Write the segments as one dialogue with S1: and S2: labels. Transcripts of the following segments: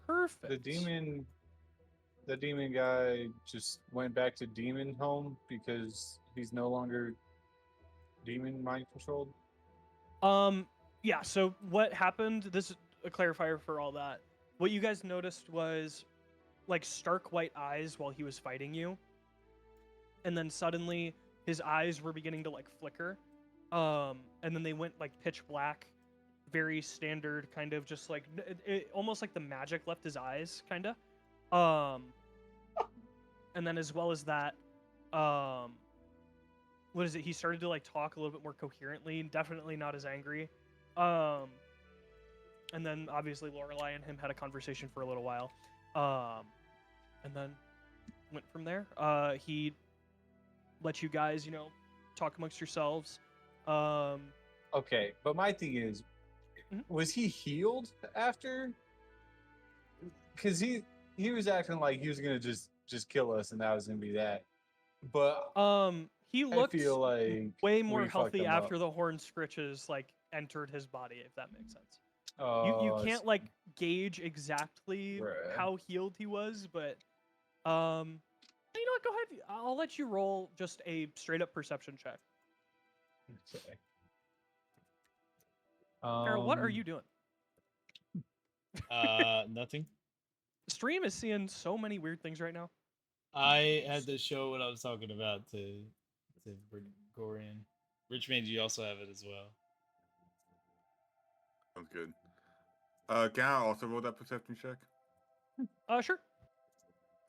S1: Perfect.
S2: The demon guy just went back to demon home because he's no longer demon mind controlled.
S1: Yeah, so what happened, this is a clarifier for all that. What you guys noticed was like stark white eyes while he was fighting you. And then suddenly his eyes were beginning to like flicker. And then they went like pitch black, very standard kind of just like almost like the magic left his eyes kind of. And then as well as that, what is it? He started to like talk a little bit more coherently, definitely not as angry. And then obviously Lorelei and him had a conversation for a little while, and then went from there. He let you guys, talk amongst yourselves.
S2: Okay, but my thing is, was he healed after? Because he was acting like he was gonna just kill us, and that was gonna be that. But
S1: He
S2: I
S1: looked
S2: feel like
S1: way more
S2: we fucked
S1: healthy
S2: him
S1: after
S2: up.
S1: the horn scritches like entered his body, if that makes sense. You
S2: Oh,
S1: can't like gauge exactly
S2: bruh.
S1: how healed he was, but you know what? Go ahead. I'll let you roll just a straight up perception check.
S2: Okay.
S1: Farraoh, what are you doing?
S3: Nothing.
S1: Stream is seeing so many weird things right now.
S3: I had to show what I was talking about to Gorian. Rich made you also have it as well.
S4: Sounds good. Can I also roll that perception check?
S1: Sure.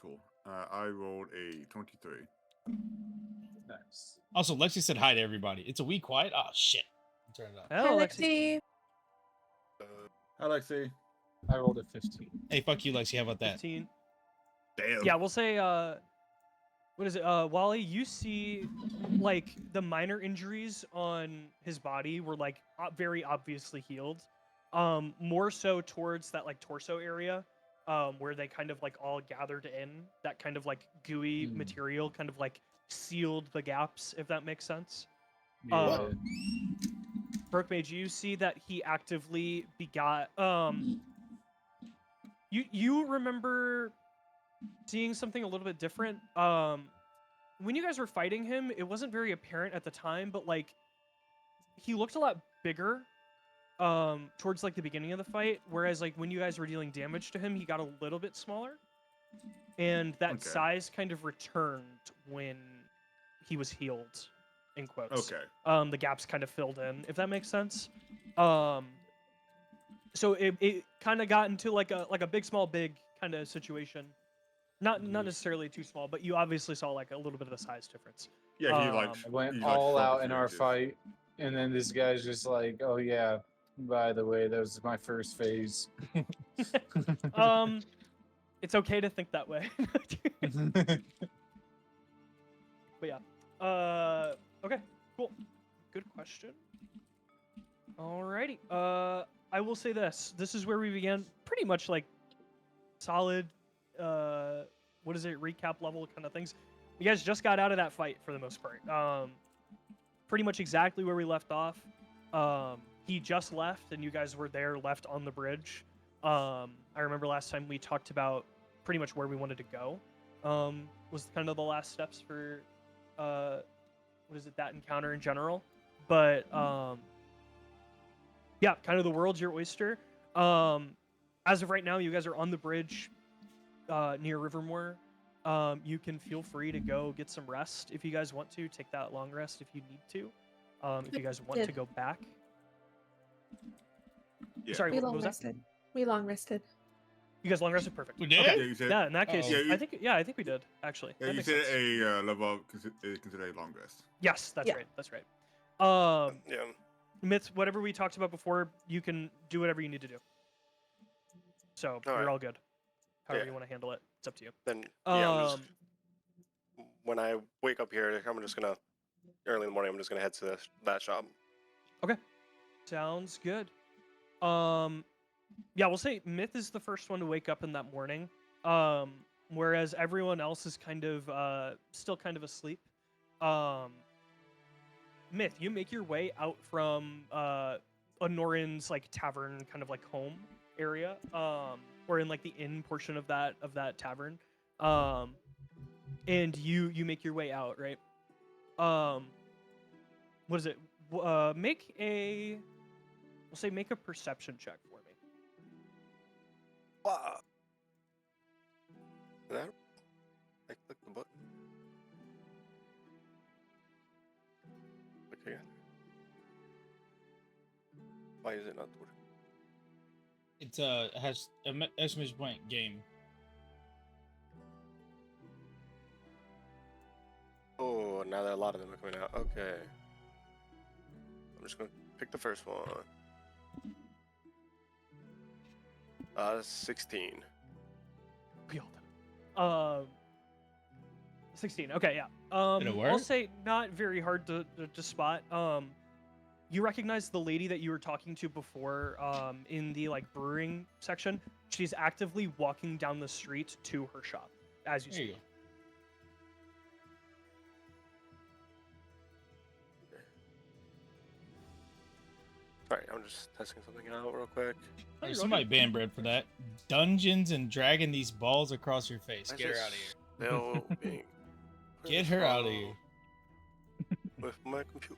S4: Cool. I rolled a 23.
S2: Nice.
S3: Also, Lexi said hi to everybody. It's a wee quiet. Oh shit! Turn it off.
S1: Hello,
S5: Hi,
S1: Lexi.
S5: Lexi.
S4: Hi, Lexi.
S2: I rolled a 15.
S3: Hey, fuck you, Lexi. How about that?
S1: 15.
S4: Damn.
S1: Yeah, we'll say. What is it? Wally, you see, like the minor injuries on his body were like very obviously healed. More so towards that like torso area, where they kind of like all gathered in. That kind of like gooey material, kind of like sealed the gaps, if that makes sense.
S2: Yeah.
S1: Brokemage, you see that he actively begot. You remember seeing something a little bit different. When you guys were fighting him, it wasn't very apparent at the time, but like he looked a lot bigger towards like the beginning of the fight, whereas like when you guys were dealing damage to him, he got a little bit smaller. And that size kind of returned when he was healed, in quotes.
S4: Okay.
S1: The gaps kind of filled in, if that makes sense. So it kind of got into like a big small big kind of situation. Not necessarily too small, but you obviously saw like a little bit of a size difference.
S4: Yeah, he
S2: went all out in our fight, and then this guy's just like, "Oh yeah, by the way, that was my first phase."
S1: It's okay to think that way. But yeah. Okay, cool. Good question. Alrighty. I will say this. This is where we began pretty much like solid what is it, recap level kind of things. You guys just got out of that fight for the most part. Pretty much exactly where we left off. He just left and you guys were there left on the bridge. I remember last time we talked about pretty much where we wanted to go. Was kind of the last steps for what is it, that encounter in general. But yeah, kind of the world's your oyster. As of right now, you guys are on the bridge near Rivermore. You can feel free to go get some rest if you guys want to. Take that long rest if you need to. If you guys want to go back.
S4: Yeah.
S1: Sorry,
S5: We
S1: what
S5: long
S1: was that?
S5: rested. We long rested.
S1: You guys long rested? Perfect.
S3: We did?
S1: Okay.
S4: Yeah, you said,
S1: Yeah, in that case,
S3: Uh-oh.
S4: Yeah,
S1: I think we did, actually.
S4: yeah,
S1: That
S4: you
S1: makes
S4: said
S1: sense.
S4: a level up is considered a long rest.
S1: Yes, that's
S5: Yeah.
S1: right. That's right.
S6: Yeah.
S1: Myths, whatever we talked about before, you can do whatever you need to do. So you're all good. However you want to handle it, it's up to you.
S6: Then yeah, when I wake up here, I'm just gonna early in the morning. I'm just gonna head to that shop.
S1: Okay, sounds good. Yeah, we'll say Myth is the first one to wake up in that morning. Whereas everyone else is kind of still kind of asleep. Myth, you make your way out from Anorin's like tavern, kind of like home. area, or in like the inn portion of that tavern, and you make your way out, right? What is it? Make a, we'll say make a perception check for me.
S6: Wow. That I clicked the button. Okay. Why is it not working?
S3: It's has exclamation point game.
S6: Oh, now that a lot of them are coming out. Okay. I'm just gonna pick the first one. 16.
S1: Behold. 16. Okay, yeah.
S3: Did it
S1: I'll
S3: work?
S1: say not very hard to spot. You recognize the lady that you were talking to before, in the like brewing section. She's actively walking down the street to her shop as you
S3: There you
S1: speak.
S3: go.
S6: Alright, I'm just testing something out real quick.
S1: Oh, you're
S3: Somebody
S1: okay.
S3: ban bread for that. Dungeons and dragging these balls across your face.
S6: I
S3: Get her
S6: just
S3: out of here.
S6: Still being
S3: Get her out of
S6: purposeful
S3: here.
S6: with my computer.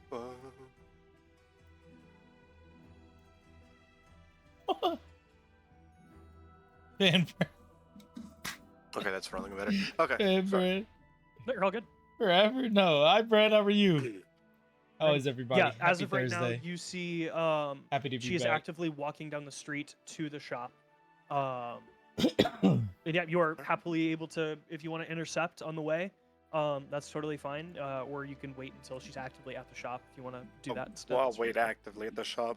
S3: Ban bread.
S6: Okay, that's running better. Okay,
S3: Ban
S6: sorry.
S3: bread.
S1: No, you're all good.
S3: Forever? No, I bread. How are you? How is everybody?
S1: Yeah, as
S3: Happy
S1: of right
S3: Thursday.
S1: now, you see
S3: Happy to be
S1: she is
S3: back.
S1: actively walking down the street to the shop. And yeah, you are happily able to, if you want to intercept on the way, that's totally fine. Or you can wait until she's actively at the shop if you want to do that instead.
S6: Well, I'll
S1: that's
S6: wait
S1: fine.
S6: actively at the shop.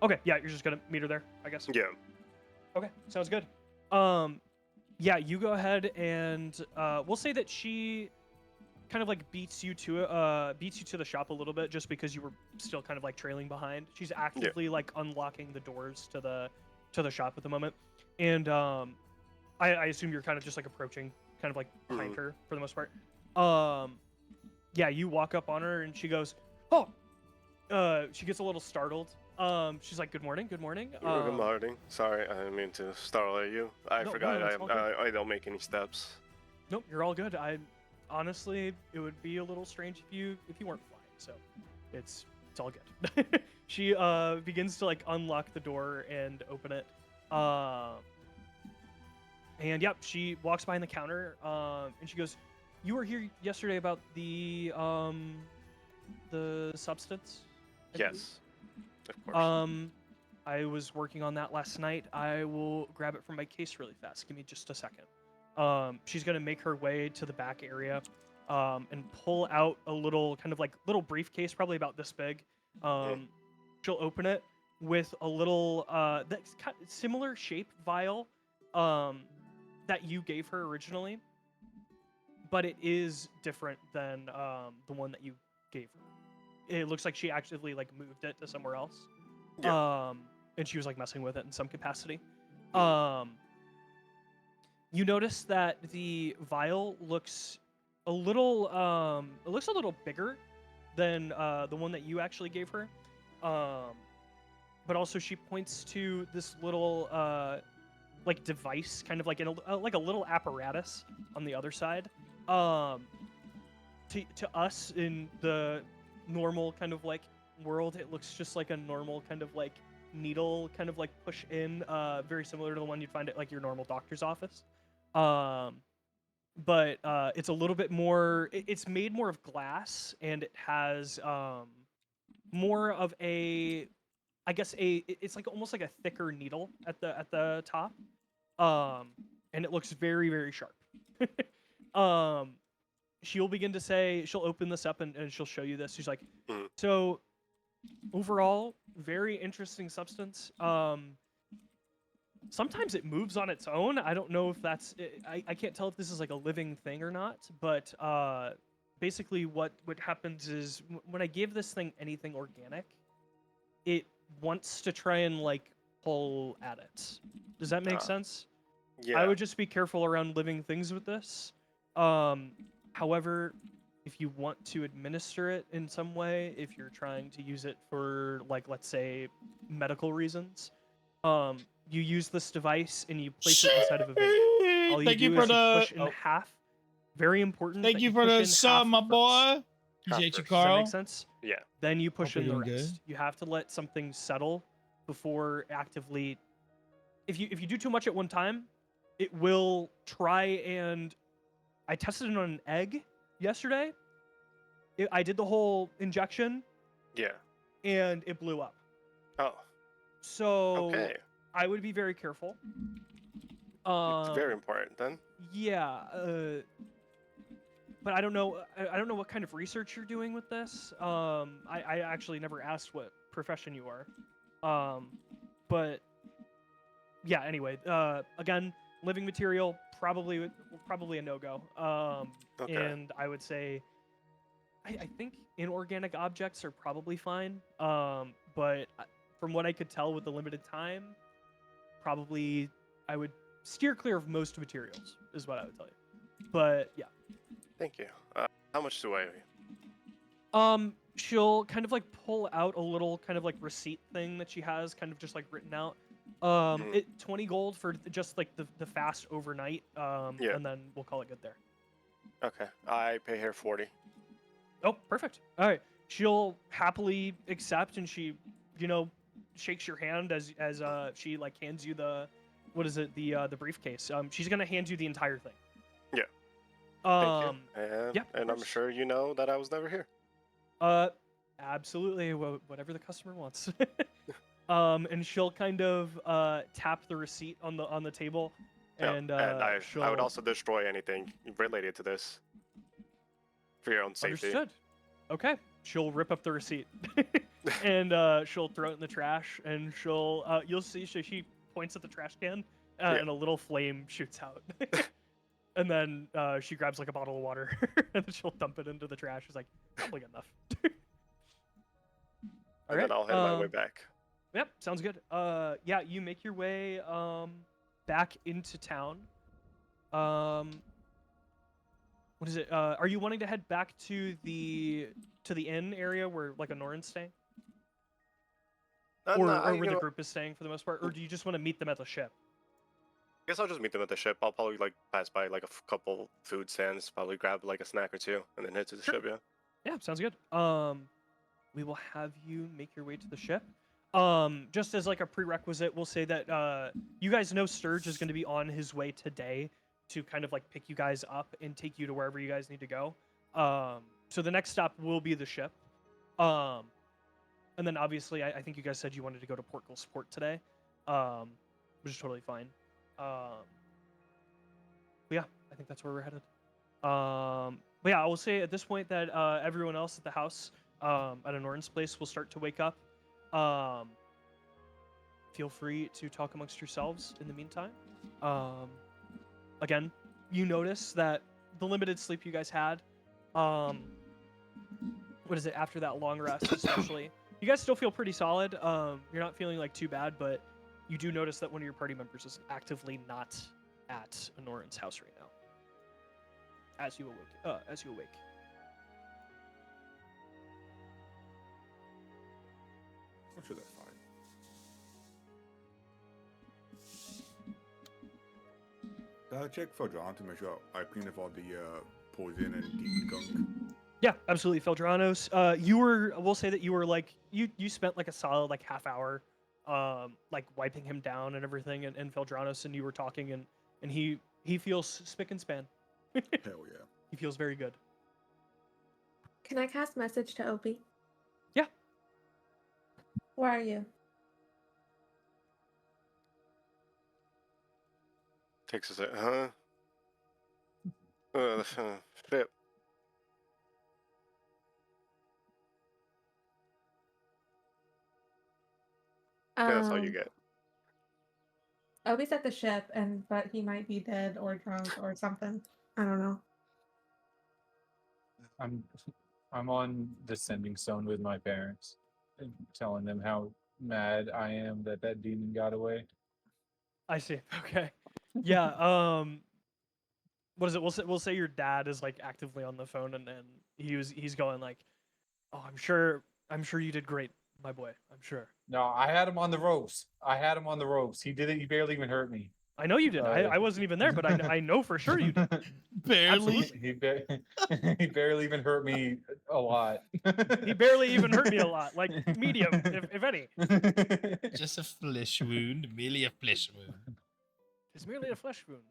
S1: Okay, yeah, you're just gonna meet her there, I guess.
S6: Yeah.
S1: Okay, sounds good. Yeah, you go ahead and we'll say that she kind of like beats you to the shop a little bit, just because you were still kind of like trailing behind. She's actively like unlocking the doors to the shop at the moment, and I assume you're kind of just like approaching, kind of like behind her for the most part. Yeah, you walk up on her and she goes, "Oh," she gets a little startled. She's like, "Good morning, good morning."
S6: Good morning. Sorry, I didn't mean to startle you. I
S1: No,
S6: forgot
S1: no, it's all good.
S6: I don't make any steps.
S1: Nope, you're all good. I honestly, it would be a little strange if you weren't flying. So it's all good. She begins to like unlock the door and open it. And yep, she walks behind the counter. And she goes, "You were here yesterday about the substance?" I believe?"
S6: Yes, of course.
S1: I was working on that last night. I will grab it from my case really fast. Give me just a second. She's gonna make her way to the back area, and pull out a little kind of like little briefcase, probably about this big. She'll open it with a little that's kind of similar shape vial, that you gave her originally, but it is different than the one that you gave her. It looks like she actively like moved it to somewhere else.
S6: Yeah.
S1: And she was like messing with it in some capacity. You notice that the vial looks a little it looks a little bigger than the one that you actually gave her. But also she points to this little like device, kind of like in like a little apparatus on the other side. To us in the normal kind of like world, it looks just like a normal kind of like needle, kind of like push in, very similar to the one you'd find at like your normal doctor's office. But it's a little bit more. It's made more of glass, and it has more of a, I guess it's like almost like a thicker needle at the top, and it looks very, very sharp. She'll begin to say, she'll open this up and she'll show you this. She's like, "So overall, very interesting substance. Sometimes it moves on its own. I don't know if that's, I can't tell if this is like a living thing or not, but basically what happens is when I give this thing anything organic, it wants to try and like pull at it. Does that make sense?
S6: Yeah.
S1: I would just be careful around living things with this. However, if you want to administer it in some way, if you're trying to use it for like, let's say, medical reasons, you use this device and you place it inside of a vein. All you
S3: Thank you
S1: do
S3: for
S1: is you push
S3: the.
S1: in half. Very important.
S3: Thank
S1: that
S3: you for
S1: push
S3: the
S1: in
S3: sub,
S1: half
S3: my
S1: first.
S3: boy.
S6: Half
S3: Appreciate you,
S6: first.
S1: Does that
S3: Carl.
S1: make sense?
S6: Yeah.
S1: Then you push
S3: Hope
S1: in
S3: you're
S1: the
S3: doing
S1: rest.
S3: good.
S1: You have to let something settle before actively. If you do too much at one time, it will try and. I tested it on an egg yesterday. I did the whole injection
S6: Yeah.
S1: and it blew up.
S6: Oh.
S1: So
S6: Okay.
S1: I would be very careful.
S6: It's very important then.
S1: Yeah. But I don't know. I don't know what kind of research you're doing with this. I actually never asked what profession you are. But yeah. Anyway. Again, living material probably a no-go.
S6: Okay.
S1: And I would say, I think inorganic objects are probably fine. But from what I could tell with the limited time, probably I would steer clear of most materials. Is what I would tell you. But yeah.
S6: Thank you. How much do I owe you?
S1: She'll kind of like pull out a little kind of like receipt thing that she has kind of just like written out.
S6: Mhm.
S1: 20 gold for just like the fast overnight.
S6: Yeah.
S1: And then we'll call it good there.
S6: Okay. I pay her 40.
S1: Oh, perfect. All right. She'll happily accept, and she, shakes your hand as she like hands you the, what is it, the briefcase. She's gonna hand you the entire thing.
S6: Yeah. Thank you.
S1: Yeah, of
S6: And I'm
S1: course.
S6: sure you know that I was never here.
S1: Absolutely. Whatever the customer wants. And she'll kind of tap the receipt on the table, and
S6: I
S1: she'll.
S6: would also destroy anything related to this for your own safety.
S1: Understood. Okay. She'll rip up the receipt, and she'll throw it in the trash, and she'll. You'll see. She points at the trash can, and a little flame shoots out. And then she grabs like a bottle of water, and then she'll dump it into the trash. She's like, probably good enough.
S6: And then I'll head my way back.
S1: Yep, sounds good. Yeah, you make your way back into town. What is it? Are you wanting to head back to the inn area where like Anorin's staying, or where the group is staying for the most part, or do you just want to meet them at the ship?
S6: I guess I'll just meet them at the ship. I'll probably like pass by like a couple food stands, probably grab like a snack or two, and then head to the ship. Yeah.
S1: Yeah, sounds good. We will have you make your way to the ship. Just as like a prerequisite, we'll say that you guys know Sturge is going to be on his way today to kind of like pick you guys up and take you to wherever you guys need to go. So the next stop will be the ship. And then obviously, I think you guys said you wanted to go to Portcul's Port today, which is totally fine. But yeah, I think that's where we're headed. But yeah, I will say at this point that everyone else at the house at Anorin's place will start to wake up. Feel free to talk amongst yourselves in the meantime. Again, you notice that the limited sleep you guys had, what is it, after that long rest especially, you guys still feel pretty solid. You're not feeling like too bad, but you do notice that one of your party members is actively not at Anorin's house right now. As you awake.
S4: I'm sure that's fine. Check Feldron to make sure I clean up all the poison and demon gunk.
S1: Yeah, absolutely, Feldranos. We'll say that you were like, you spent like a solid like half hour, like wiping him down and everything, and Feldranos, and you were talking, and he feels spick and span.
S4: Hell yeah.
S1: He feels very good.
S5: Can I cast message to Opie?
S1: Yeah.
S5: Where are you?
S6: Takes us a Flip. Yeah, that's all you get.
S5: Opie's at the ship, but he might be dead or drunk or something. I don't know.
S2: I'm on the sending stone with my parents, and telling them how mad I am that demon got away.
S1: I see. Okay. Yeah. What is it? We'll say your dad is like actively on the phone, and he's going like, "Oh, I'm sure you did great, my boy. I'm sure.
S2: No, I had him on the ropes. He did it. He barely even hurt me.
S1: I know you did. I wasn't even there, but I know for sure you did.
S3: Barely.
S1: Absolutely.
S2: He barely even hurt me a lot.
S1: He barely even hurt me a lot, like medium, if any.
S3: Just a flesh wound, merely a flesh wound.
S1: It's merely a flesh wound.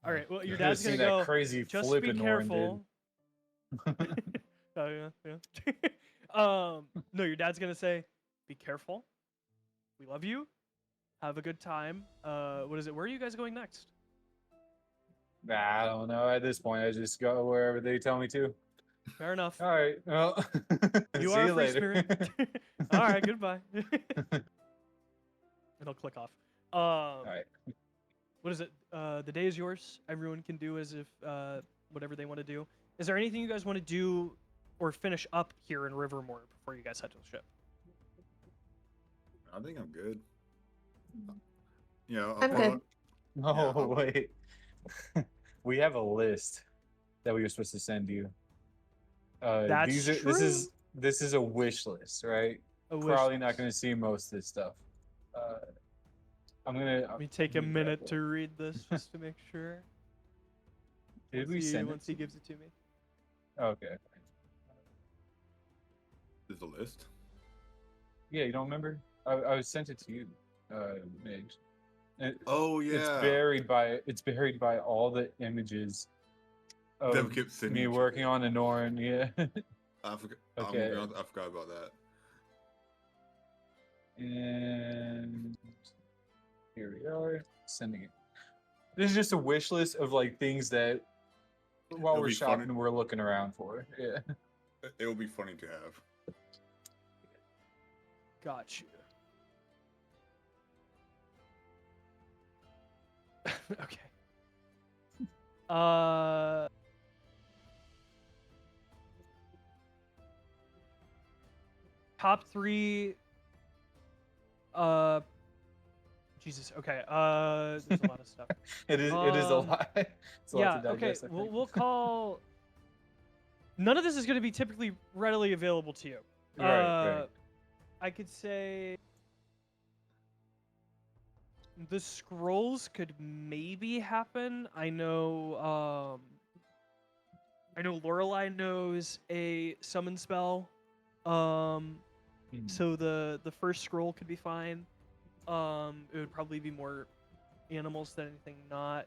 S1: All right. Well, your
S2: You
S1: dad's
S2: should've
S1: gonna
S2: seen that
S1: go.
S2: crazy
S1: Just
S2: flip
S1: be
S2: Anorin
S1: careful. Oh yeah. No, your dad's gonna say, "Be careful. We love you. Have a good time." What is it? Where are you guys going next?
S2: Nah, I don't know. At this point, I just go wherever they tell me to.
S1: Fair enough.
S2: All right. Well,
S1: You
S2: see
S1: are a
S2: you
S1: free
S2: later.
S1: spirit. All right. Goodbye. It'll click off.
S2: All right.
S1: What is it? The day is yours. Everyone can do as if whatever they want to do. Is there anything you guys want to do or finish up here in Rivermore before you guys head to the ship?
S4: I think I'm good. Yeah,
S5: I'm good.
S2: Oh,
S4: Yeah.
S2: wait. We have a list that we were supposed to send you.
S1: That's
S2: This is a wish list, right?
S1: A wish
S2: Probably not
S1: list.
S2: going to see most of this stuff. I'm gonna.
S1: Let me take a minute to read this just to make sure.
S2: Did we send it?
S1: Once he gives it to me.
S2: Okay.
S4: Is the list?
S2: Yeah, you don't remember? I sent it to you, Midge.
S4: Oh yeah.
S2: It's buried by all the images
S4: Them
S2: of
S4: kept sending
S2: me
S4: you
S2: working
S4: shit.
S2: on Anorin. Yeah.
S4: I forgot.
S2: Okay.
S4: I forgot about that.
S2: And here we are, sending it. This is just a wish list of like things that while
S4: It'll
S2: we're
S4: be funny.
S2: shopping, we're looking around for. Yeah.
S4: It will be funny to have.
S1: Got you. Okay. Top 3. Jesus. Okay. There's a lot of stuff.
S2: It is a lot. It's a lot
S1: Yeah.
S2: to
S1: Okay.
S2: digest, I think.
S1: We'll call. None of this is going to be typically readily available to you.
S2: Right.
S1: I could say the scrolls could maybe happen. I know Lorelei knows a summon spell. So the first scroll could be fine. It would probably be more animals than anything not.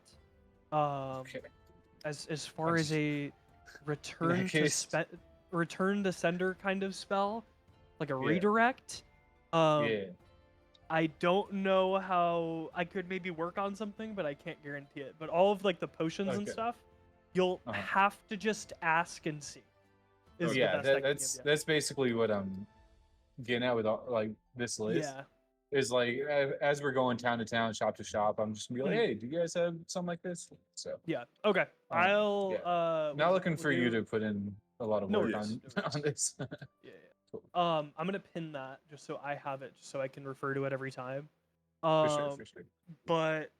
S2: Okay.
S1: As far as a return to sender kind of spell, like a redirect.
S2: Yeah.
S1: I don't know how I could maybe work on something, but I can't guarantee it. But all of like the potions and
S2: Okay.
S1: stuff, you'll have to just ask and see. Is the best I can give you.
S2: That's basically what I'm getting at with like this list.
S1: Yeah.
S2: Is like as we're going town to town, shop to shop, I'm just gonna be like, hey, do you guys have something like this? So
S1: Yeah. Okay. I'll
S2: not looking for you to put in a lot of
S1: No
S2: work
S1: worries,
S2: on this.
S1: Yeah.
S2: Cool.
S1: I'm gonna pin that just so I have it, just so I can refer to it every time.
S2: For sure.
S1: But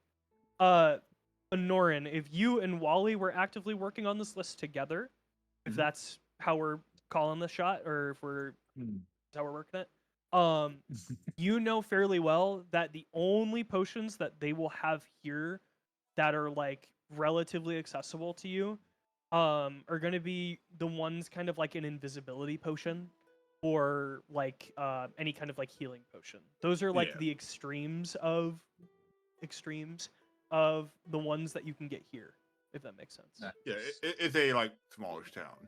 S1: Anorin, if you and Wally were actively working on this list together, if that's how we're calling the shot, or if we're how we're working it, you know fairly well that the only potions that they will have here that are like relatively accessible to you are going to be the ones kind of like an invisibility potion or like any kind of like healing potion. Those are like the extremes of the ones that you can get here, if that makes sense.
S4: Yeah, it's a like smallish town.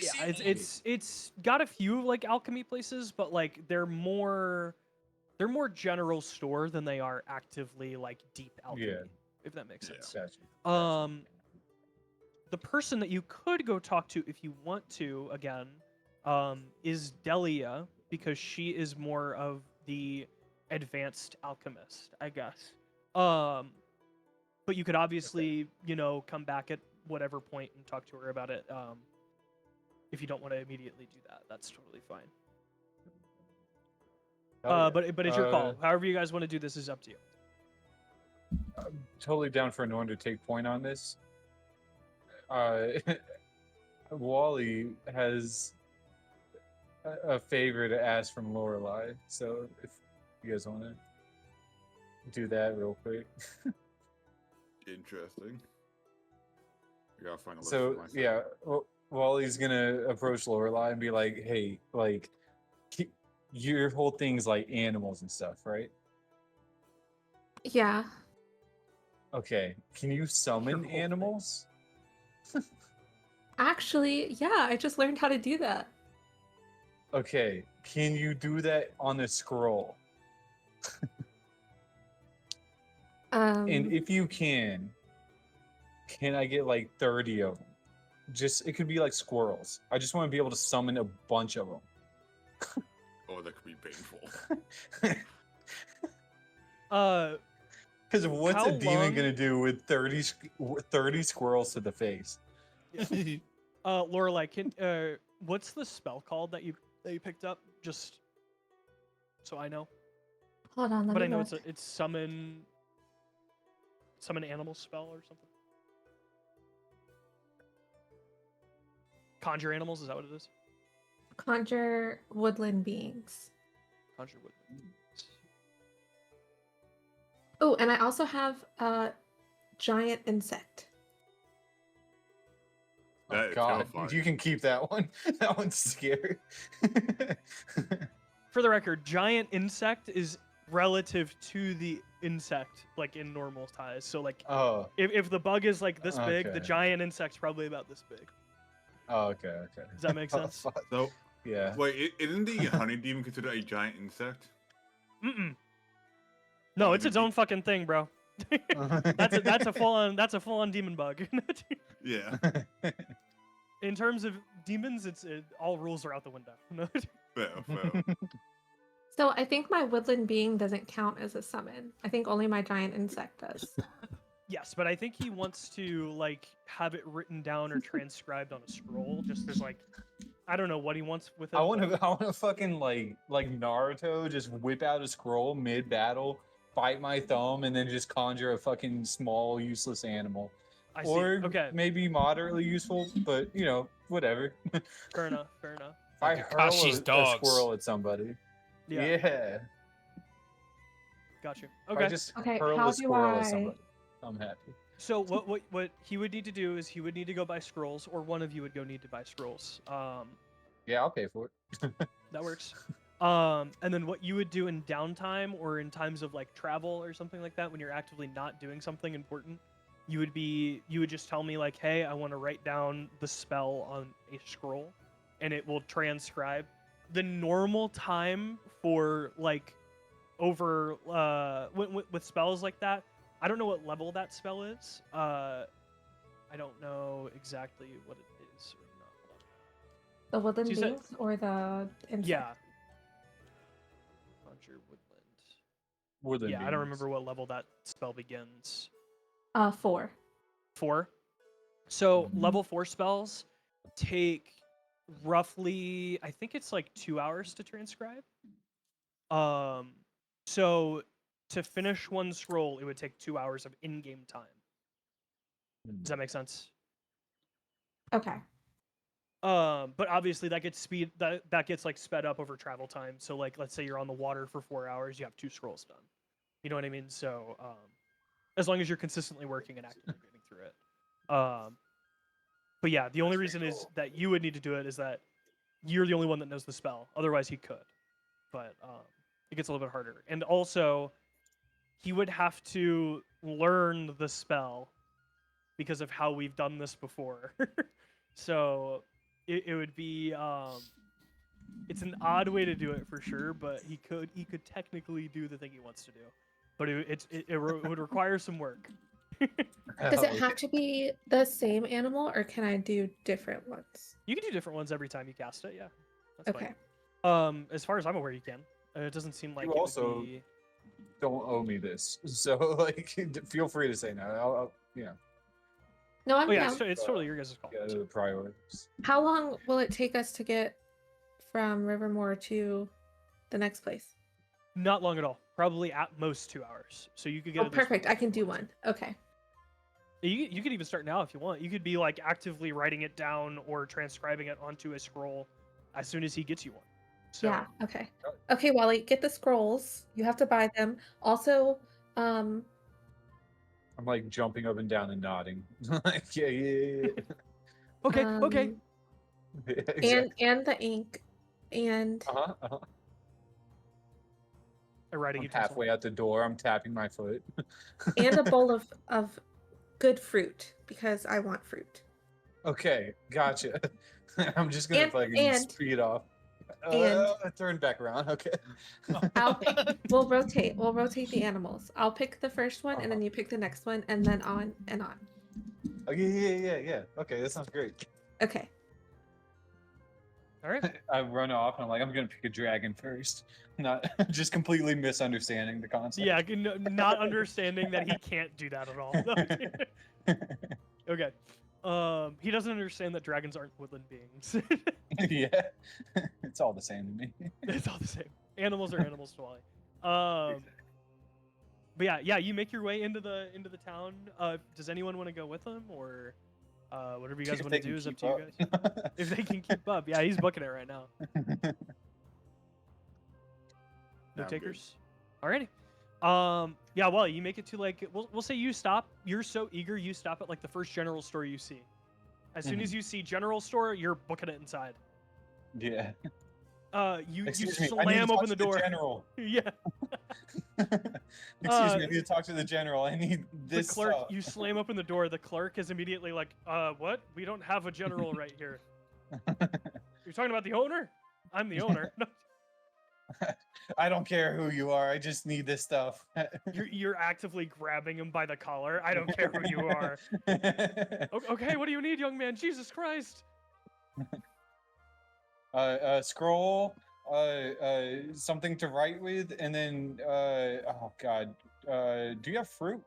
S1: Yeah, it's got a few like alchemy places, but like they're more general store than they are actively like deep alchemy, if that makes sense.
S2: Gotcha.
S1: The person that you could go talk to if you want to again is Delia, because she is more of the advanced alchemist, I guess. But you could obviously, come back at whatever point and talk to her about it. If you don't want to immediately do that, that's totally fine. But it's your call. However you guys want to do this is up to you.
S2: I'm totally down for Anorin to take point on this. Wally has a favor to ask from Lorelei. So if you guys want to do that real quick.
S4: Interesting. We gotta find a list
S2: So
S4: for myself.
S2: yeah, Wally's gonna approach Lorelei and be like, "Hey, like, your whole thing's like animals and stuff, right?
S5: Yeah.
S2: Okay, can you summon
S1: whole thing.
S2: animals?
S5: Actually, yeah, I just learned how to do that.
S2: Okay, can you do that on a scroll? And if you can I get like 30 of them? Just, it could be like squirrels. I just want to be able to summon a bunch of them.
S4: Oh, that could be painful.
S2: Because what's
S1: How
S2: a demon
S1: long-
S2: gonna do with 30 squirrels to the face?
S1: Lorelei, what's the spell called that you picked up? Just so I know.
S5: Hold on, let
S1: But
S5: me
S1: I know
S5: look.
S1: it's summon animal spell or something. Conjure animals, is that what it is?
S5: Conjure woodland beings.
S1: Conjure wood.
S5: Oh, and I also have a giant insect.
S4: That
S2: Oh
S4: is
S2: God,
S4: terrifying.
S2: you can keep that one. That one's scary.
S1: For the record, giant insect is relative to the insect, like in normal size. So like
S2: Oh,
S1: if the bug is like this big, the
S2: Okay.
S1: giant insect's probably about this big.
S2: okay.
S1: Does that make
S2: Oh,
S1: sense?
S2: fuck.
S4: So,
S2: Yeah.
S4: wait, isn't the honey demon considered a giant insect?
S1: Mm-mm. No, it's its own fucking thing, bro. that's a full on demon bug.
S4: Yeah.
S1: In terms of demons, all rules are out the window.
S4: Fair.
S5: So I think my woodland being doesn't count as a summon. I think only my giant insect does.
S1: Yes, but I think he wants to like have it written down or transcribed on a scroll. Just as like, I don't know what he wants with it.
S2: I want
S1: but-
S2: to fucking like Naruto, just whip out a scroll mid battle, bite my thumb, and then just conjure a fucking small useless animal.
S1: I see.
S2: Or
S1: Okay,
S2: maybe moderately useful, but whatever.
S1: fair enough. Fair enough.
S2: If I
S3: Like
S2: hurl
S3: Kakashi's
S2: a
S3: dogs.
S2: squirrel at somebody,
S1: Yeah, got you.
S2: If
S1: Okay.
S2: I just
S5: Okay,
S2: hurl
S5: how
S2: a
S5: do
S2: squirrel
S5: I-
S2: at somebody, I'm happy.
S1: So what he would need to do is he would need to go buy scrolls, or one of you would go need to buy scrolls.
S2: Yeah, I'll pay for it.
S1: That works. And then what you would do in downtime or in times of like travel or something like that, when you're actively not doing something important, you would just tell me like, hey, I want to write down the spell on a scroll, and it will transcribe. The normal time for like over with spells like that, I don't know what level that spell is. I don't know exactly what it is or not. Hold on.
S5: The woodland
S1: So you said-
S5: beings or the insect?
S1: Yeah. Conjure woodland.
S2: Woodland
S1: Yeah, I don't
S2: beings.
S1: remember what level that spell begins.
S5: 4.
S1: 4. So
S2: Mhm.
S1: level 4 spells take roughly, I think it's like 2 hours to transcribe. So to finish one scroll, it would take 2 hours of in-game time. Does that make sense?
S5: Okay.
S1: But obviously that gets that gets like sped up over travel time. So like, let's say you're on the water for 4 hours, you have 2 scrolls done. You know what I mean? So as long as you're consistently working and actively getting through it. But yeah, the only reason is that you would need to do it is that you're the only one that knows the spell. Otherwise, he could. But it gets a little bit harder. And also, he would have to learn the spell because of how we've done this before. So it would be it's an odd way to do it for sure, but he could technically do the thing he wants to do, but it would require some work.
S5: Does it have to be the same animal or can I do different ones?
S1: You can do different ones every time you cast it. Yeah, that's
S5: Okay.
S1: fine. As far as I'm aware, you can. It doesn't seem like
S2: You
S1: it would
S2: also-
S1: be...
S2: Don't owe me this, so like, feel free to say no. I'll
S5: No, I'm
S1: Oh yeah,
S5: down.
S1: it's totally your guys' call.
S2: get the priorities.
S5: How long will it take us to get from Rivermore to the next place?
S1: Not long at all. Probably at most 2 hours. So you could get.
S5: Oh,
S1: at least
S5: perfect.
S1: one
S5: I can do
S1: before.
S5: one. Okay.
S1: You could even start now if you want. You could be like actively writing it down or transcribing it onto a scroll as soon as he gets you one. So
S5: Yeah. Okay. Okay, Wally, get the scrolls. You have to buy them. Also,
S2: I'm like jumping up and down and nodding. Like, yeah.
S1: okay, okay.
S5: um,
S2: Exactly.
S5: and the ink, and
S2: Uh-huh, uh-huh.
S1: A writing
S2: I'm
S1: utensil.
S2: halfway out the door. I'm tapping my foot.
S5: and a bowl of good fruit because I want fruit.
S2: Okay, gotcha. I'm just gonna
S5: And-
S2: fucking
S5: and-
S2: speed off.
S5: and-
S2: Turn back around. Okay.
S5: We'll rotate. We'll rotate the animals. I'll pick the first one, and then you pick the next one, and then on and on.
S2: Oh, yeah. Okay, that sounds great.
S5: Okay.
S1: All right.
S2: I run off and I'm like, I'm gonna pick a dragon first. Not just completely misunderstanding the concept.
S1: Yeah, not understanding that he can't do that at all. Okay. He doesn't understand that dragons aren't woodland beings.
S2: Yeah. It's all the same to me.
S1: It's all the same. Animals are animals to Wally. But yeah, you make your way into the town. Does anyone want to go with him, or whatever you guys
S2: If
S1: want
S2: they
S1: to
S2: can
S1: do is up
S2: keep
S1: to you guys. If they can keep up, yeah, he's booking it right now. No
S4: I'm good.
S1: takers. Alrighty. Yeah, well, you make it to like we'll say you stop. You're so eager, you stop at like the first general store you see. As soon as you see general store, you're booking it inside.
S2: Yeah.
S1: You
S2: Excuse me, I need to
S1: slam
S2: talk
S1: open
S2: to
S1: the door.
S2: general.
S1: Yeah.
S2: Excuse me, I need to talk to the general. I need this
S1: The clerk,
S2: stuff.
S1: you slam open the door. The clerk is immediately like, what? We don't have a general right here. You're talking about the owner? I'm the owner. No,
S2: I don't care who you are. I just need this stuff.
S1: you're actively grabbing him by the collar. I don't care who you are. Okay, what do you need, young man? Jesus Christ.
S2: Scroll, something to write with, and then, oh god, do you have fruit?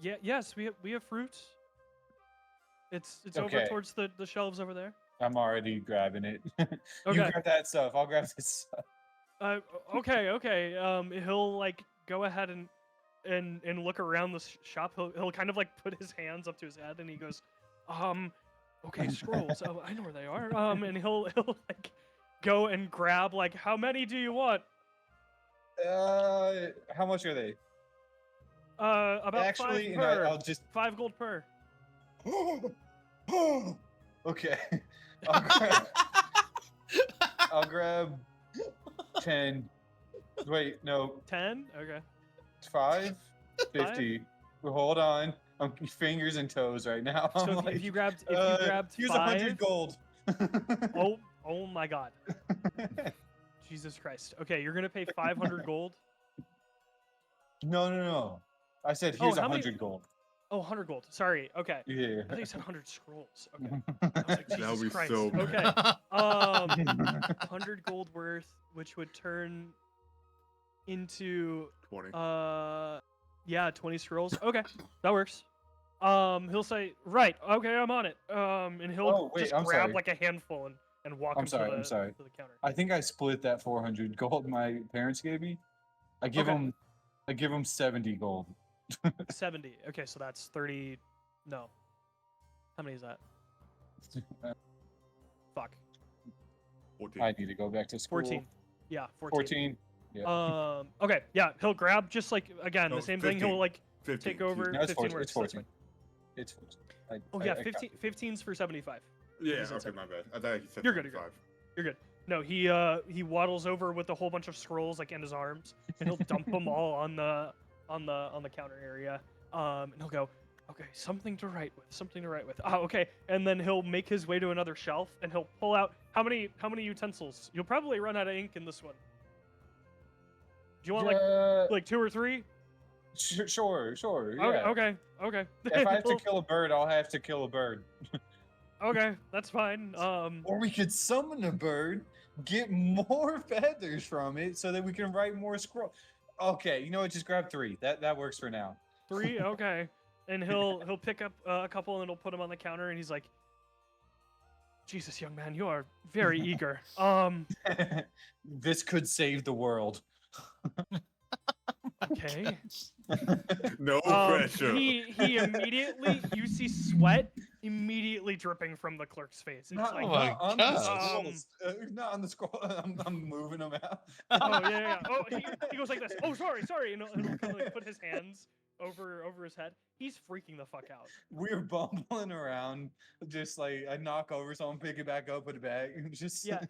S1: Yeah, yes, we have fruit. It's over
S2: Okay.
S1: towards the shelves over there.
S2: I'm already grabbing it. You
S1: Okay.
S2: grab that stuff. I'll grab this stuff.
S1: Okay. He'll like go ahead and look around the shop. He'll kind of like put his hands up to his head and he goes, okay, scrolls. Oh, I know where they are. And he'll like go and grab like, how many do you want?
S2: How much are they?
S1: About
S2: Actually,
S1: 5 per.
S2: I'll just.
S1: 5 gold per.
S2: Okay. I'll grab 10. Wait, no,
S1: 10. Okay.
S2: 5. 50. Well, hold on. I'm fingers and toes right now.
S1: So
S2: I'm
S1: if
S2: like,
S1: you grabbed
S2: here's
S1: 5,
S2: 100 gold.
S1: oh my god. Jesus Christ. Okay, you're gonna pay 500 gold.
S2: No. I said
S1: Oh,
S2: here's
S1: how many-
S2: 100 gold.
S1: Oh, 100 gold. Sorry. Okay.
S2: Yeah.
S1: I thought you said 100 scrolls. Okay. I was like,
S4: That would
S1: Jesus
S4: be
S1: Christ.
S4: so
S1: Okay. 100 gold worth, which would turn into
S4: 20.
S1: yeah, 20 scrolls. Okay, that works. He'll say, right, okay, I'm on it. And he'll
S2: Oh, wait,
S1: just
S2: I'm
S1: grab
S2: sorry.
S1: like a handful and walk
S2: I'm
S1: him
S2: sorry,
S1: to
S2: I'm
S1: the
S2: sorry.
S1: to the counter.
S2: I think I split that 400 gold my parents gave me. I give
S1: Okay.
S2: them 70 gold.
S1: 70. Okay, so that's 30. No. How many is that? Fuck.
S4: 14.
S2: I need to go back to school.
S1: 14. Yeah, 14.
S2: 14. Yeah.
S1: Okay, yeah, he'll grab just like again
S4: No,
S1: the same thing.
S4: 15.
S1: He'll like
S4: 15.
S1: take over.
S2: No, it's
S1: 15
S2: 14.
S1: works.
S2: It's
S1: That's
S2: 14.
S1: fine.
S2: It's 14.
S1: Oh yeah, 15's for 75.
S4: Yeah,
S1: He's
S4: okay,
S1: inside.
S4: my bad. I thought he said
S1: You're good, you're
S4: 25.
S1: You're good. No, he waddles over with a whole bunch of scrolls like in his arms, and he'll dump them all on the counter area. And he'll go, okay, something to write with. Oh, okay. And then he'll make his way to another shelf, and he'll pull out how many utensils? You'll probably run out of ink in this one. Do you want like 2 or 3?
S2: Sure. Yeah.
S1: Okay.
S2: If I have to
S1: He'll-
S2: kill a bird, I'll have to kill a bird.
S1: Okay, that's fine.
S2: Or we could summon a bird, get more feathers from it, so that we can write more scroll. Okay, you know what? Just grab 3. That works for now.
S1: 3, okay. And he'll pick up a couple and he'll put them on the counter, and he's like, Jesus, young man, you are very eager.
S2: This could save the world.
S1: Okay.
S4: No pressure.
S1: He immediately, you see sweat immediately dripping from the clerk's face. It's
S2: Not,
S1: like,
S3: Oh my
S2: not on
S3: God.
S2: the scrolls. Not on the scroll. I'm moving them out.
S1: oh yeah. Oh, he goes like this. Oh, sorry. And he'll kind of like put his hands over his head. He's freaking the fuck out.
S2: We're bumbling around, just like I knock over someone, pick it back up, put it back. Just
S1: Yeah.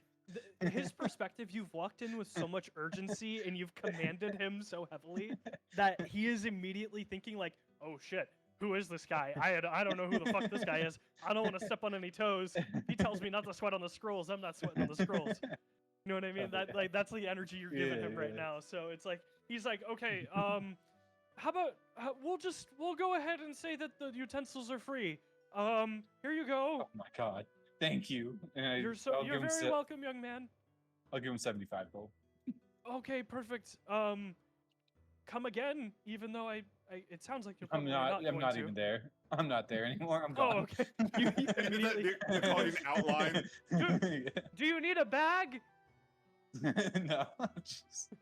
S1: His perspective, you've walked in with so much urgency and you've commanded him so heavily that he is immediately thinking like, oh shit, who is this guy? I don't know who the fuck this guy is. I don't want to step on any toes. He tells me not to sweat on the scrolls. I'm not sweating on the scrolls. You know what I mean? That's the energy you're giving him right now. So it's like he's like, okay, how about we'll go ahead and say that the utensils are free. Here you go.
S2: oh my god, thank you. And
S1: You're
S2: I'll give him
S1: very welcome, young man.
S2: I'll give him 75 gold.
S1: Okay, perfect. Come again, even though it sounds like you're
S2: I'm
S1: probably
S2: not. I'm
S1: going
S2: not
S1: to.
S2: even there. I'm not there anymore. I'm
S1: Oh,
S2: gone.
S1: okay. You immediately...
S4: They're calling an outline.
S1: Do you need a bag?
S2: no. Just-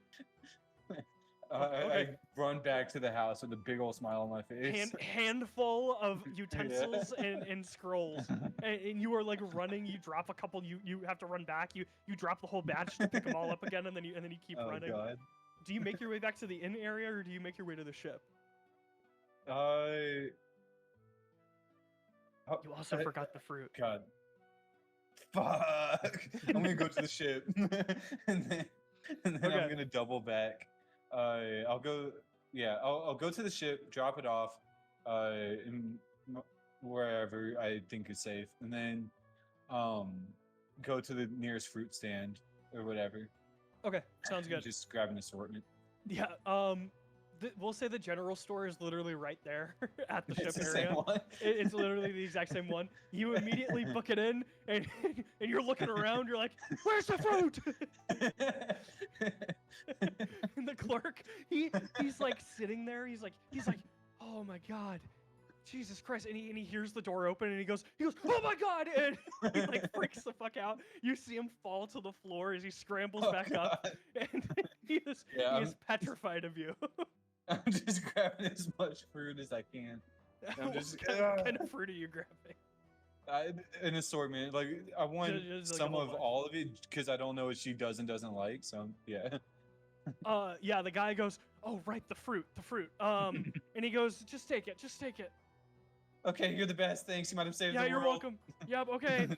S1: Okay.
S2: I run back to the house with a big old smile on my face.
S1: Handful of utensils and scrolls, and you are like running. You drop a couple. You have to run back. You drop the whole batch to pick them all up again, and then you keep
S2: Oh
S1: running.
S2: god.
S1: Do you make your way back to the inn area, or do you make your way to the ship?
S2: Oh,
S1: You also forgot the fruit.
S2: God. Fuck. I'm gonna go to the ship, and then I'm
S1: Okay.
S2: gonna double back. I'll go. Yeah, I'll go to the ship, drop it off, in wherever I think is safe, and then, go to the nearest fruit stand or whatever.
S1: Okay, sounds good.
S2: Just grab an assortment.
S1: Yeah. We'll say the general store is literally right there at the ship
S2: It's the
S1: area.
S2: same one.
S1: It's literally the exact same one. You immediately book it in, and you're looking around. You're like, "Where's the fruit?" And the clerk, he's like sitting there. He's like, "Oh my god, Jesus Christ!" And he hears the door open, and he goes, "Oh my god!" And he like freaks the fuck out. You see him fall to the floor as he scrambles
S2: Oh,
S1: back up,
S2: God.
S1: and he is petrified of you.
S2: I'm just grabbing as much fruit as I can. I'm just
S1: What kind of fruit are you grabbing?
S2: An assortment. Like I want
S1: Just like a
S2: some
S1: whole
S2: of
S1: bunch.
S2: all of it because I don't know what she does and doesn't like. So yeah.
S1: Yeah, the guy goes, "Oh, right, the fruit. And he goes, just take it.
S2: Okay, you're the best. Thanks. You might have saved
S1: Yeah,
S2: the
S1: you're
S2: world.
S1: welcome. Yep, okay."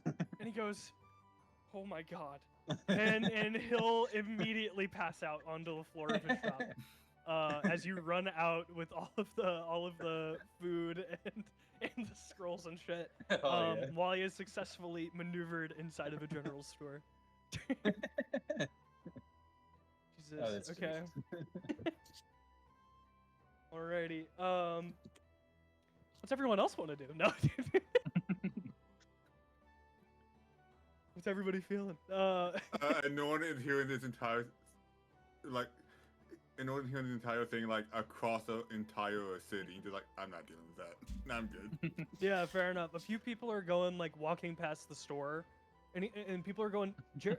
S1: And he goes, "Oh my god." And he'll immediately pass out onto the floor of his shop. As you run out with all of the food and the scrolls and shit.
S2: Oh, yeah.
S1: Wally is successfully maneuvered inside of a general store. Jesus.
S2: Oh, that's
S1: okay.
S2: great.
S1: Alrighty. What's everyone else want to do? No. What's everybody feeling?
S4: And no one is hearing this entire, like, and no one hearing the entire thing like across the entire city. They're like, I'm not dealing with that. I'm good.
S1: Yeah, fair enough. A few people are going like walking past the store, and people are going,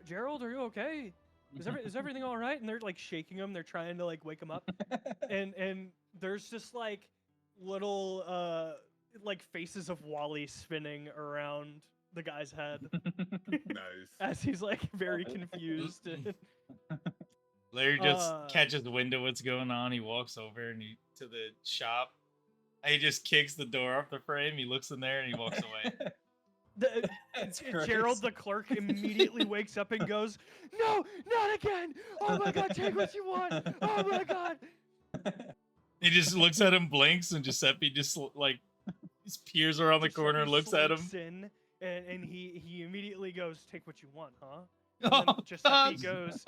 S1: Gerald, are you okay? Is everything all right? And they're like shaking him. They're trying to like wake him up, and there's just like little like faces of Wally spinning around the guy's head
S4: Nice.
S1: as he's like very confused.
S3: Larry just catches wind of what's going on. He walks over and to the shop. He just kicks the door off the frame. He looks in there and he walks away.
S1: Gerald, the clerk, immediately wakes up and goes, "No, not again! Oh my god, take what you want! Oh my god!"
S3: He just looks at him, blinks, and Giuseppe just like just peers around the corner and looks at him.
S1: Slinks in, and he immediately goes, "Take what you want, huh?" And then Giuseppe goes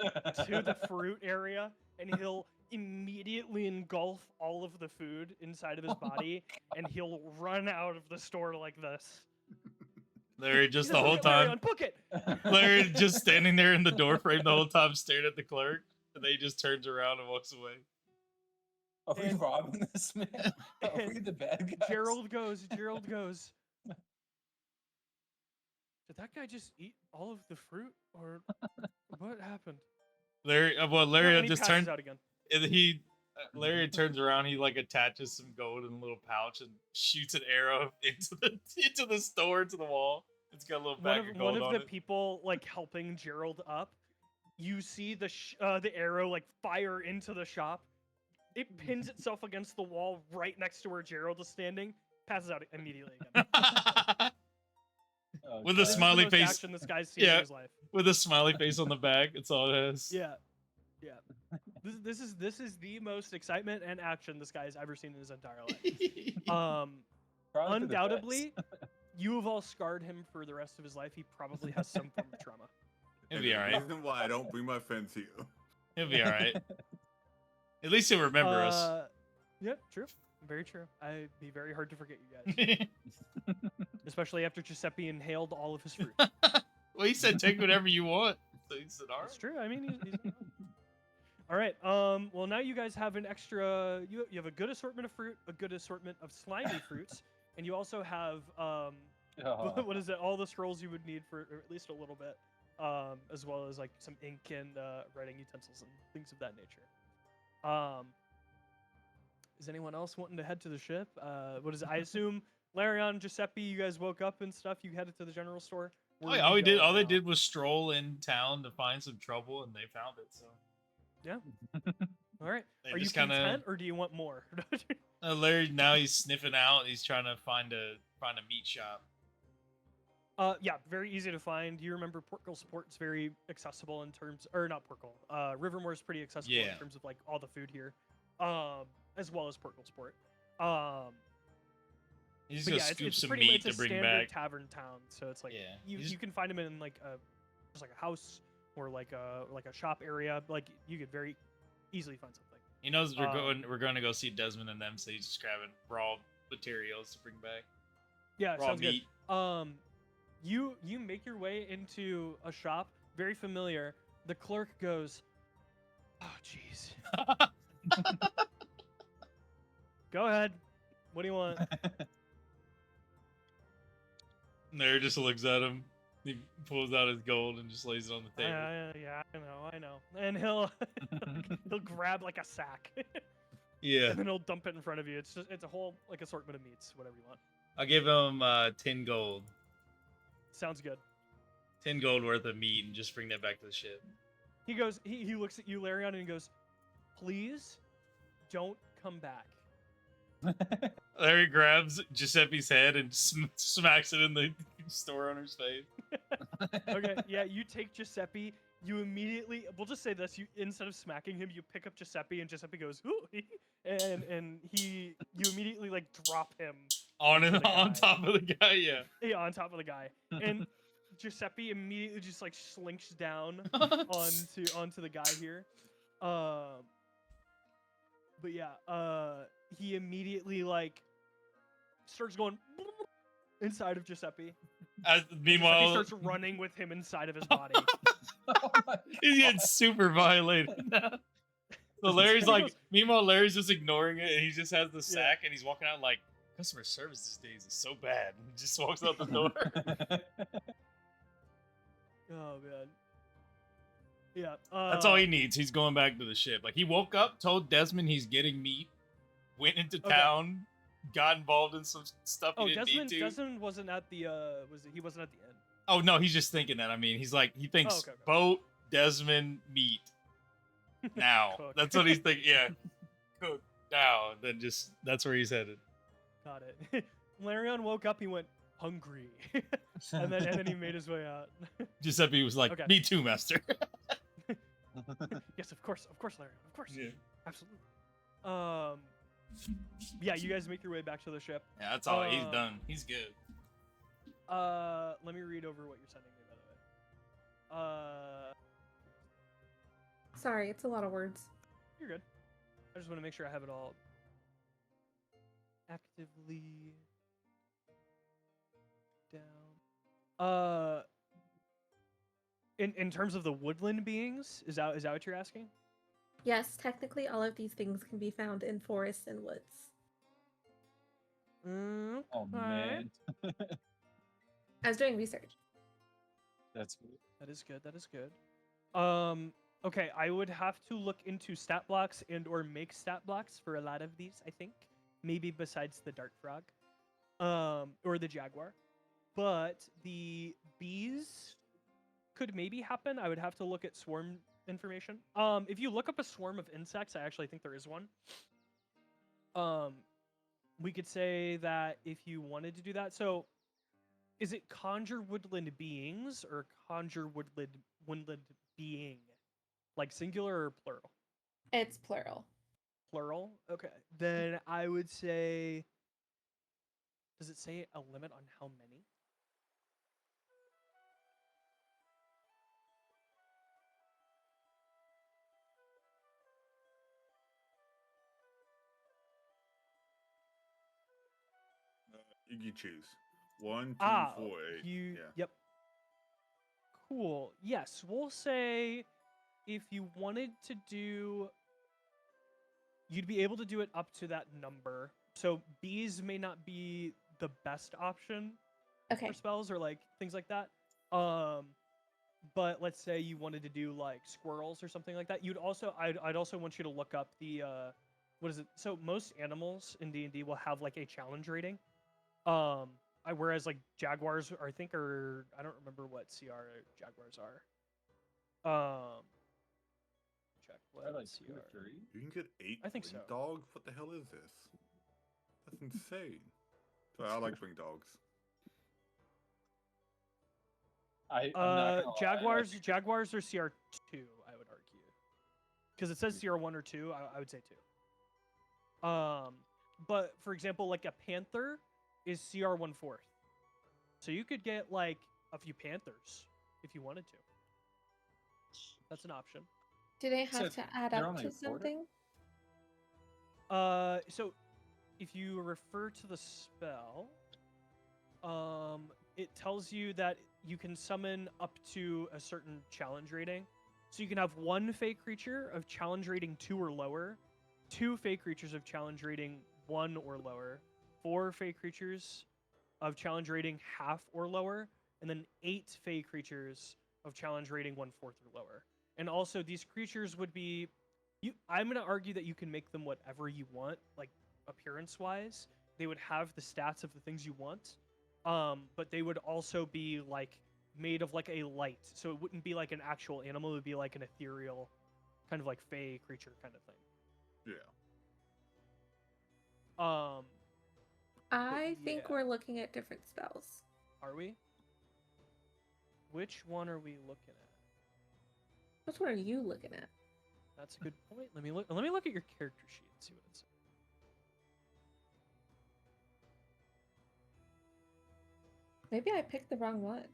S1: to the fruit area, and he'll immediately engulf all of the food inside of his body, and he'll run out of the store like this.
S3: Larry just
S1: He's
S3: the
S1: like,
S3: whole
S1: "Look at Larry,
S3: time.
S1: unbook it!"
S3: Larry just standing there in the door frame the whole time, staring at the clerk, and then he just turns around and walks away.
S2: Are we robbing this man? Are we the bad guys?
S1: Gerald goes, "Did that guy just eat all of the fruit, or what happened?"
S3: Larry
S1: And he
S3: just
S1: passes
S3: turned.
S1: out again.
S3: And he Larry turns around. He like attaches some gold in a little pouch and shoots an arrow into the store to the wall. It's got a little bag of gold
S1: one of
S3: on
S1: the
S3: it.
S1: people like helping Gerald up. You see the arrow like fire into the shop. It pins itself against the wall right next to where Gerald is standing. Passes out immediately again.
S2: Oh,
S3: With a
S2: God.
S1: This is the
S3: smiley
S1: most
S3: face.
S1: action this guy's seen in
S3: Yeah.
S1: his life.
S3: With a smiley face on the back. It's all it has.
S1: Yeah. This is the most excitement and action this guy's ever seen in his entire life.
S2: Probably for the
S1: Undoubtedly,
S2: best.
S1: you have all scarred him for the rest of his life. He probably has some form of trauma.
S3: He'll be
S4: And the
S3: alright.
S4: reason why I don't bring my friends here.
S3: He'll be alright. At least he'll remember us.
S1: Yep, true. Very true. I'd be very hard to forget you guys. Especially after Giuseppe inhaled all of his fruit.
S3: Well, he said take whatever you want. So he said,
S1: That's true. I mean, he's all right. Well, now you guys have an extra. You have a good assortment of fruit, a good assortment of slimy fruits, and you also have what is it? All the scrolls you would need for at least a little bit, as well as like some ink and writing utensils and things of that nature. Is anyone else wanting to head to the ship? What is it? I assume Larion, Giuseppe, you guys woke up and stuff. You headed to the general store. Where
S3: all
S1: you
S3: they
S1: going?
S3: did was stroll in town to find some trouble, and they found it. So
S1: Yeah. All right.
S3: They
S1: Are you
S3: just kinda-
S1: content, or do you want more?
S3: Larry now he's sniffing out. He's trying to find a meat shop.
S1: Yeah, very easy to find. You remember Portgal's Port is very accessible in terms, or not Portgal. Rivermore is pretty accessible
S3: Yeah.
S1: in terms of like all the food here, as well as Portgal's Port.
S3: He's
S1: But
S3: gonna
S1: yeah,
S3: scoop
S1: it's
S3: some
S1: pretty
S3: meat
S1: much
S3: to bring
S1: a standard
S3: back.
S1: tavern town, so it's like
S3: Yeah,
S1: you,
S3: he's-
S1: you can find them in like just like a house or like a shop area. Like you could very easily find something.
S3: He knows
S1: Um,
S3: we're going to go see Desmond and them, so he's just grabbing raw materials to bring back.
S1: Yeah,
S3: Raw
S1: sounds
S3: meat.
S1: good. You make your way into a shop, very familiar. The clerk goes, "Oh, jeez. Go ahead. What do you want?"
S3: Larry just looks at him. He pulls out his gold and just lays it on the table.
S1: Yeah, I know. And he'll he'll grab like a sack,
S3: Yeah,
S1: and then he'll dump it in front of you. It's a whole like assortment of meats, whatever you want.
S3: I'll give him 10 gold.
S1: Sounds good.
S3: 10 gold worth of meat and just bring that back to the ship.
S1: He goes. He looks at you, Larion, and he goes, "Please, don't come back."
S3: Larry grabs Giuseppe's head and smacks it in the store owner's face.
S1: Okay, yeah, you take Giuseppe. You immediately, we'll just say this: you instead of smacking him, you pick up Giuseppe, and Giuseppe goes, "Ooh," and you immediately like drop him
S3: On
S1: the guy.
S3: top of the guy, yeah.
S1: on top of the guy, and Giuseppe immediately just like slinks down onto the guy here. But yeah, he immediately like starts going inside of Giuseppe.
S3: Meanwhile,
S1: Giuseppe starts running with him inside of his body.
S2: Oh my
S3: he's getting
S2: God.
S3: super violated now. So Larry's like, meanwhile, Larry's just ignoring it, and he just has the sack, and he's walking out like, customer service these days is so bad. And just walks out the door.
S1: Oh man. Yeah.
S3: That's all he needs. He's going back to the ship. Like, he woke up, told Desmond he's getting meat, went into
S1: Okay.
S3: town, got involved in some stuff he
S1: Oh,
S3: didn't
S1: Desmond.
S3: need to.
S1: Desmond wasn't at the. He wasn't at the end.
S3: Oh no, he's just thinking that. I mean, he's like, he thinks
S1: okay.
S3: boat, Desmond, meat. Now.
S1: Cook.
S3: That's what he's thinking. Yeah. Cook now. Then just, that's where he's headed.
S1: Got it. Larion woke up. He went hungry, and then he made his way out.
S3: Giuseppe was like,
S1: Okay.
S3: me too, master.
S1: Yes, of course, Larion, of course.
S3: Yeah.
S1: Absolutely. Yeah, you guys make your way back to the ship.
S3: Yeah, that's all. He's done. He's good.
S1: Let me read over what you're sending me, by the way.
S5: Sorry, it's a lot of words.
S1: You're good. I just want to make sure I have it all actively down. In terms of the woodland beings, is that what you're asking?
S5: Yes, technically all of these things can be found in forests and woods.
S2: Oh man,
S5: I was doing research.
S2: that's good.
S1: That is good. That is good. Okay, I would have to look into stat blocks and or make stat blocks for a lot of these, I think. Maybe besides the dart frog. Or the jaguar. But the bees could maybe happen. I would have to look at swarm information. If you look up a swarm of insects, I actually think there is one. We could say that if you wanted to do that. So is it conjure woodland beings or conjure woodland being? Like singular or plural?
S7: It's plural.
S1: Plural? Okay. Then I would say, does it say a limit on how many?
S4: You can choose 1, 2,
S1: Ah,
S4: 4, 8. Yeah.
S1: Yep. Cool. Yes, we'll say if you wanted to do, you'd be able to do it up to that number. So bees may not be the best option
S7: Okay.
S1: for spells or like things like that. But let's say you wanted to do like squirrels or something like that. I'd also want you to look up the what is it? So most animals in D&D will have like a challenge rating. Whereas like jaguars are, I think I don't remember what CR jaguars are. Check what
S2: like
S1: CR.
S2: 2 or 3.
S4: You can get 8
S1: I think
S4: winged
S1: so.
S4: dogs? What the hell is this? That's insane. Sorry, I like winged dogs.
S2: I'm not gonna lie,
S1: Jaguars are CR2, I would argue, because it says CR1 or 2. I would say 2. But for example, like a panther is CR1/4, so you could get like a few panthers if you wanted to. That's an option.
S7: Do they
S2: So
S7: have to add
S2: they're
S7: up
S2: only
S7: to
S2: a quarter?
S7: something?
S1: So if you refer to the spell, it tells you that you can summon up to a certain challenge rating. So you can have 1 fey creature of challenge rating 2 or lower, 2 fey creatures of challenge rating 1 or lower, 4 fey creatures of challenge rating half or lower, and then 8 fey creatures of challenge rating 1/4 or lower. And also these creatures would be, I'm going to argue that you can make them whatever you want, like appearance wise. They would have the stats of the things you want. But they would also be like made of like a light, so it wouldn't be like an actual animal. It would be like an ethereal, kind of like fey creature kind of thing.
S4: Yeah.
S7: I think
S1: yeah.
S7: we're looking at different spells.
S1: Are we? Which one are we looking at?
S7: Which one are you looking at?
S1: That's a good point. Let me look at your character sheet and see what it says.
S7: Maybe I picked the wrong one.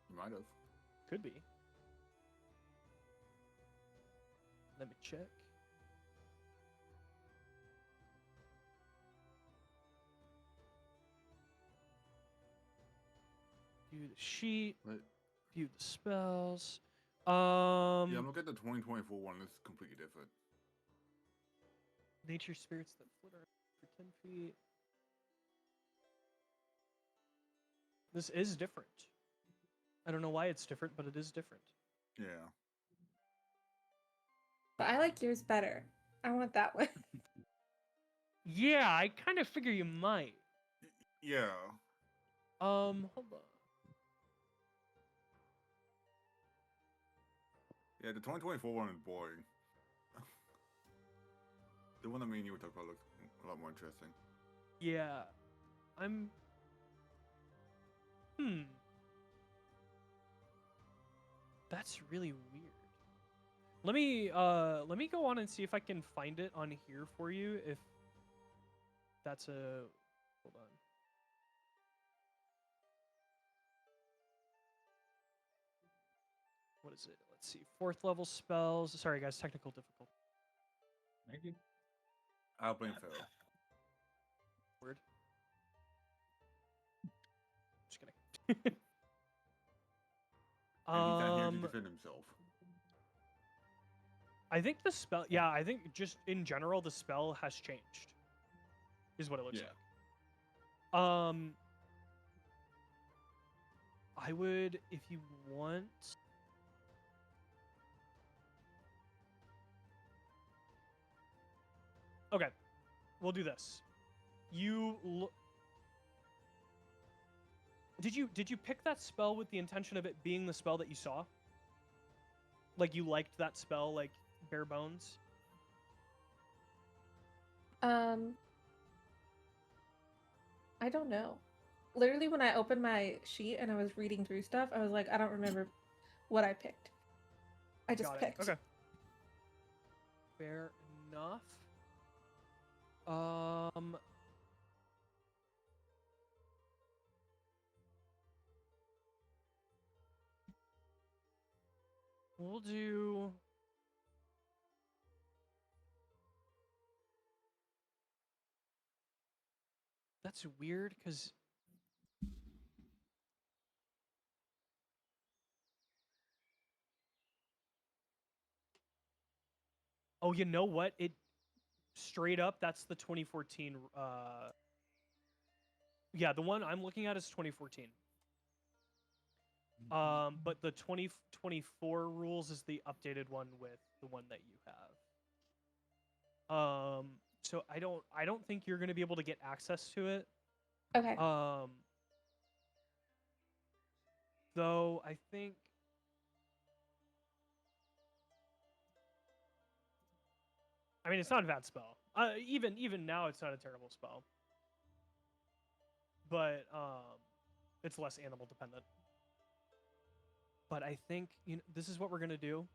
S4: You might have.
S1: Could be. Let me check. View the sheet.
S4: Wait.
S1: View the spells.
S4: Yeah, I'm looking at the 2024 one. It's completely different.
S1: Nature spirits that flit around for 10 feet. This is different. I don't know why it's different, but it is different.
S4: Yeah.
S7: But I like yours better. I want that one.
S1: Yeah, I kind of figure you might.
S4: Yeah.
S1: Hold on.
S4: Yeah, the 2024 one is boring. The one that me and you were talking about looks a lot more interesting.
S1: Yeah. That's really weird. Let me go on and see if I can find it on here for you, if that's a, hold on. What is it? Let's see. 4th level spells. Sorry guys, technical difficulty.
S2: Thank you.
S4: I'll blame Farraoh.
S1: Word. Just kidding.
S4: And he's not here to defend himself.
S1: I think the spell, yeah, I think just in general the spell has changed, is what it looks like. I would, if you want, Okay, we'll do this. Did you pick that spell with the intention of it being the spell that you saw? Like you liked that spell, like bare bones?
S7: I don't know. Literally, when I opened my sheet and I was reading through stuff, I was like, I don't remember what I picked. I just
S1: Got it.
S7: picked.
S1: Okay. Fair enough. We'll do. That's weird, because oh, you know what? It straight up, that's the 2014. Yeah, the one I'm looking at is 2014. But the 2024 rules is the updated one with the one that you have. So I don't think you're gonna be able to get access to it.
S7: Okay.
S1: Though I think. I mean, it's not a bad spell. Even now, it's not a terrible spell. But it's less animal dependent. But I think this is what we're gonna do.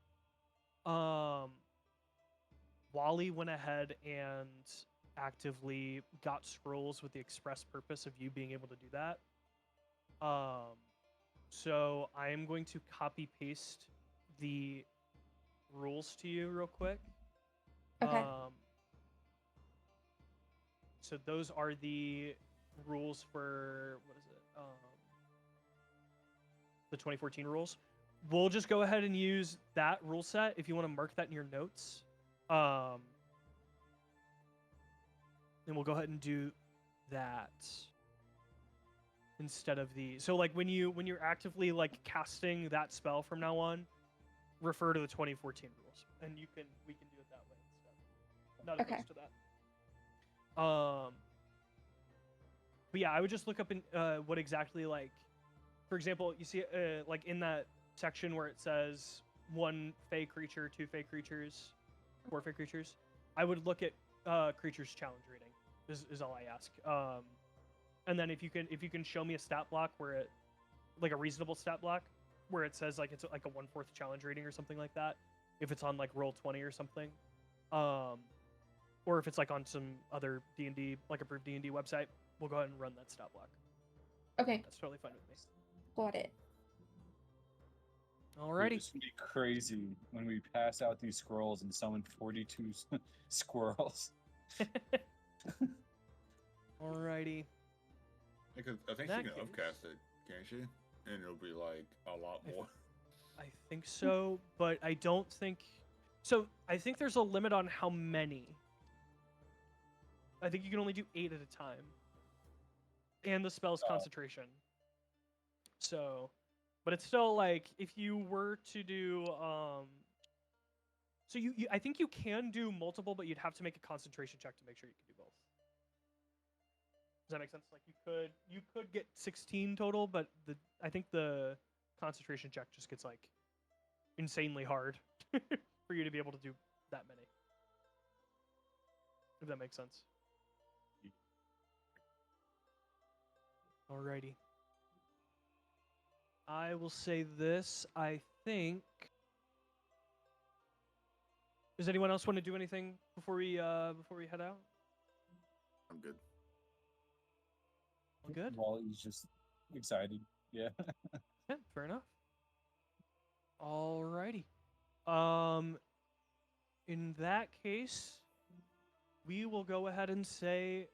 S1: Wally went ahead and actively got scrolls with the express purpose of you being able to do that. So I am going to copy paste the rules to you real quick.
S7: Okay.
S1: So those are the rules for what is it? The 2014 rules. We'll just go ahead and use that rule set if you want to mark that in your notes. And we'll go ahead and do that instead of the. So like when you're actively like casting that spell from now on, refer to the 2014 rules, and we can do it that way instead. Not opposed to that. But yeah, I would just look up in what exactly, like, for example, you see like in that section where it says 1 fey creature, 2 fey creatures, 4 fey creatures. I would look at creatures challenge rating is all I ask. And then if you can show me a stat block where it, like a reasonable stat block where it says like it's like a 1/4 challenge rating or something like that, if it's on like Roll20 or something, or if it's like on some other D&D, like approved D&D website, we'll go ahead and run that stat block.
S7: Okay.
S1: That's totally fine with me.
S7: Got it.
S1: Alrighty.
S2: It's gonna be crazy when we pass out these scrolls and summon 42 squirrels.
S1: Alrighty.
S4: Because I think
S1: That
S4: she can
S1: case-
S4: upcast it, can't she? And it'll be like a lot more.
S1: I think so, but I don't think so. I think there's a limit on how many. I think you can only do 8 at a time, and the spell's concentration. So, but it's still like if you were to do so you I think you can do multiple, but you'd have to make a concentration check to make sure you can do both. Does that make sense? Like you could get 16 total, but I think the concentration check just gets like insanely hard for you to be able to do that many. If that makes sense. Alrighty. I will say this. I think. Does anyone else want to do anything before we head out?
S4: I'm good.
S1: All good.
S2: Wally's just excited. Yeah.
S1: Yeah, fair enough. Alrighty. In that case, we will go ahead and say.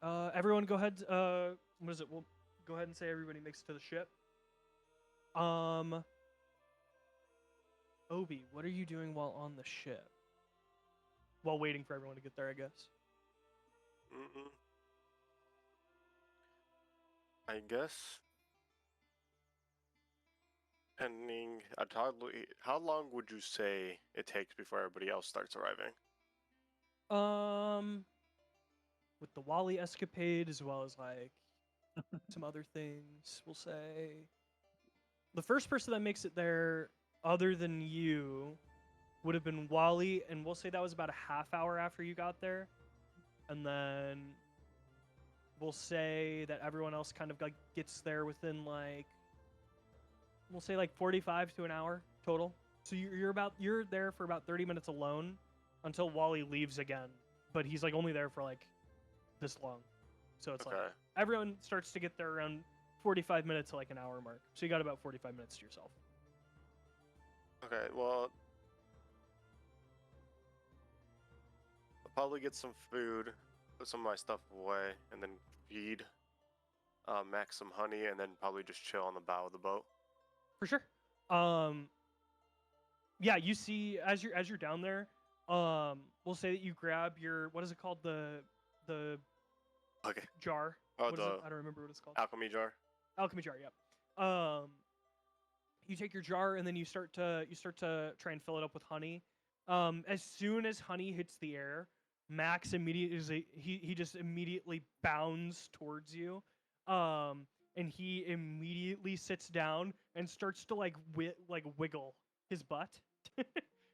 S1: Everyone, go ahead. What is it? We'll go ahead and say everybody makes it to the ship. Obi, what are you doing while on the ship? While waiting for everyone to get there, I guess.
S6: I guess. Pending. How long would you say it takes before everybody else starts arriving?
S1: With the Wally escapade, as well as like some other things, we'll say the first person that makes it there, other than you, would have been Wally, and we'll say that was about a half hour after you got there, and then we'll say that everyone else kind of like gets there within like, we'll say like 45 to an hour total. So you're there for about 30 minutes alone until Wally leaves again, but he's like only there for like this long. So it's like
S6: Okay.
S1: everyone starts to get there around 45 minutes to like an hour mark. So you got about 45 minutes to yourself.
S6: Okay, well, I'll probably get some food, put some of my stuff away, and then feed Max some honey, and then probably just chill on the bow of the boat.
S1: For sure. Yeah, you see as you're down there, we'll say that you grab your, what is it called, the
S6: Okay.
S1: jar.
S6: Oh,
S1: What is it?
S6: the
S1: I don't remember what it's called.
S6: alchemy jar.
S1: Alchemy jar. Yep. You take your jar and then you start to try and fill it up with honey. As soon as honey hits the air, Max immediately he just immediately bounds towards you, and he immediately sits down and starts to like wiggle his butt,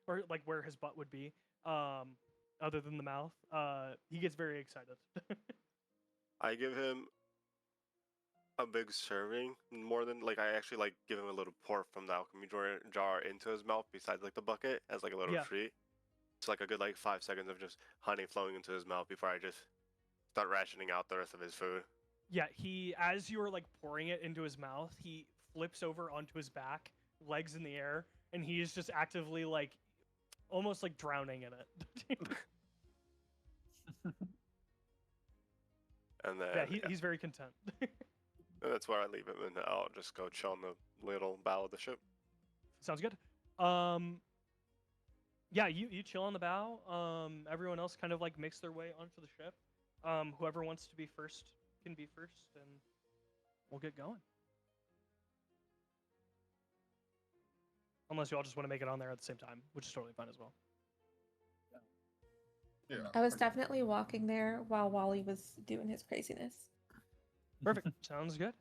S1: or like where his butt would be, other than the mouth. He gets very excited.
S6: I give him a big serving, more than like I actually like give him a little pour from the alchemy jar into his mouth besides like the bucket as like a little
S1: Yeah.
S6: treat. It's like a good like 5 seconds of just honey flowing into his mouth before I just start rationing out the rest of his food.
S1: Yeah, as you are like pouring it into his mouth, he flips over onto his back, legs in the air, and he is just actively like almost like drowning in it.
S6: And then
S1: Yeah, he's very content.
S6: and that's where I leave him, and I'll just go chill on the little bow of the ship.
S1: Sounds good. Yeah, you chill on the bow. Everyone else kind of like makes their way onto the ship. Whoever wants to be first can be first, and we'll get going. Unless you all just want to make it on there at the same time, which is totally fine as well.
S4: Yeah.
S7: I was definitely walking there while Wally was doing his craziness.
S1: Perfect. Sounds good.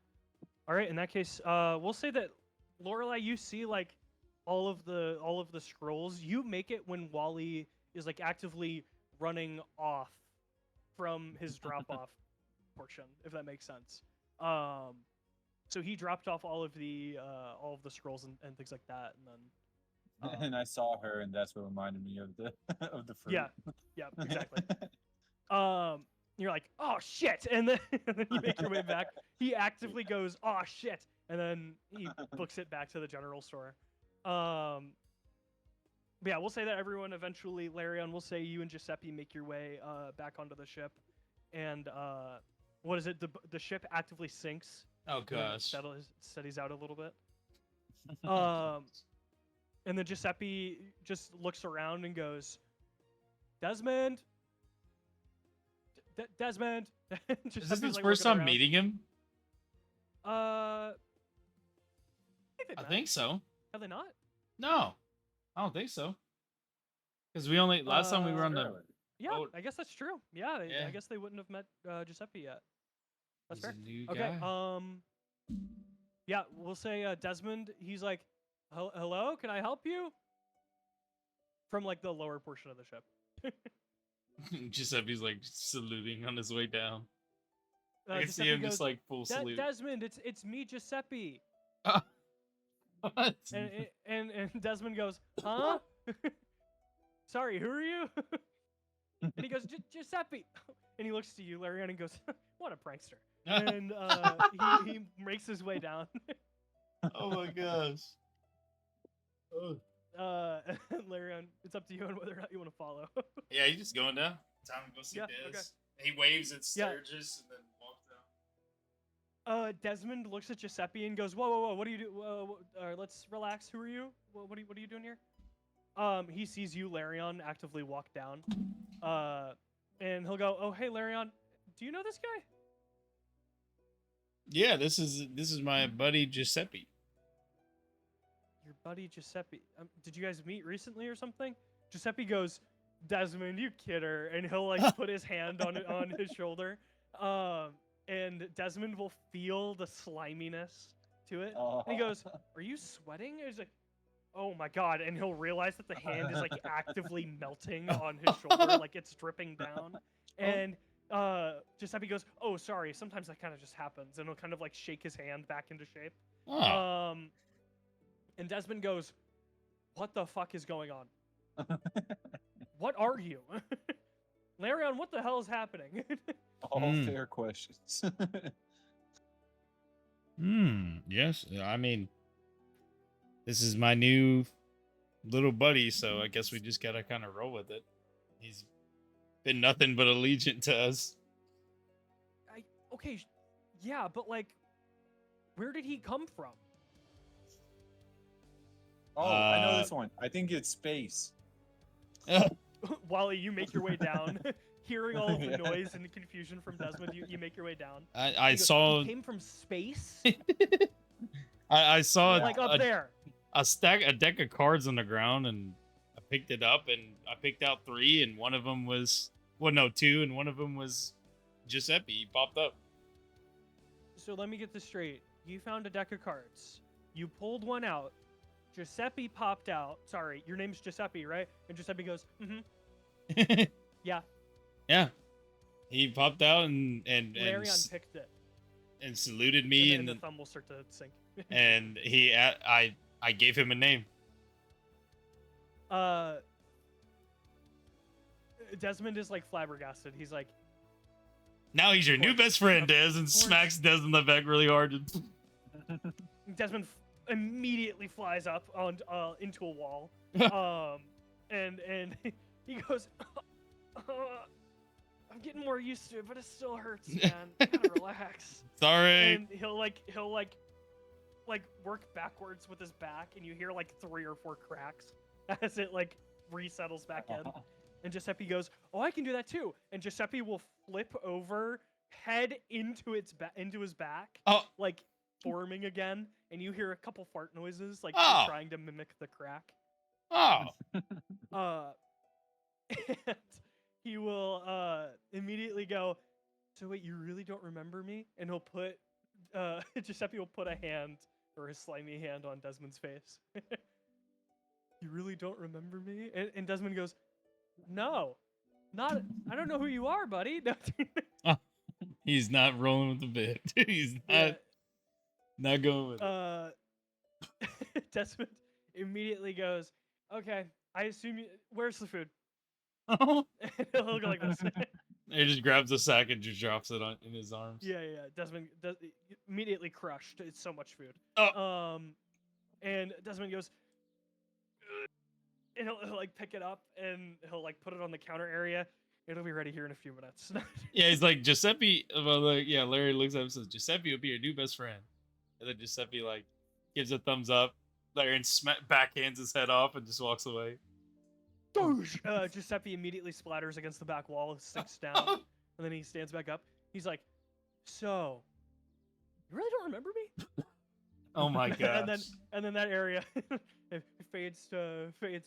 S1: All right. In that case, we'll say that Lorelei, you see like all of the scrolls. You make it when Wally is like actively running off from his drop off portion, if that makes sense. So he dropped off all of the scrolls and things like that, and then.
S2: And I saw her, and that's what reminded me of the of the fruit.
S1: Yeah, exactly. You're like, oh shit, and then you make your way back. He actively goes, oh shit, and then he books it back to the general store. But yeah, we'll say that everyone eventually, Larion, we'll say you and Giuseppe make your way back onto the ship, and what is it? The ship actively sinks.
S3: Oh
S1: and then it
S3: gosh.
S1: steadies out a little bit. And then Giuseppe just looks around and goes, Desmond? Desmond?
S3: Is this his first time meeting him?
S1: I
S3: I think so.
S1: Have they not?
S3: No, I don't think so. Because we only last time we were on the.
S1: Yeah,
S3: Oh.
S1: I guess that's true. Yeah,
S3: Yeah.
S1: I guess they wouldn't have met Giuseppe yet. That's
S3: He's
S1: fair.
S3: a new
S1: Okay.
S3: guy.
S1: Yeah, we'll say Desmond. He's like, hello, can I help you? From like the lower portion of the ship.
S3: Giuseppe's like saluting on his way down. I can see
S1: Giuseppe
S3: him
S1: goes,
S3: just like full salute.
S1: Desmond, it's me, Giuseppe.
S3: What?
S1: And Desmond goes, huh? Sorry, who are you? And he goes, Giuseppe. And he looks to you, Larion, and goes, what a prankster. And he makes his way down.
S3: Oh my gosh. Oh.
S1: Larion, it's up to you on whether or not you want to follow.
S3: Yeah, he's just going down. Time to go see
S1: Yeah,
S3: Des.
S1: okay.
S3: He waves at
S1: Yeah.
S3: Sturgis and then walks down.
S1: Desmond looks at Giuseppe and goes, whoa, what do you do? Let's relax. Who are you? What are you doing here? He sees you, Larion, actively walk down. And he'll go, oh, hey, Larion, do you know this guy?
S3: Yeah, this is my buddy Giuseppe.
S1: Your buddy Giuseppe. Did you guys meet recently or something? Giuseppe goes, Desmond, you kidder, and he'll like put his hand on his shoulder, and Desmond will feel the sliminess to it, and he goes, "Are you sweating?" And he's like, "Oh my god!" And he'll realize that the hand is like actively melting on his shoulder, like it's dripping down, and Giuseppe goes, "Oh, sorry. Sometimes that kind of just happens," and he'll kind of like shake his hand back into shape.
S3: Oh.
S1: And Desmond goes, "What the fuck is going on? What are you?" Larion, what the hell is happening?
S2: All fair questions.
S3: Yes. I mean, this is my new little buddy, so I guess we just gotta kind of roll with it. He's been nothing but allegiant to us.
S1: Okay, yeah, but like, where did he come from?
S2: Oh, I know this one. I think it's space.
S1: Wally, you make your way down, hearing all of the noise and the confusion from Desmond. You make your way down.
S3: I saw.
S1: He came from space.
S3: I saw
S1: like up there.
S3: A deck of cards on the ground, and I picked it up, and I picked out 3, and one of them was 2, and one of them was Giuseppe. He popped up.
S1: So let me get this straight. You found a deck of cards. You pulled one out. Giuseppe popped out. Sorry, your name's Giuseppe, right? And Giuseppe goes, "Mm-hmm." Yeah.
S3: Yeah. He popped out and
S1: Larion picked it.
S3: And saluted me,
S1: and the thumb will start to sink.
S3: And I gave him a name.
S1: Desmond is like flabbergasted. He's like,
S3: "Now he's your new best friend, Des," and smacks Des in the back really hard.
S1: Desmond immediately flies up on into a wall, and he goes, "I'm getting more used to it, but it still hurts, man. Gotta relax."
S3: Sorry.
S1: And he'll work backwards with his back, and you hear like 3 or 4 cracks as it like resettles back in. And Giuseppe goes, "Oh, I can do that too." And Giuseppe will flip over, head into his back, like forming again, and you hear a couple fart noises, like trying to mimic the crack. And he will immediately go, "So wait, you really don't remember me?" And he'll put Giuseppe will put a hand, or his slimy hand, on Desmond's face. "You really don't remember me?" And Desmond goes, "No, I don't know who you are, buddy."
S3: He's not rolling with the bit. He's not going with it.
S1: Desmond immediately goes, "Okay, I assume you. Where's the food?" He'll go like this.
S3: He just grabs a sack and just drops it in his arms.
S1: Yeah. Desmond immediately crushed. It's so much food. And Desmond goes, and he'll like pick it up, and he'll like put it on the counter area. It'll be ready here in a few minutes.
S3: Yeah, he's like, Giuseppe. Well, like, yeah, Larry looks at him and says, "Giuseppe will be your new best friend." And then Giuseppe like gives a thumbs up. Larry backhands his head off and just walks away.
S1: Giuseppe immediately splatters against the back wall, sits down, and then he stands back up. He's like, "So, you really don't remember me?"
S3: Oh my god!
S1: and then that area it fades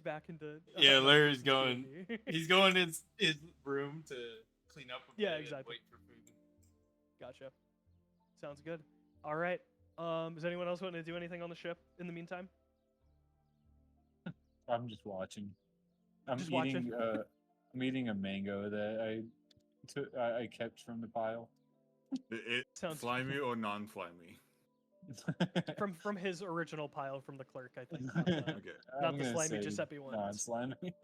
S1: back into.
S3: Yeah, Larry's going. He's going in his room to clean up.
S1: Exactly.
S3: And wait for food.
S1: Gotcha. Sounds good. All right. Does anyone else want to do anything on the ship in the meantime?
S2: I'm just watching. I'm eating a mango that I kept from the pile.
S4: Sounds slimy or non-slimy?
S1: from his original pile from the clerk, I think.
S4: Okay.
S1: Not the slimy Giuseppe one.
S2: Non-slimy.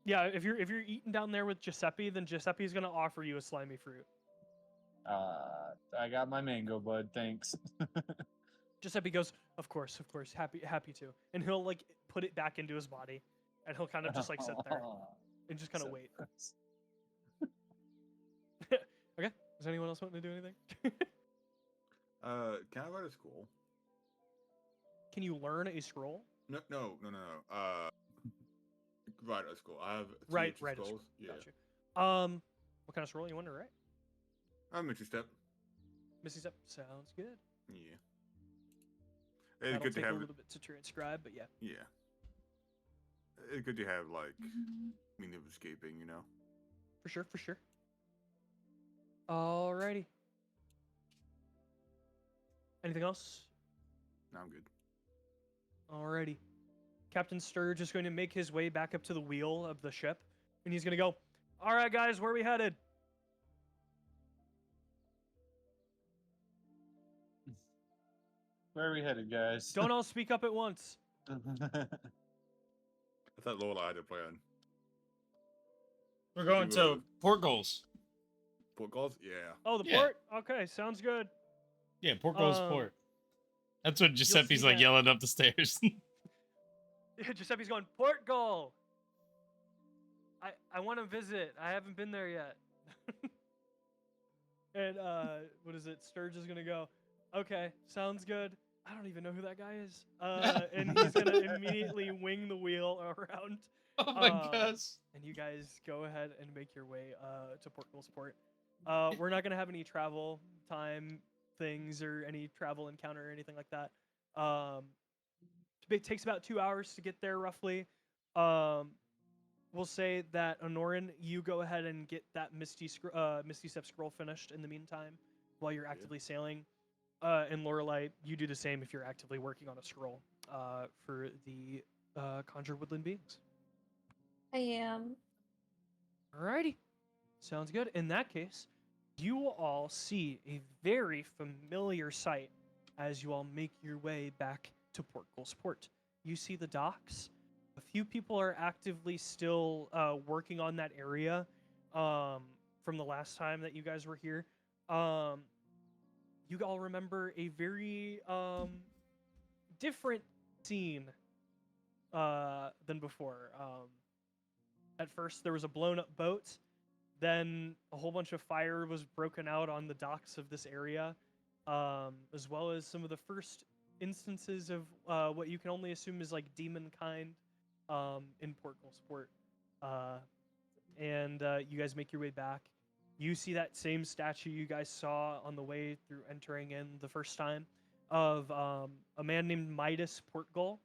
S1: Yeah, if you're eating down there with Giuseppe, then Giuseppe's gonna offer you a slimy fruit.
S2: I got my mango, bud. Thanks.
S1: Giuseppe goes, of course, happy to, and he'll like put it back into his body, and he'll kind of just like sit there and just kind of wait. Okay. Does anyone else want to do anything?
S4: Can I write a scroll?
S1: Can you learn a scroll?
S4: No. Write a scroll. I have
S1: right
S4: scrolls.
S1: Yeah. Got you. What kind of scroll you want to write?
S4: Misty Step.
S1: Misty Step sounds good.
S4: Yeah. It's
S1: That'll
S4: good to
S1: take
S4: have
S1: a little bit to transcribe, but yeah.
S4: Yeah. It's good to have like, I mean, it was escaping, you know.
S1: For sure, for sure. Alrighty. Anything else?
S4: No, I'm good.
S1: Alrighty. Captain Sturge is going to make his way back up to the wheel of the ship, and he's going to go, all right, guys, where are we headed?
S2: Where are we headed, guys?
S1: Don't all speak up at once.
S4: I thought Lorelei had a plan.
S3: We're going to Port Goals.
S4: Port Goals? Yeah.
S1: Oh, the
S3: Yeah.
S1: port? Okay, sounds good.
S3: Yeah, Port Goals Port. That's what Giuseppe's
S1: see
S3: like
S1: that-
S3: yelling up the stairs.
S1: Giuseppe's going, Port Goal! I want to visit. I haven't been there yet. And, what is it? Sturge is going to go, okay, sounds good. I don't even know who that guy is. And he's going to immediately wing the wheel around.
S3: Oh my gosh.
S1: And you guys go ahead and make your way to Port Goals Port. We're not going to have any travel time things or any travel encounter or anything like that. It takes about 2 hours to get there, roughly. We'll say that Anorin, you go ahead and get that Misty Step scroll finished in the meantime while you're actively sailing. And Lorelei, you do the same if you're actively working on a scroll for the Conjure Woodland Beings.
S7: I am.
S1: Alrighty. Sounds good. In that case, you will all see a very familiar sight as you all make your way back to Port Goals Port. You see the docks. A few people are actively still working on that area from the last time that you guys were here. You all remember a very different scene than before. At first, there was a blown-up boat. Then a whole bunch of fire was broken out on the docks of this area, as well as some of the first instances of what you can only assume is like demon kind in Port Goals Port. And you guys make your way back. You see that same statue you guys saw on the way through entering in the first time of a man named Midas Portgull.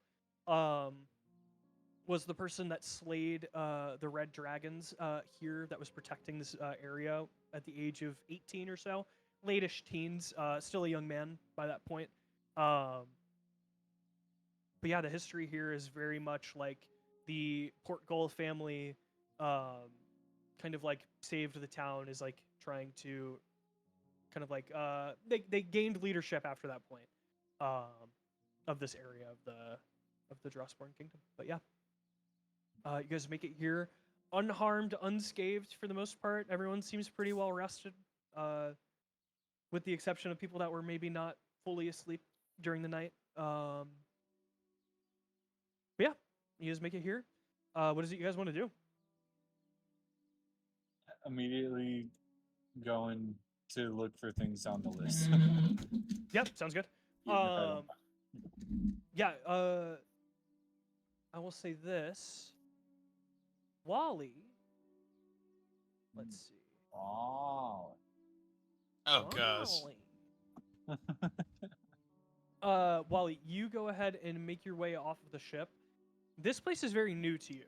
S1: Was the person that slayed the red dragons here that was protecting this area at the age of 18 or so. Late-ish teens, still a young man by that point. But yeah, the history here is very much like the Portgull family kind of like saved the town, is like trying to kind of like they gained leadership after that point of this area of the Drossborn Kingdom. But yeah. You guys make it here unharmed, unscathed for the most part. Everyone seems pretty well rested, with the exception of people that were maybe not fully asleep during the night. But yeah, you guys make it here. What is it you guys want to do?
S2: Immediately going to look for things on the list.
S1: Yep, sounds good.
S2: Even if I don't-
S1: Yeah, I will say this. Wally. Let's see.
S2: Oh.
S3: Oh gosh.
S1: Wally. Wally, you go ahead and make your way off of the ship. This place is very new to you.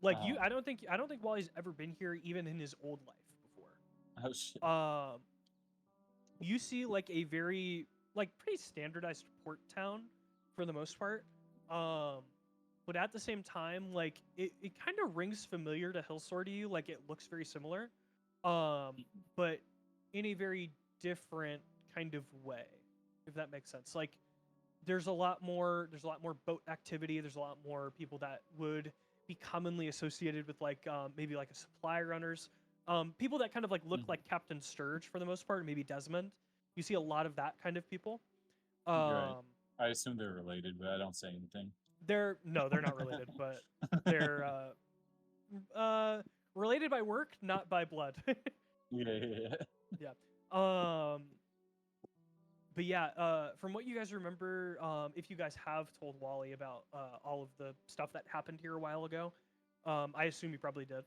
S1: Like I don't think Wally's ever been here even in his old life before.
S2: Oh shit.
S1: You see like a very like pretty standardized port town for the most part. But at the same time, like it kind of rings familiar to Hillsword to you, like it looks very similar. But in a very different kind of way, if that makes sense. Like there's a lot more boat activity, there's a lot more people that would be commonly associated with like maybe like a supply runners. People that kind of like look like Captain Sturge for the most part, maybe Desmond. You see a lot of that kind of people.
S2: Right. I assume they're related, but I don't say anything.
S1: They're not related, but they're related by work, not by blood.
S2: Yeah.
S1: But yeah, from what you guys remember, if you guys have told Wally about all of the stuff that happened here a while ago, I assume you probably did.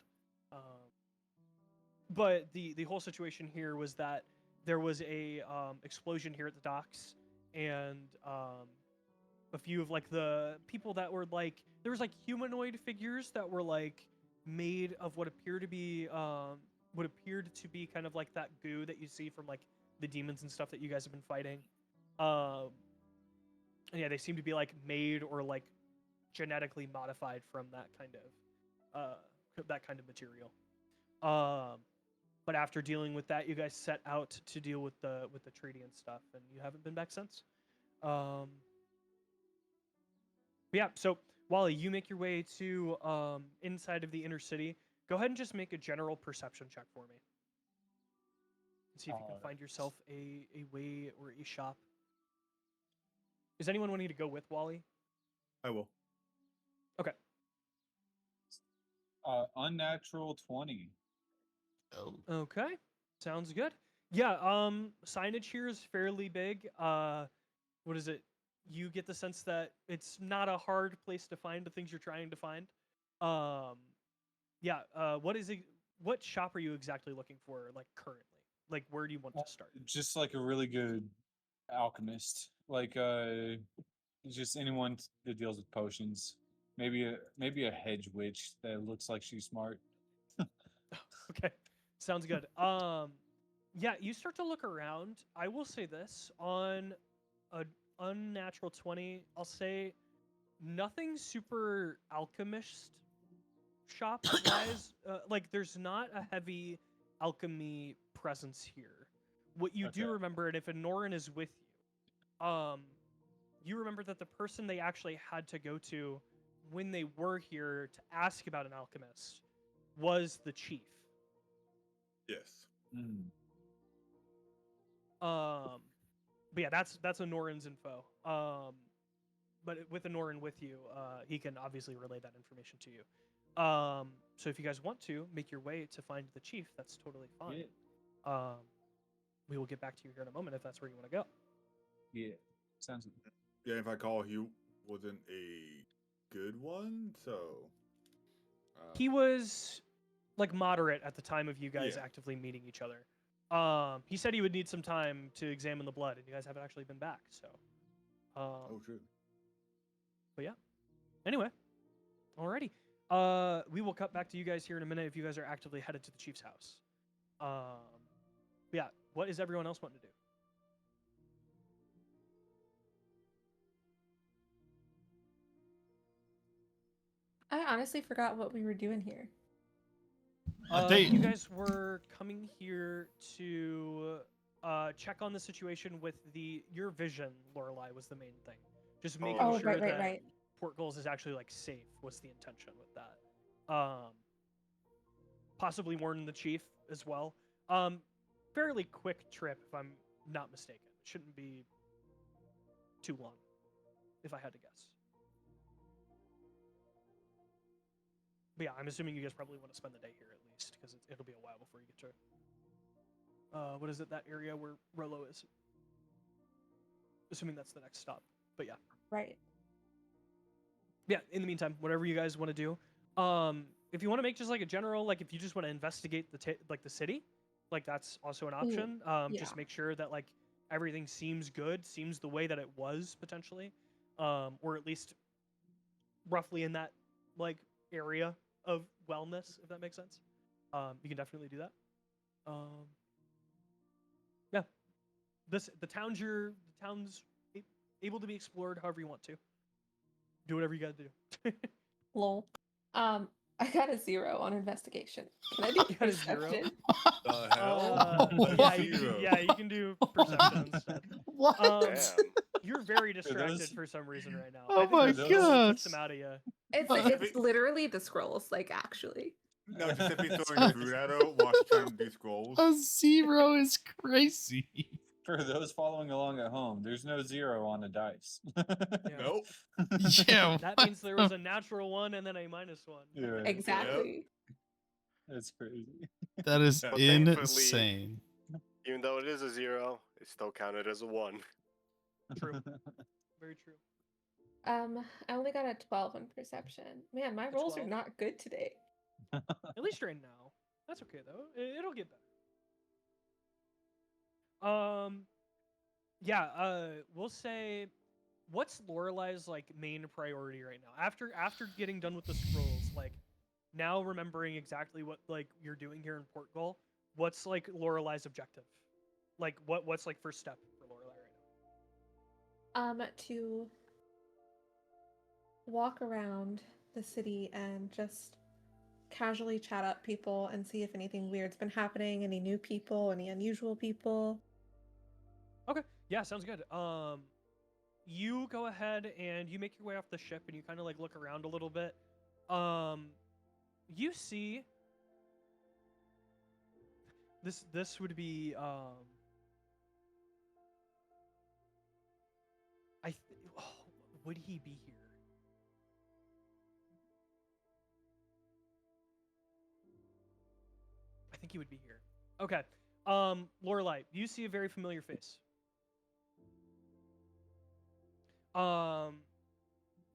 S1: But the whole situation here was that there was a explosion here at the docks, and a few of like the people that were like, there was like humanoid figures that were like made of what appeared to be kind of like that goo that you see from like the demons and stuff that you guys have been fighting. And yeah, they seem to be like made or like genetically modified from that kind of material. But after dealing with that, you guys set out to deal with the treaty and stuff, and you haven't been back since. Yeah, so Wally, you make your way to inside of the inner city. Go ahead and just make a general perception check for me. And see if you can find yourself a way or a shop. Is anyone wanting to go with Wally?
S4: I will.
S1: Okay.
S2: Unnatural 20.
S3: Oh.
S1: Okay. Sounds good. Yeah, signage here is fairly big. What is it? You get the sense that it's not a hard place to find the things you're trying to find. Yeah, what shop are you exactly looking for, like, currently? Like, where do you want to start?
S2: Just like a really good alchemist. Like just anyone that deals with potions. Maybe a hedge witch that looks like she's smart.
S1: Okay, sounds good. Yeah, you start to look around. I will say this, on a unnatural 20, I'll say nothing super alchemist shop wise. Like, there's not a heavy alchemy presence here. What you do
S2: Okay.
S1: remember, and if Anorin is with you, you remember that the person they actually had to go to when they were here to ask about an alchemist was the chief.
S4: Yes.
S2: Mm.
S1: But yeah, that's Anorin's info. But with Anorin with you, he can obviously relay that information to you. So if you guys want to make your way to find the chief, that's totally fine.
S2: Yeah.
S1: We will get back to you here in a moment if that's where you want to go.
S2: Yeah. Sounds good.
S4: Yeah, if I recall, he wasn't a good one, so.
S1: He was like moderate at the time of you guys
S4: Yeah.
S1: actively meeting each other. He said he would need some time to examine the blood, and you guys haven't actually been back, so.
S4: Oh, true.
S1: But yeah. Anyway, alrighty. We will cut back to you guys here in a minute if you guys are actively headed to the chief's house. Yeah. What is everyone else wanting to do?
S7: I honestly forgot what we were doing here.
S1: You guys were coming here to check on the situation with your vision, Lorelei, was the main thing. Just making
S7: Oh,
S1: sure that
S7: right.
S1: Port Goals is actually like safe was the intention with that. Possibly warning the chief as well. Fairly quick trip, if I'm not mistaken. It shouldn't be too long, if I had to guess. But yeah, I'm assuming you guys probably want to spend the day here at least, because it'll be a while before you get to what is it, that area where Rolo is? Assuming that's the next stop. But yeah.
S7: Right.
S1: Yeah, in the meantime, whatever you guys want to do. If you want to make just like a general, like if you just want to investigate the city, like that's also an option. Just make sure that like everything seems good, seems the way that it was potentially, or at least roughly in that like area of wellness, if that makes sense. You can definitely do that. Yeah, the town's able to be explored however you want to. Do whatever you gotta do.
S7: Lol. I got a 0 on investigation. Can I do
S1: You got a 0?
S7: perception?
S4: The hell?
S1: You can do perception instead.
S3: What?
S6: Damn.
S1: You're very distracted
S2: those-
S1: for some reason right now.
S3: Oh
S1: I think
S3: my
S1: the scroll
S3: gosh.
S1: took some out of you.
S7: It's literally the scrolls, like actually.
S4: No, just simply throwing food at her while she's trying to do scrolls.
S3: A 0 is crazy.
S2: For those following along at home, there's no 0 on the dice.
S1: Yeah.
S4: Nope.
S3: Yeah.
S1: That means there was a natural 1 and then a -1.
S2: Yeah.
S7: Exactly.
S2: That's crazy.
S3: That is
S6: But thankfully-
S3: insane.
S6: Even though it is a 0, it's still counted as a 1.
S1: True. Very true.
S7: I only got a 12 on perception. Man, my
S1: A
S7: rolls are
S1: 12?
S7: not good today.
S1: At least right now. That's okay though. It'll get better. Yeah, we'll say, what's Lorelei's like main priority right now? After getting done with the scrolls, like, now remembering exactly what like you're doing here in Port Gull, what's like Lorelei's objective? Like what's like first step for Lorelei right now?
S7: To walk around the city and just casually chat up people and see if anything weird's been happening, any new people, any unusual people.
S1: Okay, yeah, sounds good. You go ahead and you make your way off the ship and you kind of like look around a little bit. You see this would be would he be here? I think he would be here. Okay. Lorelei, you see a very familiar face.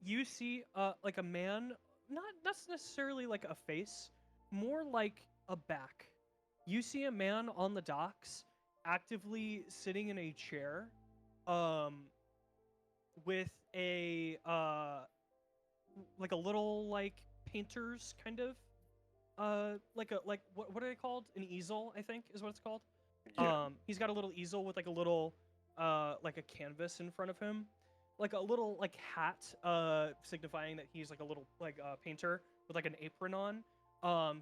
S1: You see like a man, not necessarily like a face, more like a back. You see a man on the docks actively sitting in a chair with a like a little like painter's kind of like what are they called? An easel, I think is what it's called.
S6: Yeah.
S1: He's got a little easel with like a little like a canvas in front of him, like a little like hat signifying that he's like a little like painter with like an apron on.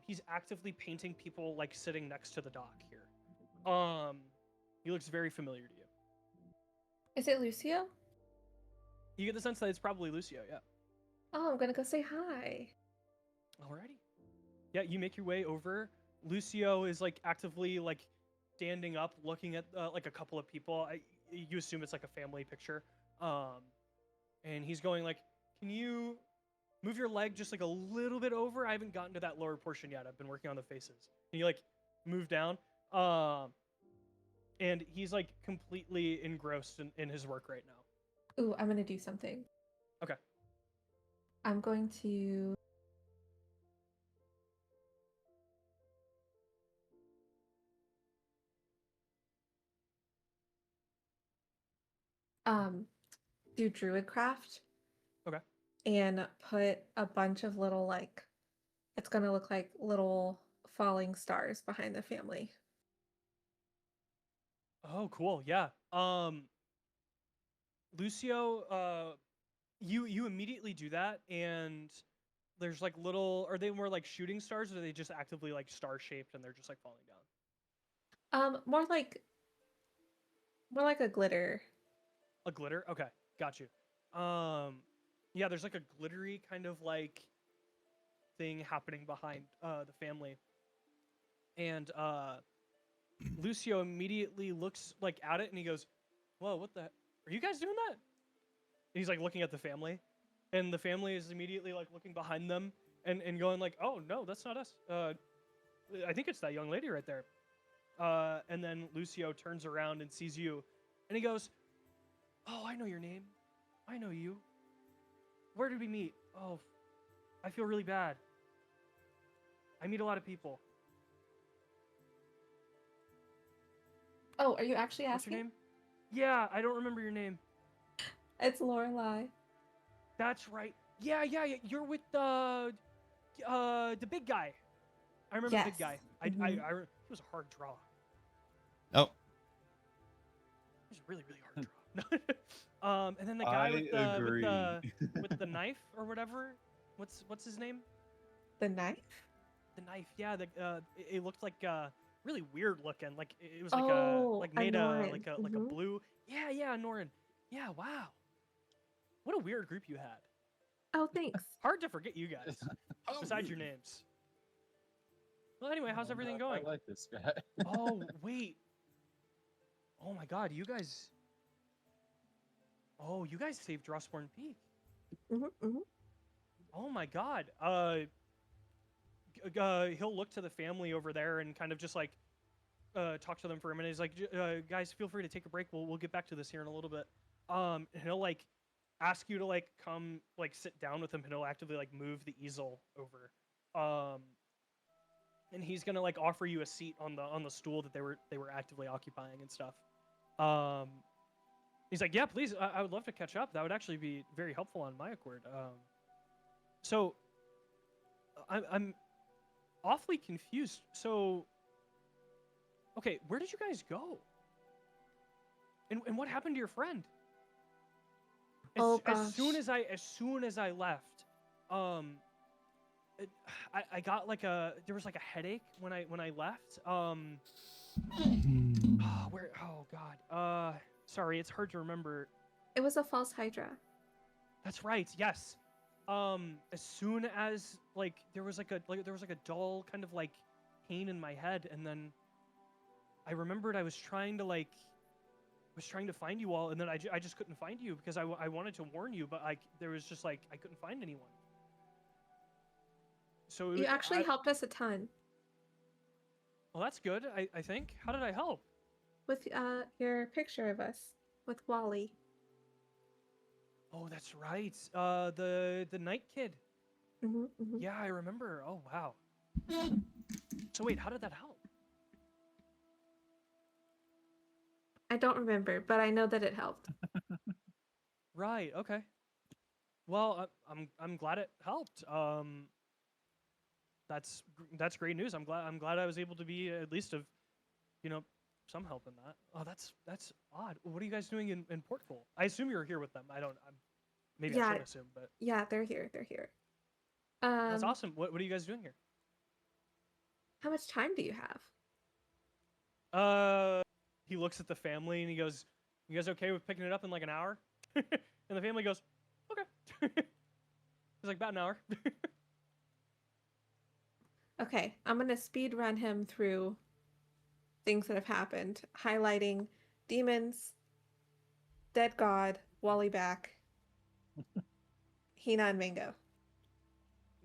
S1: He's actively painting people like sitting next to the dock here. He looks very familiar to you.
S7: Is it Lucio?
S1: You get the sense that it's probably Lucio, yeah.
S7: Oh, I'm gonna go say hi.
S1: Alrighty. Yeah, you make your way over. Lucio is like actively like standing up, looking at like a couple of people. You assume it's like a family picture. And he's going like, "Can you move your leg just like a little bit over? I haven't gotten to that lower portion yet. I've been working on the faces." Can you like move down? And he's like completely engrossed in his work right now.
S7: Ooh, I'm gonna do something.
S1: Okay.
S7: I'm going to do druidcraft.
S1: Okay.
S7: And put a bunch of little like it's gonna look like little falling stars behind the family.
S1: Oh, cool. Yeah. Lucio, you immediately do that, and there's like little. Are they more like shooting stars, or are they just actively like star shaped and they're just like falling down?
S7: More like a glitter.
S1: A glitter? Okay, got you. Yeah, there's like a glittery kind of like thing happening behind the family, and Lucio immediately looks like at it and he goes, "Whoa, what the? Are you guys doing that?" And he's like looking at the family, and the family is immediately like looking behind them and going like, "Oh no, that's not us. I think it's that young lady right there." And then Lucio turns around and sees you, and he goes, "Oh, I know your name. I know you. Where did we meet? Oh, I feel really bad. I meet a lot of people.
S7: Oh, are you actually
S1: What's
S7: asking?
S1: your name?" "Yeah, I don't remember your name."
S7: It's Lorelei.
S1: "That's right. Yeah. You're with the big guy. I remember the big guy.
S7: Yes.
S1: It was a hard draw.
S3: Oh,
S1: It was a really hard draw." And then the guy with the knife or whatever. What's his name?
S7: The knife?
S1: The knife. Yeah. It looked like really weird looking. Like it was like made
S7: Anorin.
S1: like a blue. Yeah, Anorin. Yeah. Wow. What a weird group you had.
S7: Oh, thanks.
S1: Hard to forget you guys.
S4: Oh,
S1: Besides your
S4: really?
S1: names. Well, anyway, how's everything
S2: I
S1: going?
S2: like this guy.
S1: Oh, wait. Oh my God, you guys. Oh, you guys saved Drossborn Peak. Oh my God. He'll look to the family over there and kind of just like talk to them for a minute. He's like, "Guys, feel free to take a break. We'll get back to this here in a little bit." And he'll like ask you to like come like sit down with him, and he'll actively like move the easel over. And he's gonna like offer you a seat on the stool that they were actively occupying and stuff. He's like, "Yeah, please, I would love to catch up. That would actually be very helpful on my accord." So awfully confused. So, okay, where did you guys go? And what happened to your friend?
S5: Oh,
S1: As soon
S5: gosh.
S1: as I left, I got like there was like a headache when I left. Where? Oh God. Sorry, it's hard to remember.
S5: It was a false Hydra.
S1: That's right. Yes. As soon as like there was like a dull kind of like pain in my head, and then I remembered I was trying to find you all, and then I just couldn't find you because I wanted to warn you, but there was just like I couldn't find anyone. So
S5: You actually helped us a ton
S1: well, that's good. I think. How did I help?
S5: with your picture of us with Wally.
S1: Oh, that's right. The night kid.
S5: Mm-hmm.
S1: Yeah, I remember. Oh, wow. So wait, how did that help?
S5: I don't remember, but I know that it helped.
S1: Right. Okay. Well, I'm glad it helped. That's great news. I'm glad I was able to be at least of, some help in that. Oh, that's odd. What are you guys doing in Portugal? I assume you're here with them. Maybe I
S5: Yeah.
S1: shouldn't assume, but
S5: Yeah, they're here. They're here.
S1: that's awesome. What are you guys doing here?
S5: How much time do you have?
S1: He looks at the family and he goes, "You guys okay with picking it up in like an hour?" And the family goes, "Okay." It's like about an hour.
S5: Okay, I'm gonna speed run him through things that have happened, highlighting demons, dead god, Wally back, Hina and Mango.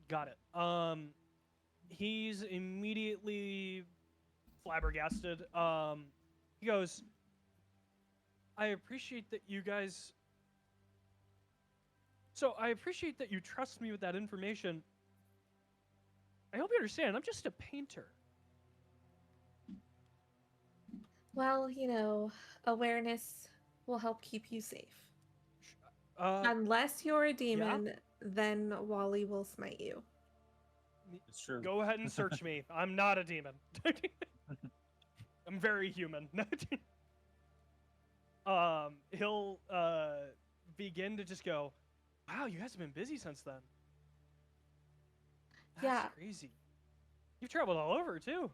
S1: Got it. He's immediately flabbergasted. He goes, I appreciate that you guys. So I appreciate that you trust me with that information. I hope you understand, I'm just a painter.
S5: Well, awareness will help keep you safe. Unless you're a demon, then Wally will smite you.
S2: It's true.
S1: Go ahead and search me. I'm not a demon. I'm very human. He'll begin to just go, wow, you guys have been busy since then. That's crazy. You've traveled all over too.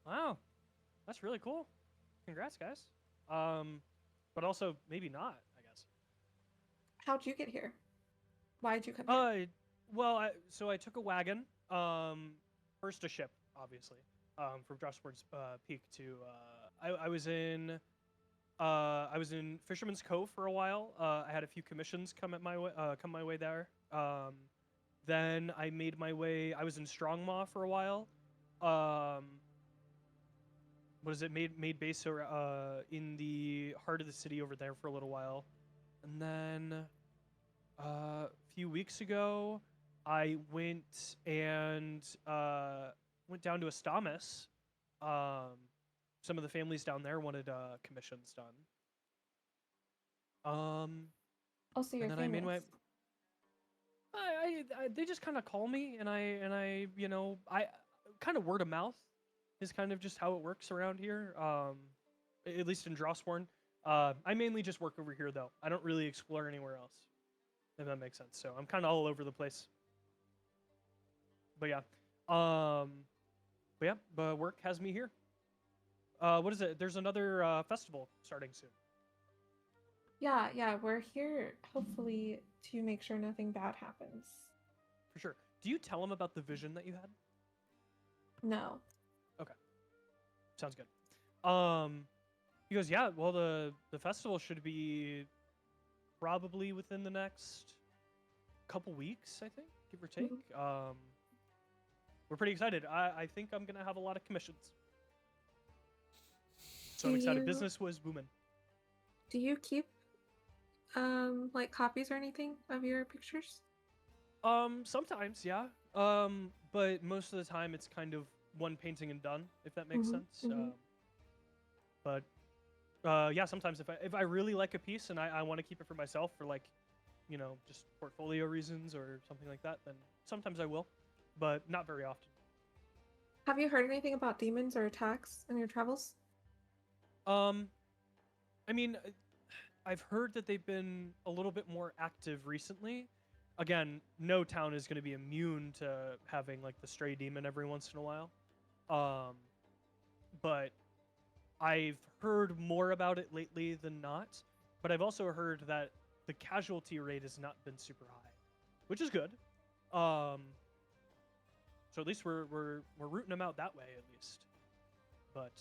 S1: Wow, that's really cool. Congrats, guys. But also maybe not, I guess.
S5: How'd you get here? Why'd you come here?
S1: Well, so I took a wagon. First a ship, obviously. From Drossward's Peak to I was in Fisherman's Cove for a while. I had a few commissions come my way there. Then I made my way. I was in Strongmaw for a while. What is it? Made base in the heart of the city over there for a little while, and then a few weeks ago, I went down to Astamus. Some of the families down there wanted commissions done.
S5: Also, you're
S1: and then
S5: famous.
S1: I made my. They just kind of call me, and I kind of word of mouth is kind of just how it works around here. At least in Drossworn. I mainly just work over here though. I don't really explore anywhere else, if that makes sense. So I'm kind of all over the place. But yeah, but work has me here. What is it? There's another festival starting soon.
S5: Yeah, we're here hopefully to make sure nothing bad happens.
S1: For sure. Do you tell him about the vision that you had?
S5: No.
S1: Okay. Sounds good. He goes, yeah, well, the festival should be probably within the next couple weeks, I think, give or take. We're pretty excited. I think I'm going to have a lot of commissions. So I'm excited. Business was booming.
S5: Do you keep like copies or anything of your pictures?
S1: Sometimes, yeah. But most of the time it's kind of one painting and done, if that makes sense. But yeah, sometimes if I really like a piece and I want to keep it for myself for like, just portfolio reasons or something like that, then sometimes I will. but not very often.
S5: Have you heard anything about demons or attacks in your travels?
S1: I mean, I've heard that they've been a little bit more active recently. Again, no town is going to be immune to having like the stray demon every once in a while. But I've heard more about it lately than not. But I've also heard that the casualty rate has not been super high, which is good. So at least we're rooting them out that way at least. But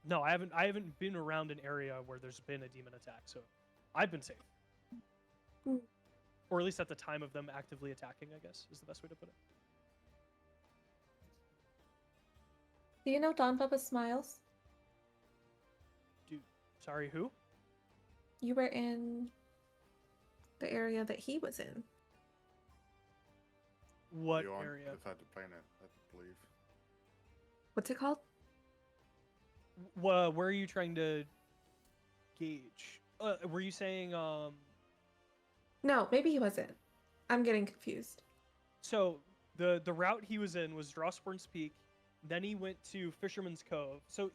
S1: no, I haven't been around an area where there's been a demon attack, so I've been safe.
S5: Mm.
S1: Or at least at the time of them actively attacking, I guess, is the best way to put it.
S5: Do you know Don Bubba Smiles?
S1: Dude, sorry, who?
S5: You were in the area that he was in.
S1: What
S4: You're on
S1: area?
S4: the side of the planet, I believe.
S5: What's it called?
S1: Where are you trying to gauge? Were you saying
S5: No, maybe he wasn't. I'm getting confused.
S1: So the route he was in was Drawsporn's Peak, then he went to Fisherman's Cove. So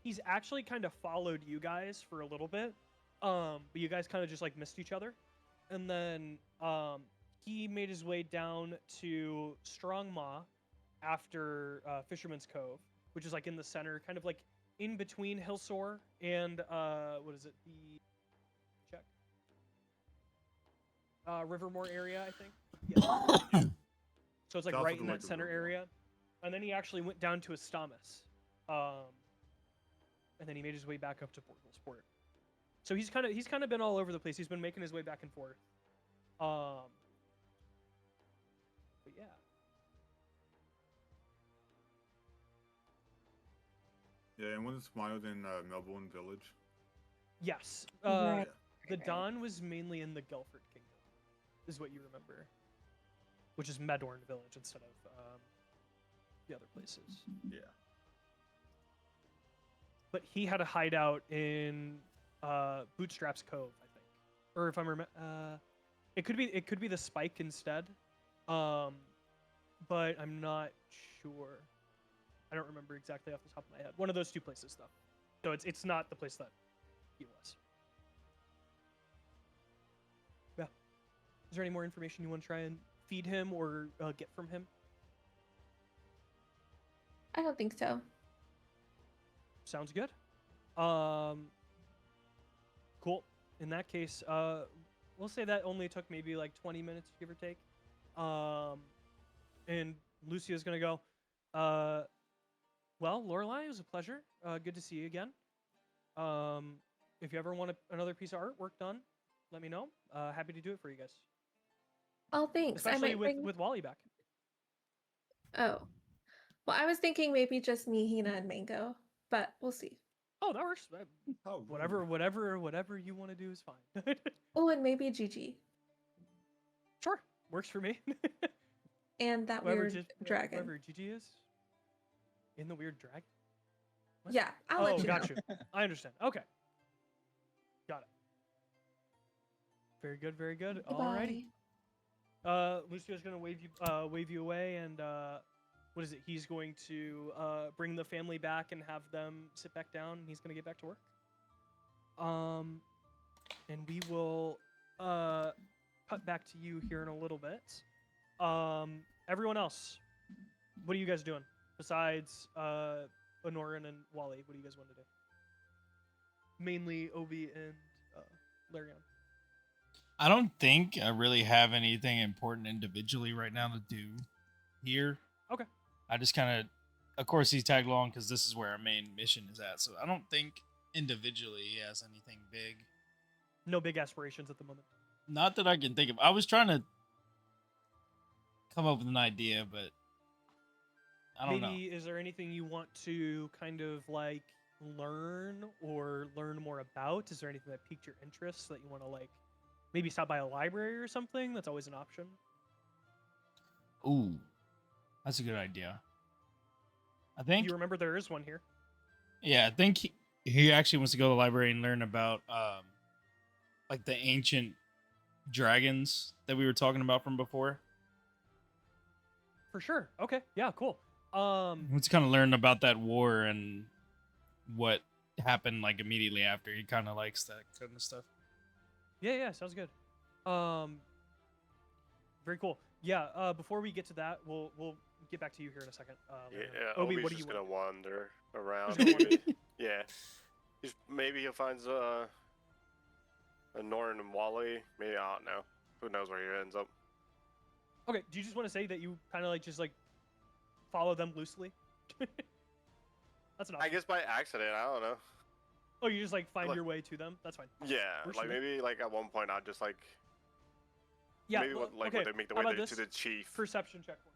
S1: he's actually kind of followed you guys for a little bit. But you guys kind of just like missed each other. And then he made his way down to Strong Maw after Fisherman's Cove, which is like in the center, kind of like in between Hillsore and what is it? The check. Rivermore area, I think. Yeah. So it's like
S4: South
S1: right
S4: of
S1: in
S4: the
S1: that
S4: Lake of
S1: center
S4: Rivermore.
S1: area. And then he actually went down to Astamus. And then he made his way back up to Port Sport. So he's kind of been all over the place. He's been making his way back and forth. But yeah.
S4: Yeah, and one of the Smiles in Melbourne Village.
S1: Yes.
S5: Right.
S1: The Dawn was mainly in the Gelford Kingdom, is what you remember. Which is Medorn Village instead of the other places.
S4: Yeah.
S1: But he had a hideout in Bootstraps Cove, I think, or if I'm it could be the Spike instead, but I'm not sure. I don't remember exactly off the top of my head. One of those two places, though. So it's not the place that he was. Yeah. Is there any more information you want to try and feed him or get from him?
S5: I don't think so.
S1: Sounds good. Cool. In that case, we'll say that only took maybe like 20 minutes, give or take. And Lucia's gonna go, well, Lorelei, it was a pleasure. Good to see you again. If you ever want another piece of artwork done, let me know. Happy to do it for you guys.
S5: Oh, thanks. I
S1: Especially
S5: might bring...
S1: with Wally back.
S5: Oh. Well, I was thinking maybe just me, Hina, and Mango, but we'll see.
S1: Oh, that works.
S4: Oh,
S1: Whatever you want to do is fine.
S5: Oh, and maybe Gigi.
S1: Sure, works for me.
S5: And that weird dragon.
S1: Whoever Gigi is. In the weird dragon? What?
S5: Yeah, I'll let you
S1: got
S5: know.
S1: you. I understand. Okay. Got it. Very good, very good. Alrighty. Lucio's gonna wave you away, and what is it? He's going to bring the family back and have them sit back down, and he's gonna get back to work. And we will cut back to you here in a little bit. Everyone else, what are you guys doing besides Anorin and Wally? What do you guys want to do? Mainly Obi and Larion.
S3: I don't think I really have anything important individually right now to do here.
S1: Okay.
S3: I just kind of course, he's tagged along because this is where our main mission is at. So I don't think individually he has anything big.
S1: No big aspirations at the moment.
S3: Not that I can think of. I was trying to come up with an idea, but I don't know.
S1: Maybe is there anything you want to kind of like learn or learn more about? Is there anything that piqued your interest that you want to like maybe stop by a library or something? That's always an option.
S3: Ooh, that's a good idea. I think
S1: You remember there is one here.
S3: Yeah, I think he actually wants to go to the library and learn about like the ancient dragons that we were talking about from before.
S1: For sure. Okay. Yeah. Cool.
S3: Let's kind of learn about that war and what happened like immediately after. He kind of likes that kind of stuff.
S1: Yeah. Sounds good. Very cool. Yeah. Before we get to that, we'll get back to you here in a second. Obi, what do you
S6: just gonna
S1: want?
S6: wander around.
S1: Just gonna wander.
S6: Yeah. Maybe he'll find Anorin and Wally. Maybe, I don't know. Who knows where he ends up.
S1: Okay. Do you just want to say that you kind of like just like follow them loosely? That's an option.
S6: I guess by accident. I don't know.
S1: Oh, you just like find
S6: Like-
S1: your way to them. That's fine.
S6: Yeah.
S1: Works
S6: Like
S1: for me.
S6: maybe like at one point I'll just like
S1: Yeah.
S6: maybe
S1: well,
S6: when
S1: okay.
S6: they make their
S1: How
S6: way
S1: about
S6: to
S1: this?
S6: the chief.
S1: Perception check for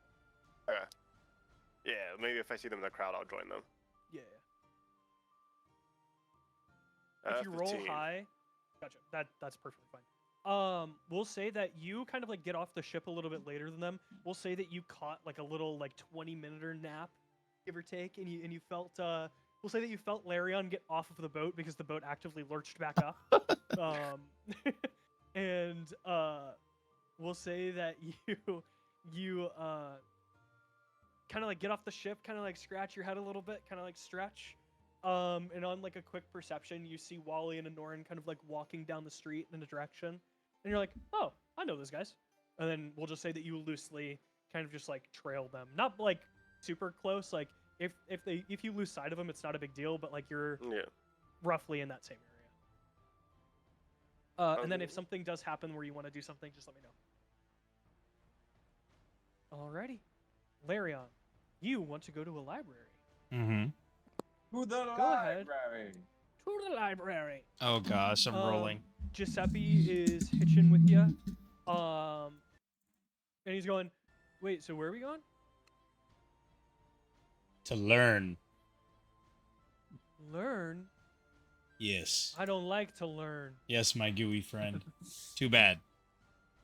S1: me.
S6: Yeah. Maybe if I see them in the crowd, I'll join them.
S1: Yeah. If you roll
S6: 15.
S1: high, gotcha. That's perfectly fine. We'll say that you kind of like get off the ship a little bit later than them. We'll say that you caught like a little like 20-minute nap, give or take, and you felt we'll say that you felt Larion get off of the boat because the boat actively lurched back up. And we'll say that you kind of like get off the ship, kind of like scratch your head a little bit, kind of like stretch. And on like a quick perception, you see Wally and Anorin kind of like walking down the street in a direction, and you're like, "Oh, I know those guys." And then we'll just say that you loosely kind of just like trail them, not like super close. Like if you lose sight of them, it's not a big deal, but like you're roughly in that same area. And then if something does happen where you want to do something, just let me know. Alrighty, Larion, you want to go to a library?
S3: Mm-hmm.
S2: To the
S1: Go ahead.
S2: library.
S1: To the library.
S3: Oh gosh, I'm rolling.
S1: Giuseppe is hitching with you. And he's going, wait, so where are we going?
S3: To learn.
S1: Learn?
S3: Yes.
S1: I don't like to learn.
S3: Yes, my gooey friend. Too bad.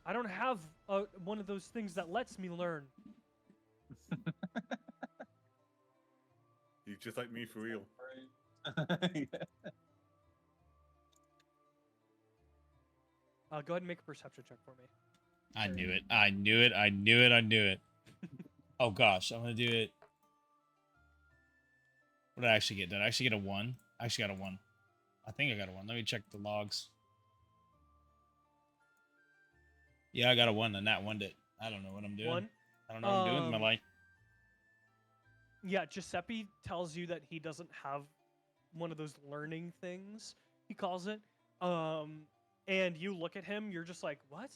S1: I don't have one of those things that lets me learn.
S4: He's just like me for real.
S1: Go ahead and make a perception check for me.
S3: I knew it. I knew it. I knew it. I knew it. Oh gosh, I'm gonna do it. What did I actually get? Did I actually get a 1? I actually got a 1. I think I got a 1. Let me check the logs. Yeah, I got a 1 and that one did. I don't know what I'm doing.
S1: 1?
S3: I don't know what I'm doing in my life.
S1: Yeah, Giuseppe tells you that he doesn't have one of those learning things, he calls it. And you look at him, you're just like, what?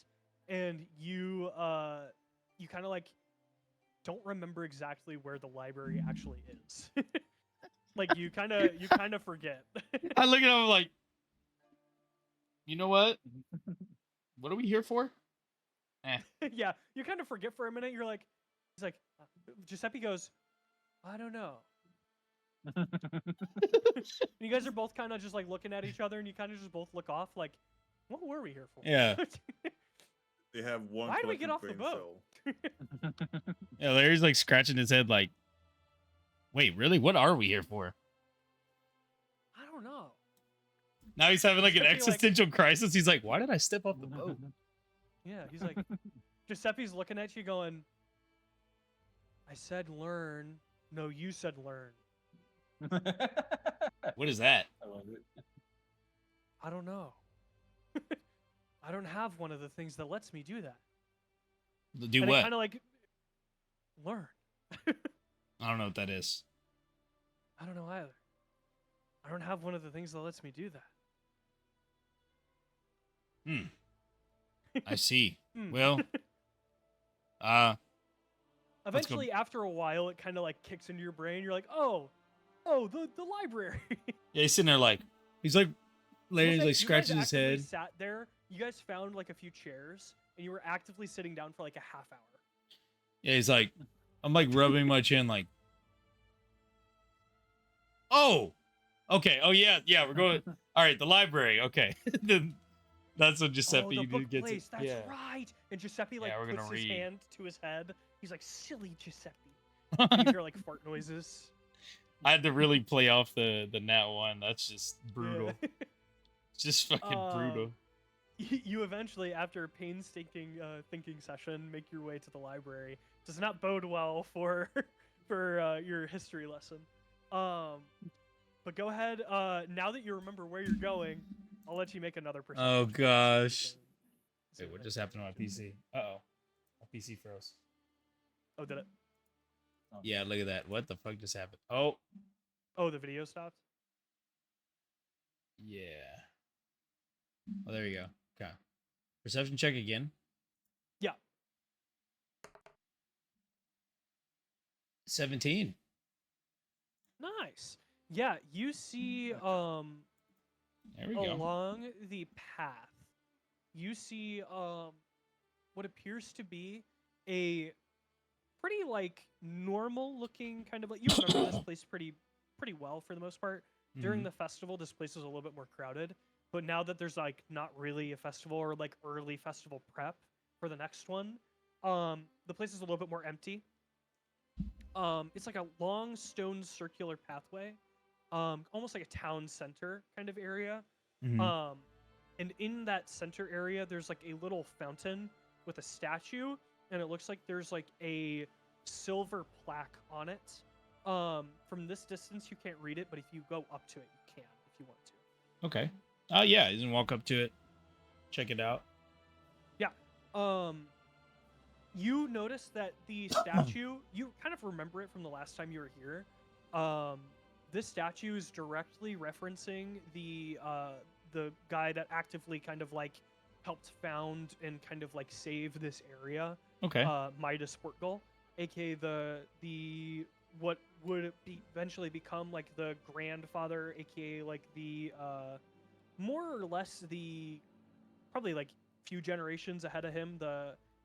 S1: And you kind of like don't remember exactly where the library actually is. Like you kind of forget.
S3: I look at him like, you know what? What are we here for?
S1: Yeah, you kind of forget for a minute. You're like, he's like, Giuseppe goes, I don't know. You guys are both kind of just like looking at each other, and you kind of just both look off, like, what were we here for?
S3: Yeah.
S4: They have one.
S1: Why do we get off
S4: collective
S1: the
S4: brain
S1: boat?
S4: cell.
S3: Yeah, Larry's like scratching his head like, wait, really? What are we here for?
S1: I don't know.
S3: Now he's having like an
S1: Giuseppe, like-
S3: existential crisis. He's like, why did I step off the boat?
S1: Yeah, he's like, Giuseppe's looking at you going, I said learn. No, you said learn.
S3: What is that?
S2: I love it.
S1: I don't know. I don't have one of the things that lets me do that.
S3: Do
S1: And
S3: what?
S1: kind of like, learn.
S3: I don't know what that is.
S1: I don't know either. I don't have one of the things that lets me do that.
S3: I see.
S1: Hmm.
S3: Well,
S1: Eventually, after a while, it kind of like kicks into your brain. You're like, oh, the library.
S3: yeah, he's sitting there like, he's like, Larry's like scratching his
S1: actively
S3: head.
S1: Sat there. You guys found like a few chairs, and you were actively sitting down for like a half hour.
S3: Yeah, he's like, I'm like rubbing my chin like, oh, okay. Oh yeah, we're going. All right, the library. Okay. Then that's what Giuseppe
S1: the book
S3: gets.
S1: place. That's
S3: Yeah.
S1: right. And Giuseppe like
S3: Yeah, we're gonna
S1: puts his
S3: read.
S1: hand to his head. He's like, silly Giuseppe. And you hear like fart noises.
S3: I had to really play off the nat one. That's just brutal.
S1: Yeah.
S3: It's just fucking brutal.
S1: You eventually, after a painstaking thinking session, make your way to the library does not bode well for for your history lesson. But go ahead. Now that you remember where you're going, I'll let you make another perception.
S3: Oh
S1: check, see if you
S3: gosh.
S1: can- see
S3: Wait, what
S1: I
S3: just
S1: can
S3: happened to my
S1: figure
S3: PC? Uh-oh. My PC froze.
S1: Oh, did it?
S3: Yeah, look at that. What the fuck just happened? Oh,
S1: Oh, the video stopped.
S3: yeah. Oh, there you go. Okay. Perception check again.
S1: Yeah.
S3: 17.
S1: Nice. Yeah, you see
S3: There we go.
S1: along the path, you see what appears to be a pretty like normal looking kind of like you remember this place pretty well for the most part. During
S3: Mhm.
S1: the festival, this place was a little bit more crowded, but now that there's like not really a festival or like early festival prep for the next one, the place is a little bit more empty. It's like a long stone circular pathway, almost like a town center kind of area.
S3: Mhm.
S1: And in that center area, there's like a little fountain with a statue, and it looks like there's like a silver plaque on it. From this distance, you can't read it, but if you go up to it, you can if you want to.
S3: Okay. Oh, yeah. You can walk up to it. Check it out.
S1: Yeah. You notice that the statue, you kind of remember it from the last time you were here. This statue is directly referencing the guy that actively kind of like helped found and kind of like save this area.
S3: Okay.
S1: Midas Portgal, aka the what would be eventually become like the grandfather, aka like the more or less the probably like few generations ahead of him.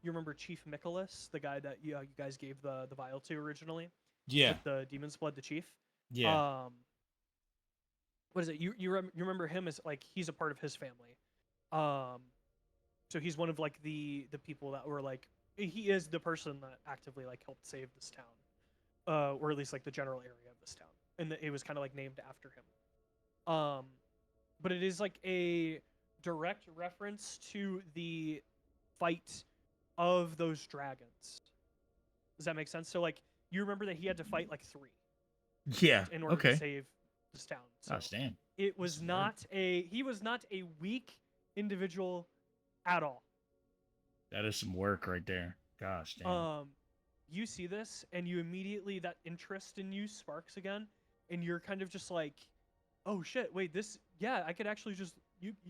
S1: You remember Chief Michaelis, the guy that you guys gave the vial to originally?
S3: Yeah.
S1: With the demon's blood, the chief.
S3: Yeah.
S1: What is it? You remember him as like he's a part of his family. So he's one of like the people that were like he is the person that actively like helped save this town, or at least like the general area of this town, and it was kind of like named after him. But it is like a direct reference to the fight of those dragons. Does that make sense? So like you remember that he had to fight like 3
S3: Yeah.
S1: in order to save this town. So
S3: Gosh, damn.
S1: it was
S3: That's
S1: not he was not a weak individual at all.
S3: That is some work right there. Gosh, damn.
S1: You see this and you immediately that interest in you sparks again, and you're kind of just like, oh shit, wait, this I could actually just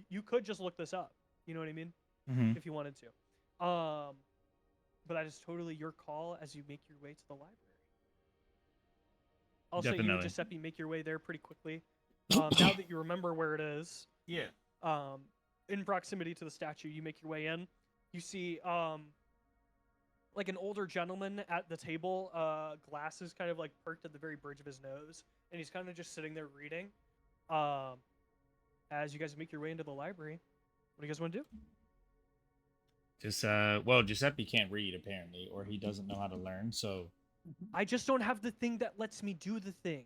S1: you could just look this up. You know what I mean?
S3: Mhm.
S1: If you wanted to. But that is totally your call as you make your way to the library. Also, you and
S3: Definitely.
S1: Giuseppe make your way there pretty quickly. Now that you remember where it is,
S3: Yeah.
S1: in proximity to the statue, you make your way in. You see, like an older gentleman at the table, glasses kind of like perked at the very bridge of his nose, and he's kind of just sitting there reading. As you guys make your way into the library, what do you guys want to do?
S3: Just well, Giuseppe can't read apparently, or he doesn't know how to learn. So
S1: I just don't have the thing that lets me do the thing.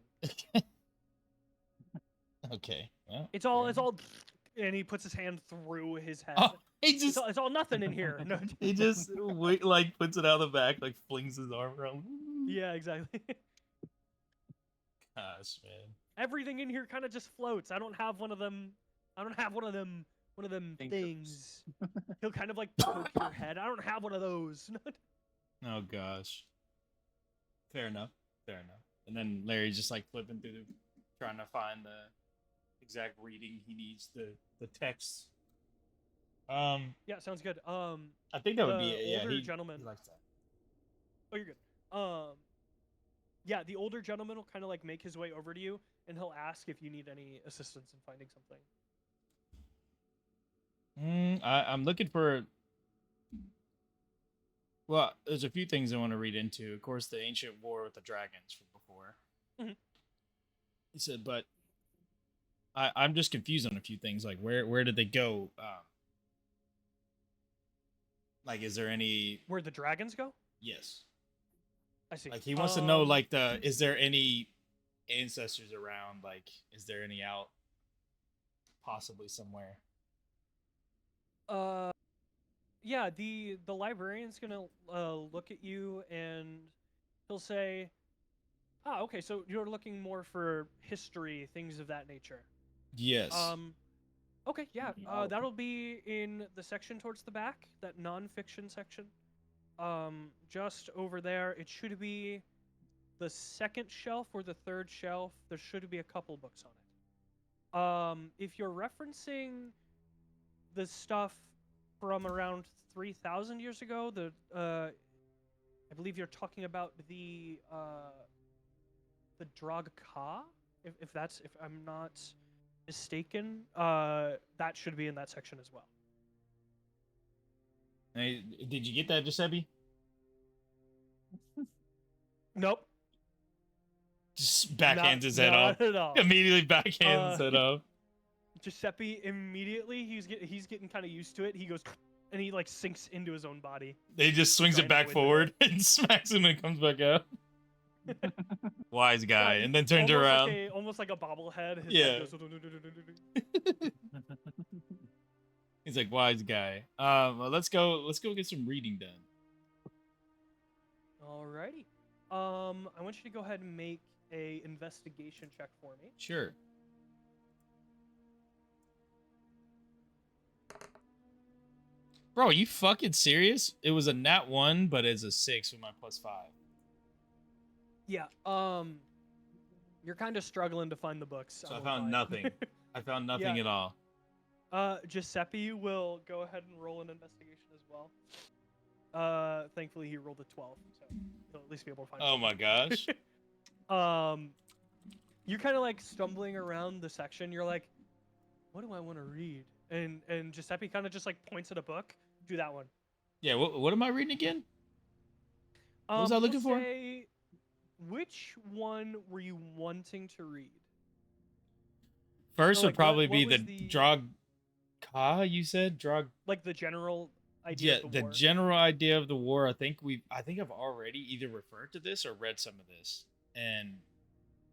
S3: okay. Well,
S1: It's all, and he puts his hand through his head.
S3: Oh, he just
S1: It's all nothing in here. No.
S3: he just like puts it out the back, like flings his arm around.
S1: Yeah, exactly.
S3: Gosh, man.
S1: Everything in here kind of just floats. I don't have one of them. I don't have one of them things. He'll kind of like poke your head. I don't have one of those.
S3: Oh gosh. Fair enough. Fair enough. And then Larry's just like flipping through trying to find the exact reading he needs, the text.
S1: Yeah, sounds good.
S3: I think that would be
S1: the
S3: it. Yeah,
S1: older
S3: he
S1: gentleman.
S3: he likes that.
S1: Oh, you're good. Yeah, the older gentleman will kind of like make his way over to you, and he'll ask if you need any assistance in finding something.
S3: I'm looking for. Well, there's a few things I want to read into. Of course, the ancient war with the dragons from before.
S1: Mhm.
S3: He said, but I'm just confused on a few things. Like, where did they go? Like, is there any?
S1: Where the dragons go?
S3: Yes.
S1: I see.
S3: Like, he wants to know, like, is there any ancestors around? Like, is there any out? Possibly somewhere.
S1: yeah, the librarian's gonna look at you and he'll say, "Ah, okay, so you're looking more for history, things of that nature."
S3: Yes.
S1: Okay, yeah, that'll be in the section towards the back, that non-fiction section. Just over there, it should be the second shelf or the third shelf. There should be a couple books on it. If you're referencing the stuff from around 3,000 years ago, I believe you're talking about the Drog Ka, if I'm not mistaken, that should be in that section as well.
S3: Hey, did you get that, Giuseppe?
S1: Nope.
S3: Just backhands his head
S1: not
S3: off.
S1: at all.
S3: Immediately backhands his head off.
S1: Giuseppe immediately he's getting kind of used to it. He goes and he like sinks into his own body.
S3: He just swings it back forward and smacks him and comes back out. Wise guy, and then turns around.
S1: Almost like a bobblehead. His
S3: Yeah.
S1: head goes,
S3: He's like, wise guy. Well, let's go get some reading done.
S1: Alrighty. I want you to go ahead and make a investigation check for me.
S3: Sure. Bro, are you fucking serious? It was a nat 1, but it's a 6 with my +5.
S1: Yeah. You're kind of struggling to find the books.
S3: So I found nothing. I found nothing at all.
S1: Giuseppe will go ahead and roll an investigation as well. Thankfully he rolled a 12, so he'll at least be able to find.
S3: Oh my gosh.
S1: You're kind of like stumbling around the section. You're like, what do I want to read? And Giuseppe kind of just like points at a book. Do that one.
S3: Yeah. What am I reading again? What was I looking for?
S1: Which one were you wanting to read?
S3: First
S1: Or,
S3: would probably
S1: what
S3: be
S1: was
S3: the Drog Ka, you said? Drog.
S1: Like the general idea of the war.
S3: General idea of the war. I think I've already either referred to this or read some of this. And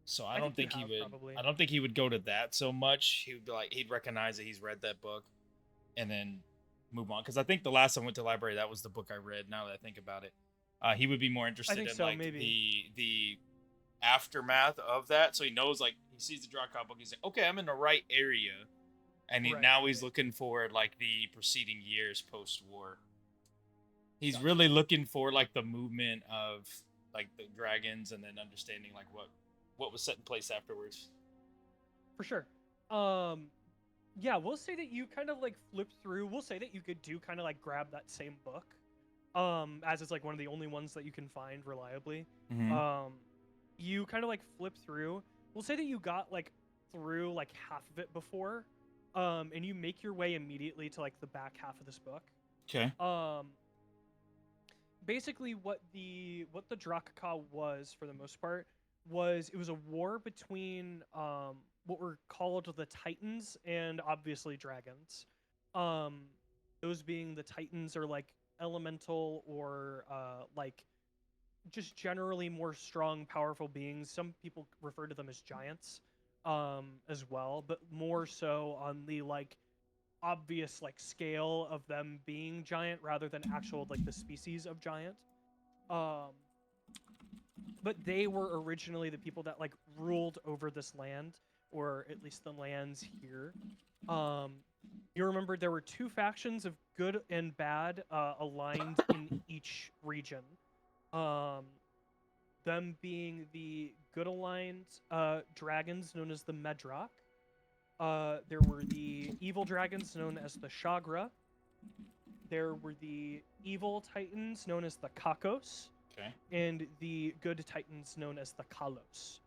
S3: so I don't think he would
S1: probably.
S3: I don't think he would go to that so much. He would be like, he'd recognize that he's read that book and then move on. Because I think the last time I went to the library, that was the book I read, now that I think about it. He would be more interested in like the aftermath of that. So he knows, like, he sees the Drog Ka book, he's like, okay, I'm in the right area. And now he's looking for like the preceding years post-war. He's really looking for like the movement of like the dragons, and then understanding like what was set in place afterwards.
S1: For sure. Yeah, we'll say that you kind of like flip through. We'll say that you could do kind of like grab that same book, as it's like one of the only ones that you can find reliably.
S3: Mm-hmm.
S1: You kind of like flip through. We'll say that you got like through like half of it before, and you make your way immediately to like the back half of this book.
S3: Okay.
S1: Basically what the Drog Ka was, for the most part, was it was a war between what were called the Titans and obviously dragons. Those being the Titans are like elemental or like just generally more strong, powerful beings. Some people refer to them as giants as well, but more so on the like obvious like scale of them being giant rather than actual like the species of giant. But they were originally the people that like ruled over this land, or at least the lands here. You remember there were two factions of good and bad aligned in each region. Them being the good aligned dragons known as the Medrock. There were the evil dragons known as the Shagra. There were the evil titans known as the Kakos.
S3: Okay.
S1: And the good titans known as the Kalos.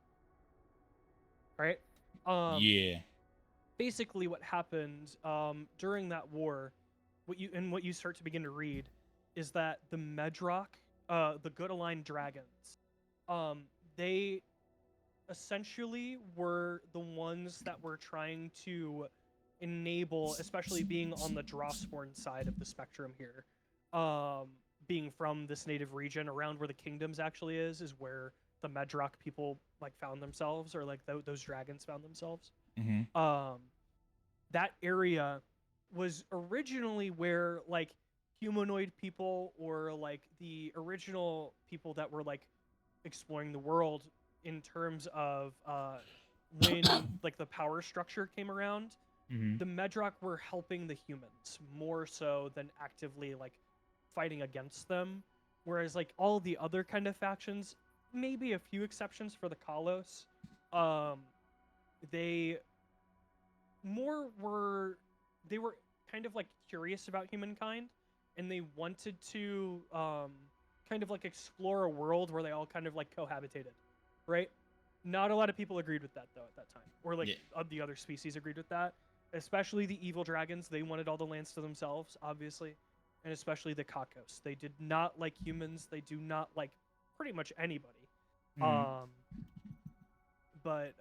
S1: Right?
S3: Yeah.
S1: Basically what happened during that war, what you start to begin to read, is that the Medrock, the good aligned dragons, they essentially were the ones that were trying to enable, especially being on the Drossborn side of the spectrum here, being from this native region around where the kingdoms actually is where the Medrock people like found themselves, or like those dragons found themselves.
S3: Mm-hmm.
S1: That area was originally where like humanoid people or like the original people that were like exploring the world in terms of when like the power structure came around.
S3: Mm-hmm.
S1: The Medrock were helping the humans more so than actively like fighting against them, whereas like all the other kind of factions, maybe a few exceptions for the Kalos, they they were kind of like curious about humankind, and they wanted to kind of like explore a world where they all kind of like cohabitated, right? Not a lot of people agreed with that though at that time, or like the other species agreed with that, especially the evil dragons. They wanted all the lands to themselves, obviously, and especially the Kakos. They did not like humans. They do not like pretty much anybody. But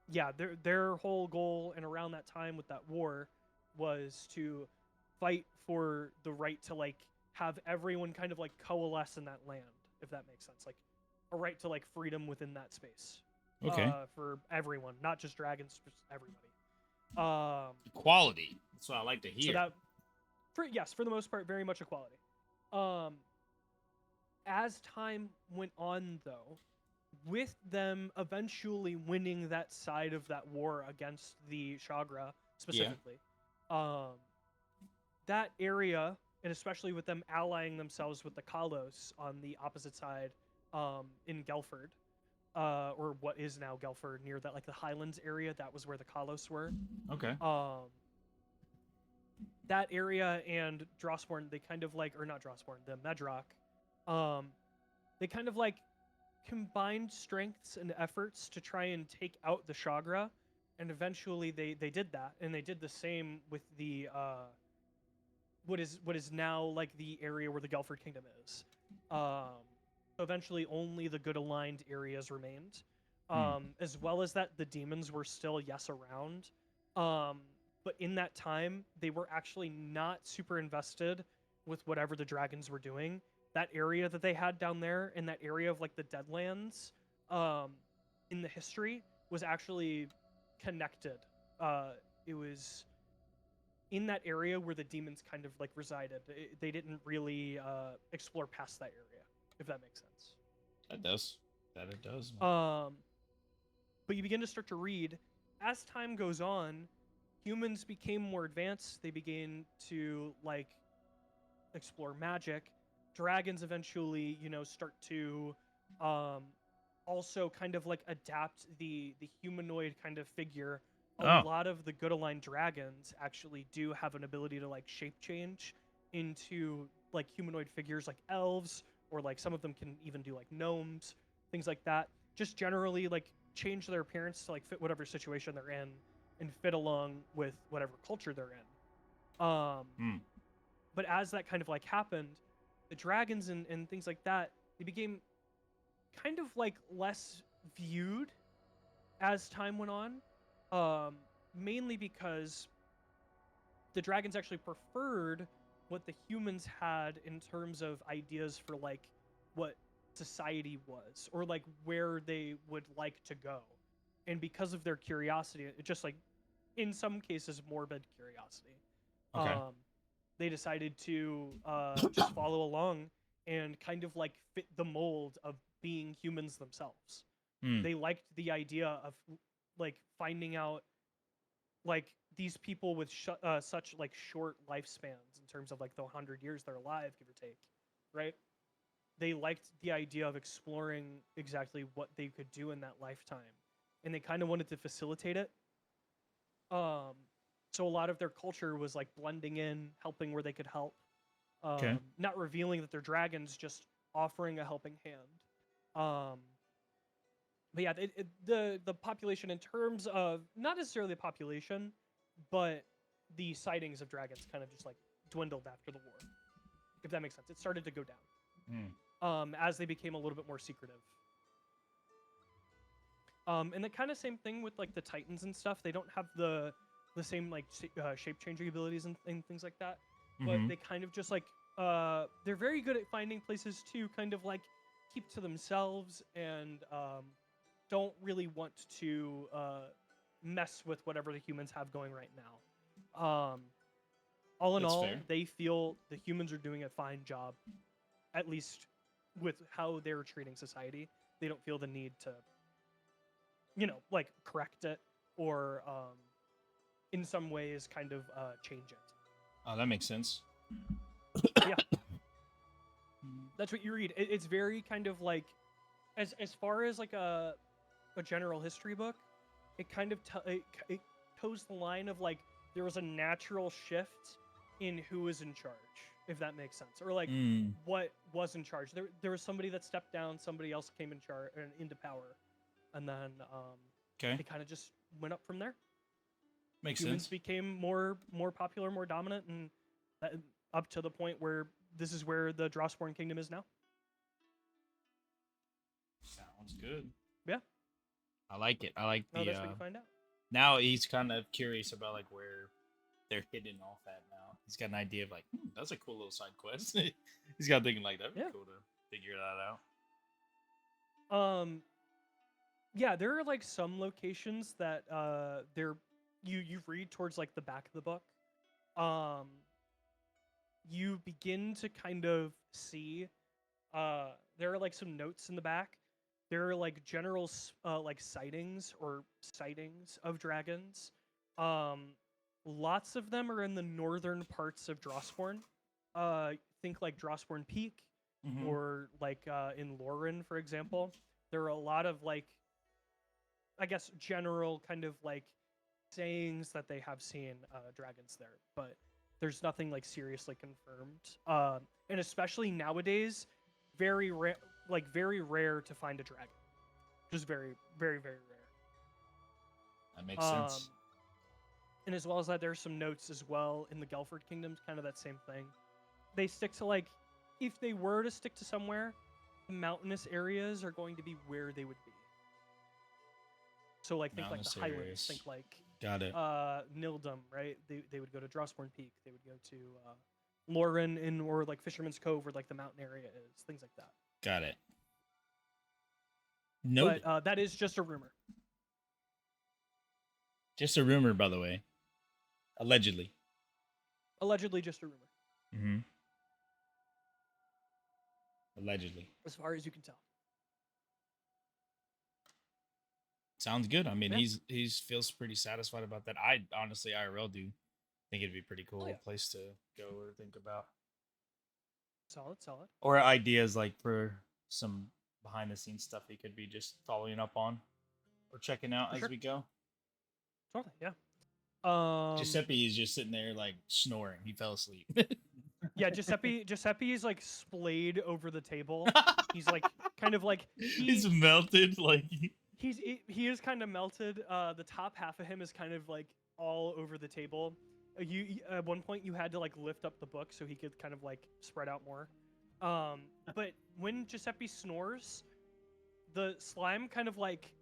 S1: yeah, their whole goal and around that time with that war was to fight for the right to like have everyone kind of like coalesce in that land, if that makes sense. Like a right to like freedom within that space.
S3: Okay.
S1: For everyone, not just dragons, just everybody.
S3: Equality. That's what I like to hear.
S1: So that, for the most part, very much equality. As time went on, though, with them eventually winning that side of that war against the Shagra specifically, that area, and especially with them allying themselves with the Kalos on the opposite side, in Gelford, or what is now Gelford, near that like the Highlands area, that was where the Kalos were.
S3: Okay.
S1: That area and Drossborn, they kind of like, or not Drossborn, the Medrock, they kind of like combined strengths and efforts to try and take out the Shagra, and eventually they did that, and they did the same with the what is now like the area where the Gelford Kingdom is. Eventually only the good aligned areas remained, as well as that the demons were still around, but in that time they were actually not super invested with whatever the dragons were doing. That area that they had down there, in that area of like the Deadlands, in the history, was actually connected. It was in that area where the demons kind of like resided. They didn't really explore past that area, if that makes sense.
S3: That does. It does.
S1: But you begin to start to read, as time goes on, humans became more advanced. They began to like explore magic. Dragons eventually, start to also kind of like adapt the humanoid kind of figure. A lot of the good aligned dragons actually do have an ability to like shape change into like humanoid figures, like elves, or like some of them can even do like gnomes, things like that. Just generally like change their appearance to like fit whatever situation they're in and fit along with whatever culture they're in. But as that kind of like happened, the dragons and things like that, they became kind of like less viewed as time went on, mainly because the dragons actually preferred what the humans had in terms of ideas for like what society was, or like where they would like to go. And because of their curiosity, it just like in some cases morbid curiosity, they decided to just follow along and kind of like fit the mold of being humans themselves. They liked the idea of like finding out like these people with such like short lifespans in terms of like the 100 years they're alive, give or take, right? They liked the idea of exploring exactly what they could do in that lifetime, and they kind of wanted to facilitate it. So a lot of their culture was like blending in, helping where they could help, not revealing that they're dragons, just offering a helping hand. But yeah, the population, in terms of not necessarily the population, but the sightings of dragons kind of just like dwindled after the war, if that makes sense. It started to go down as they became a little bit more secretive. And the kind of same thing with like the Titans and stuff. They don't have the same like shape changing abilities and things like that, but they kind of just like they're very good at finding places to kind of like keep to themselves and don't really want to mess with whatever the humans have going right now. all in
S3: That's
S1: all,
S3: fair.
S1: they feel the humans are doing a fine job, at least with how they're treating society. They don't feel the need to, like correct it or in some ways kind of change it.
S3: Oh, that makes sense.
S1: Yeah. That's what you read. It's very kind of like, as far as like a general history book, it kind of it toes the line of like there was a natural shift in who was in charge, if that makes sense, or like what was in charge. There was somebody that stepped down, somebody else came in charge into power, and then
S3: Okay.
S1: it kind of just went up from there.
S3: Makes
S1: Humans
S3: sense.
S1: became more popular, more dominant, and that, up to the point where this is where the Drossborn Kingdom is now.
S3: Sounds good.
S1: Yeah.
S3: I like it. I like the.
S1: That's what you find out.
S3: Now he's kind of curious about like where they're hidden off at now. He's got an idea of like, that's a cool little side quest. He's got thinking like that'd be cool to figure that out.
S1: Yeah, there are like some locations that you read towards like the back of the book. You begin to kind of see there are like some notes in the back. There are like general like sightings of dragons. Lots of them are in the northern parts of Drossborn. Think like Drossborn Peak, or like in Loren, for example. There are a lot of like, I guess, general kind of like sayings that they have seen dragons there, but there's nothing like seriously confirmed. And especially nowadays, very rare to find a dragon. Just very, very, very rare.
S3: That makes sense.
S1: And as well as that, there's some notes as well in the Gelford Kingdoms, kind of that same thing. They stick to like, if they were to stick to somewhere, the mountainous areas are going to be where they would be. So like think like the Highlands, think like Nildum, right? They would go to Drossborn Peak. They would go to Loren or like Fisherman's Cove, where like the mountain area is, things like that.
S3: Got it. No,
S1: but that is just a rumor.
S3: Just a rumor, by the way. Allegedly.
S1: Allegedly, just a rumor.
S3: Mm-hmm. Allegedly.
S1: As far as you can tell.
S3: Sounds good. I mean, he's feels pretty satisfied about that. I honestly, IRL do think it'd be a pretty cool place to go or think about.
S1: Solid.
S3: Or ideas like for some behind the scenes stuff he could be just following up on or checking out as we go.
S1: Totally, yeah.
S3: Giuseppe is just sitting there like snoring. He fell asleep.
S1: Yeah, Giuseppe is like splayed over the table. He's like kind of like
S3: he's melted. Like
S1: he is kind of melted. The top half of him is kind of like all over the table. You at one point you had to like lift up the book so he could kind of like spread out more. But when Giuseppe snores, the slime kind of like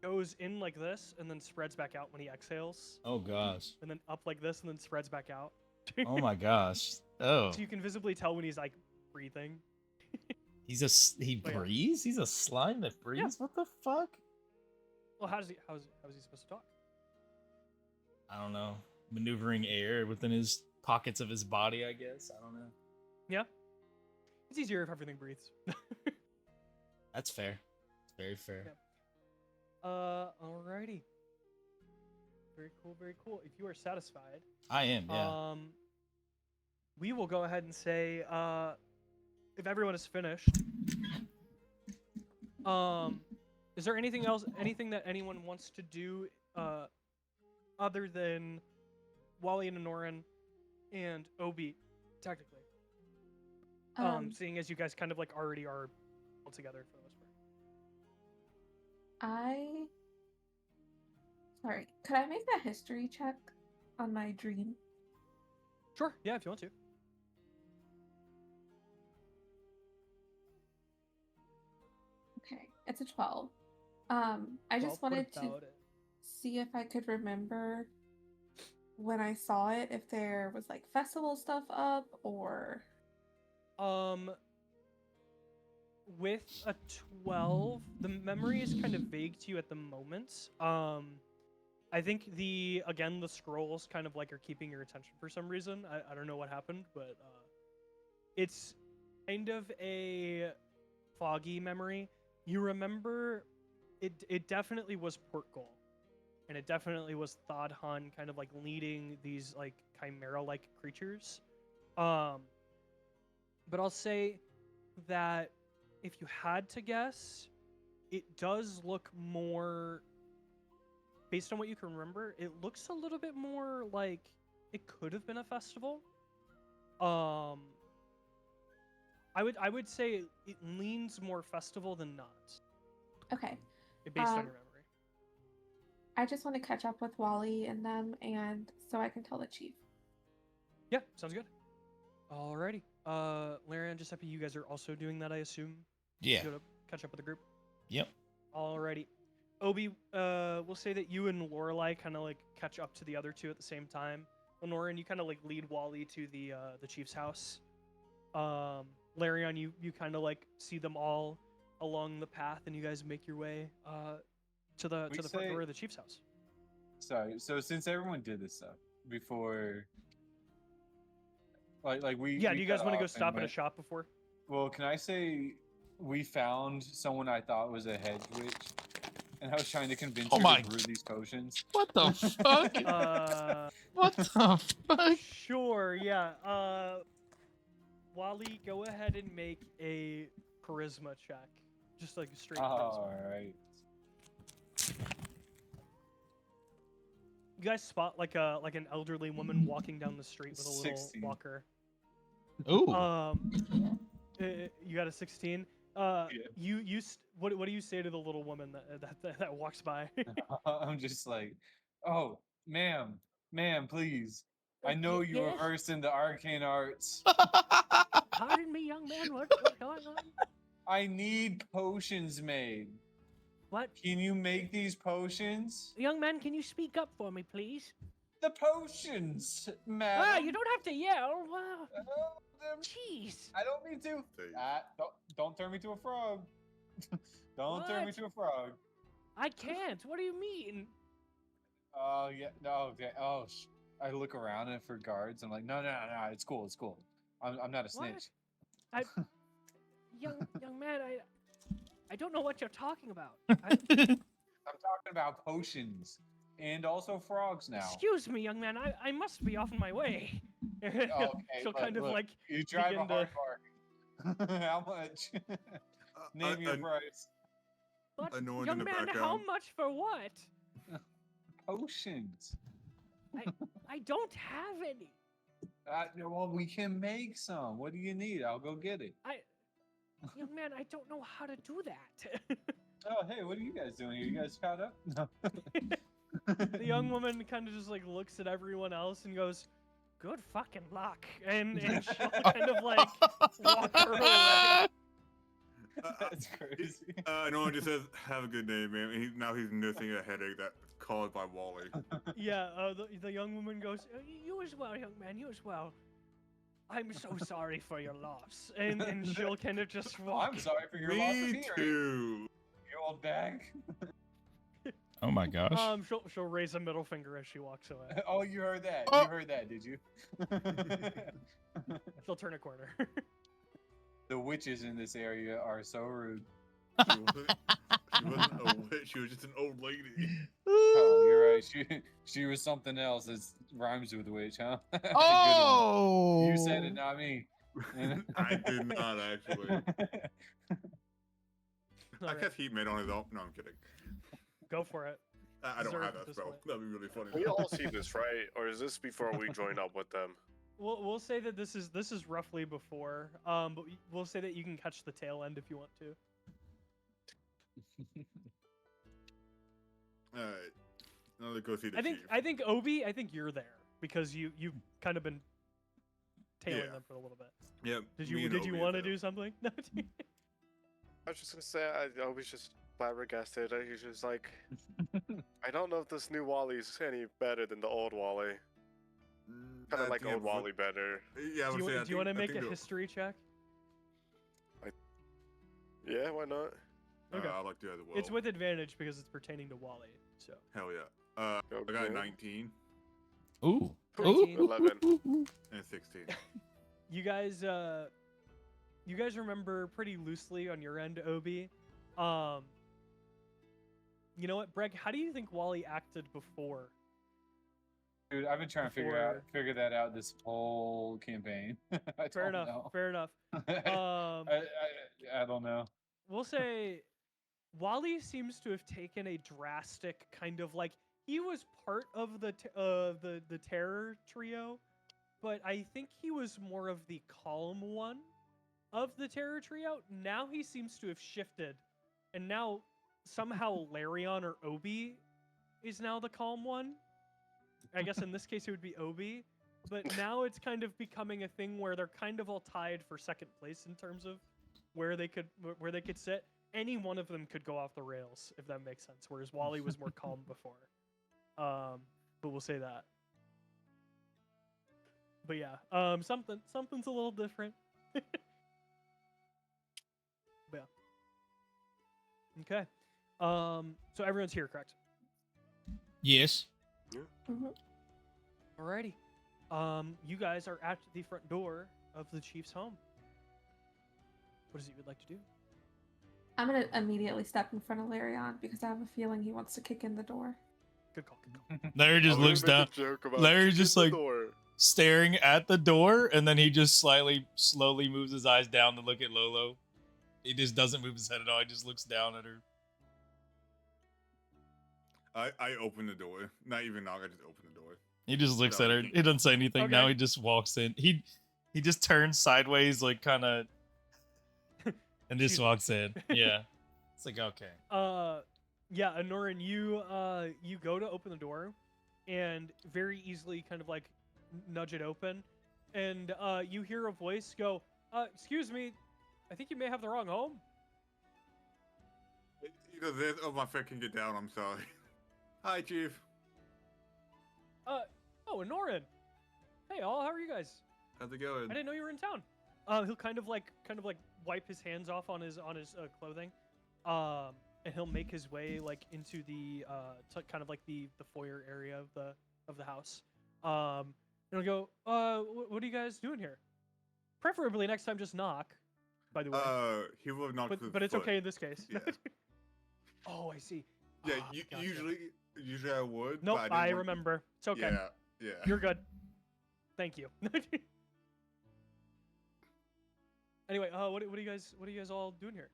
S1: goes in like this and then spreads back out when he exhales.
S3: Oh gosh.
S1: And then up like this and then spreads back out.
S3: Oh my gosh. Oh.
S1: So you can visibly tell when he's like breathing.
S3: He breathes? He's a slime that breathes? Yeah. What the fuck?
S1: Well, how is he supposed to talk?
S3: I don't know. Maneuvering air within his pockets of his body, I guess. I don't know.
S1: Yeah. It's easier if everything breathes.
S3: That's fair. It's very fair.
S1: Yeah. Alrighty. Very cool. If you are satisfied,
S3: I am, yeah.
S1: We will go ahead and say, if everyone is finished, is there anything that anyone wants to do, other than Wally and Anorin and Obi, technically? Seeing as you guys kind of like already are all together for the most part.
S7: Sorry, could I make a history check on my dream?
S1: Sure, yeah, if you want to.
S7: Okay, it's a 12. I just wanted to see if I could remember when I saw it, if there was like festival stuff up or...
S1: With a 12, the memory is kind of vague to you at the moment. I think the scrolls kind of like are keeping your attention for some reason. I don't know what happened, but it's kind of a foggy memory. You remember it definitely was Portgol, and it definitely was Thodhan kind of like leading these like chimera-like creatures. But I'll say that if you had to guess, it does look more, based on what you can remember, it looks a little bit more like it could have been a festival. I would say it leans more festival than not.
S7: Okay.
S1: Based on your memory.
S7: I just want to catch up with Wally and them, and so I can tell the chief.
S1: Yeah, sounds good. Alrighty. Larry and Giuseppe, you guys are also doing that, I assume?
S3: Yeah.
S1: Go to catch up with the group?
S3: Yep.
S1: Alrighty. Obi, we'll say that you and Lorelei kind of like catch up to the other two at the same time. Anorin, you kind of like lead Wally to the chief's house. Larion, you kind of like see them all along the path, and you guys make your way to the front door of the chief's house.
S2: Sorry. So since everyone did this stuff before, like we
S1: do you guys want to go stop at a shop before?
S2: Well, can I say we found someone I thought was a hedge witch, and I was trying to convince her to brew these potions.
S3: What the fuck? What the fuck?
S1: Sure, yeah. Wally, go ahead and make a charisma check. Just like a straight charisma.
S2: Alright.
S1: You guys spot like an elderly woman walking down the street with a little
S2: 16.
S1: walker.
S3: Ooh.
S1: You got a 16.
S2: Yeah.
S1: What do you say to the little woman that walks by?
S2: I'm just like, oh, ma'am, please. I know you are versed in the arcane arts.
S1: Pardon me, young man. What's going on?
S2: I need potions made.
S1: What?
S2: Can you make these potions?
S1: Young man, can you speak up for me, please?
S2: The potions, madam.
S1: Ah, you don't have to yell. Wow.
S2: Oh,
S1: Jeez.
S2: I don't mean to. Don't turn me to a frog. Don't turn me to a frog.
S1: I can't. What do you mean?
S2: Oh, yeah. No, okay. Oh, I look around and for guards. I'm like, no. It's cool. I'm not a snitch.
S1: Young man, I don't know what you're talking about.
S2: I'm talking about potions and also frogs now.
S1: Excuse me, young man. I must be off on my way.
S2: Okay,
S1: She'll kind of like
S2: you drive a
S1: begin
S2: hard bargain. How much? Name your price.
S1: What?
S4: Anorin
S1: Young
S4: in the
S1: man,
S4: background.
S1: how much for what?
S2: Potions.
S1: I don't have any.
S2: Well, we can make some. What do you need? I'll go get it.
S1: Young man, I don't know how to do that.
S2: Oh, hey, what are you guys doing here? You guys caught up? No.
S1: The young woman kind of just like looks at everyone else and goes, "Good fucking luck," and she'll kind of like walk her away.
S2: That's crazy.
S4: Anorin just says, "Have a good day, man." Now he's nursing a headache that's caused by Wally.
S1: Yeah, the young woman goes, "You as well, young man. You as well. I'm so sorry for your loss," and she'll kind of just walk.
S2: I'm sorry for your loss of
S4: Me
S2: hearing.
S4: too.
S2: You old bag.
S3: Oh my gosh.
S1: She'll raise a middle finger as she walks away.
S2: Oh, you heard that.
S3: Oh.
S2: You heard that, did you?
S1: She'll turn a corner.
S2: The witches in this area are so rude.
S4: She wasn't a witch. She was just an old lady.
S2: Oh, you're right. She was something else that rhymes with witch, huh? Good one.
S3: Oh.
S2: You said it, not me.
S4: I did not actually. I
S1: Alright,
S4: cast heat made on his own. No, I'm kidding.
S1: go for it.
S4: I don't
S1: Deserved
S4: have
S1: at
S4: that
S1: this
S4: spell.
S1: point.
S4: That'd be really funny.
S6: We all see this, right? Or is this before we join up with them?
S1: We'll say that this is roughly before. But we'll say that you can catch the tail end if you want to.
S4: All right. Now let's go see the chief.
S1: I think Obi, you're there because you've kind of been tailing
S4: Yeah.
S1: them for a little bit.
S4: Yep.
S1: Did
S4: me
S1: you
S4: and Obi
S1: want to
S4: are
S1: do something? No.
S6: I was just gonna say, I was just flabbergasted. He's just like, I don't know if this new Wally's any better than the old Wally. Kind of like old Wally better.
S4: Yeah, I would say.
S1: Do you want to make a history check?
S6: Yeah, why not?
S1: Okay.
S4: I like to as well.
S1: It's with advantage because it's pertaining to Wally. So.
S4: Hell yeah. I got
S6: Okay.
S4: 19
S3: Ooh.
S1: 13.
S6: 11.
S4: and 16.
S1: You guys remember pretty loosely on your end, Obi. You know what, Breg? How do you think Wally acted before?
S2: Dude, I've been trying to figure that out this whole campaign. I
S1: Fair
S2: don't
S1: enough.
S2: know.
S1: Fair enough.
S2: I don't know.
S1: We'll say Wally seems to have taken a drastic kind of like he was part of the terror trio, but I think he was more of the calm one of the terror trio. Now he seems to have shifted, and now somehow Larion or Obi is now the calm one. I guess in this case it would be Obi, but now it's kind of becoming a thing where they're kind of all tied for second place in terms of where they could sit. Any one of them could go off the rails if that makes sense. Whereas Wally was more calm before, but we'll say that. But yeah, something's a little different. But yeah. Okay. So everyone's here, correct?
S3: Yes.
S1: Alrighty. You guys are at the front door of the chief's home. What is it you would like to do?
S7: I'm gonna immediately step in front of Larion because I have a feeling he wants to kick in the door.
S1: Good call. Good call.
S3: Larry just looks down. Larry's just like staring at the door, and then he just slowly moves his eyes down to look at Lolo. He just doesn't move his head at all. He just looks down at her.
S4: I open the door. Not even knock, I just open the door.
S3: He just looks
S4: No,
S3: at her.
S4: he-
S3: He doesn't say anything.
S1: Okay.
S3: Now he just walks in. He just turns sideways, like kind of, and just
S1: Excuse me.
S3: walks in. Yeah, it's like okay.
S1: Yeah, Anorin, you go to open the door, and very easily kind of like nudge it open, and you hear a voice go, "Excuse me, I think you may have the wrong home."
S4: Either this or my friend can get down. I'm sorry. Hi, Chief.
S1: Oh, Anorin. Hey, all, how are you guys?
S4: How's it going?
S1: I didn't know you were in town. He'll kind of like wipe his hands off on his clothing, and he'll make his way like into the kind of like the foyer area of the house. And he'll go, what are you guys doing here? Preferably next time just knock. By the way,
S4: He will knock.
S1: but it's okay in this case.
S4: Yeah.
S1: Oh, I see.
S4: Yeah,
S1: Ah,
S4: you,
S1: gotcha.
S4: usually I would.
S1: Nope,
S4: but
S1: I
S4: didn't want-
S1: remember. It's okay.
S4: Yeah.
S1: You're good. Thank you. Anyway, what are you guys all doing here?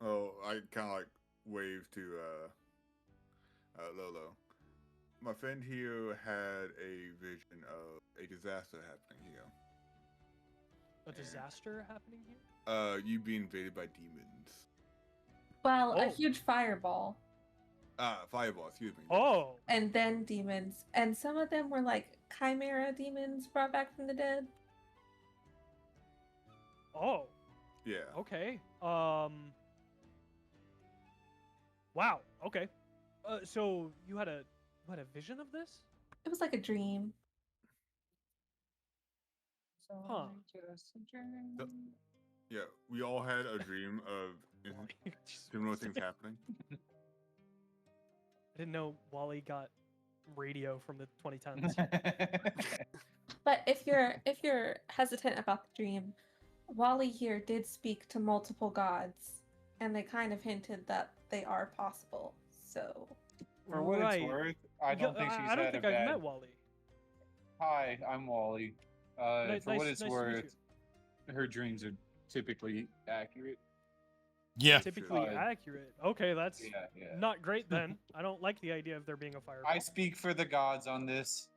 S4: Oh, I kind of like wave to Lolo. My friend here had a vision of a disaster happening here.
S1: A disaster happening here?
S4: You being invaded by demons.
S7: Well, a
S1: Oh.
S7: huge fireball,
S4: Fireball, excuse me.
S1: Oh,
S7: and then demons, and some of them were like chimera demons brought back from the dead.
S1: oh,
S4: Yeah.
S1: okay. Wow. Okay. So you had a vision of this?
S7: It was like a dream.
S1: Huh.
S4: Yeah, we all had a dream of similar things happening.
S1: I didn't know Wally got radio from the 2010s.
S7: But if you're hesitant about the dream, Wally here did speak to multiple gods, and they kind of hinted that they are possible. So
S2: For what
S1: Right.
S2: it's worth, I don't think she's
S1: I don't
S2: had
S1: think
S2: a
S1: I've
S2: bad.
S1: met Wally.
S2: Hi, I'm Wally.
S1: Nice-
S2: For what
S1: nice-
S2: it's
S1: nice to meet
S2: worth, her dreams are typically accurate.
S3: Yeah.
S1: Typically
S2: Fine.
S1: accurate. Okay, that's
S2: Yeah.
S1: not great then. I don't like the idea of there being a fireball.
S2: I speak for the gods on this.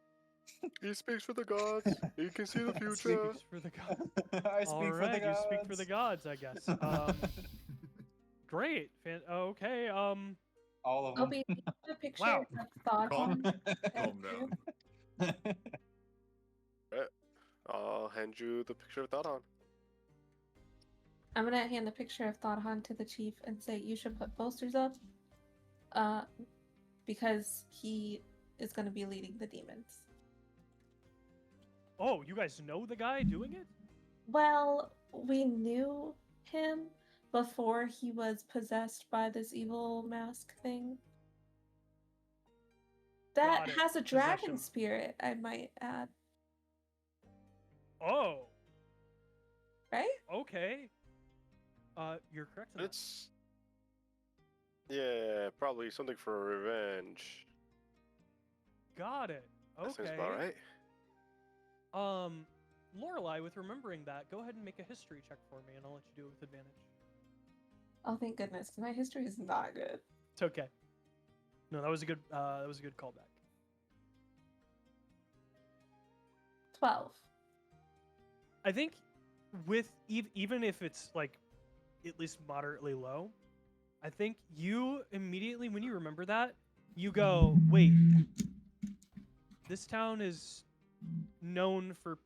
S6: He speaks for the gods. He can see the
S2: I
S6: future.
S1: Speaks for the gods.
S2: I speak
S1: All
S2: for
S1: right,
S2: the gods.
S1: you speak for the gods, I guess. Great. Okay.
S2: All of them.
S7: Obi, do you have a picture
S1: Wow.
S7: of thought
S4: Calm-
S7: on
S4: Calm down.
S6: I'll hand you the picture of Thoughton.
S7: I'm gonna hand the picture of Thoughton to the chief and say you should put posters up, because he is gonna be leading the demons.
S1: Oh, you guys know the guy doing it?
S7: Well, we knew him before he was possessed by this evil mask thing. That
S1: Got it.
S7: has a dragon
S1: Possession.
S7: spirit, I might add.
S1: Oh,
S7: Right?
S1: okay. You're correct. in that.
S6: It's yeah, probably something for revenge.
S1: Got it.
S6: That seems
S1: Okay.
S6: about right.
S1: Lorelei, with remembering that, go ahead and make a history check for me, and I'll let you do it with advantage.
S7: Oh, thank goodness, 'cause my history is not good.
S1: It's okay. No, that was a good callback.
S7: 12.
S1: I think with even if it's like at least moderately low, I think you immediately when you remember that, you go, wait, this town is known for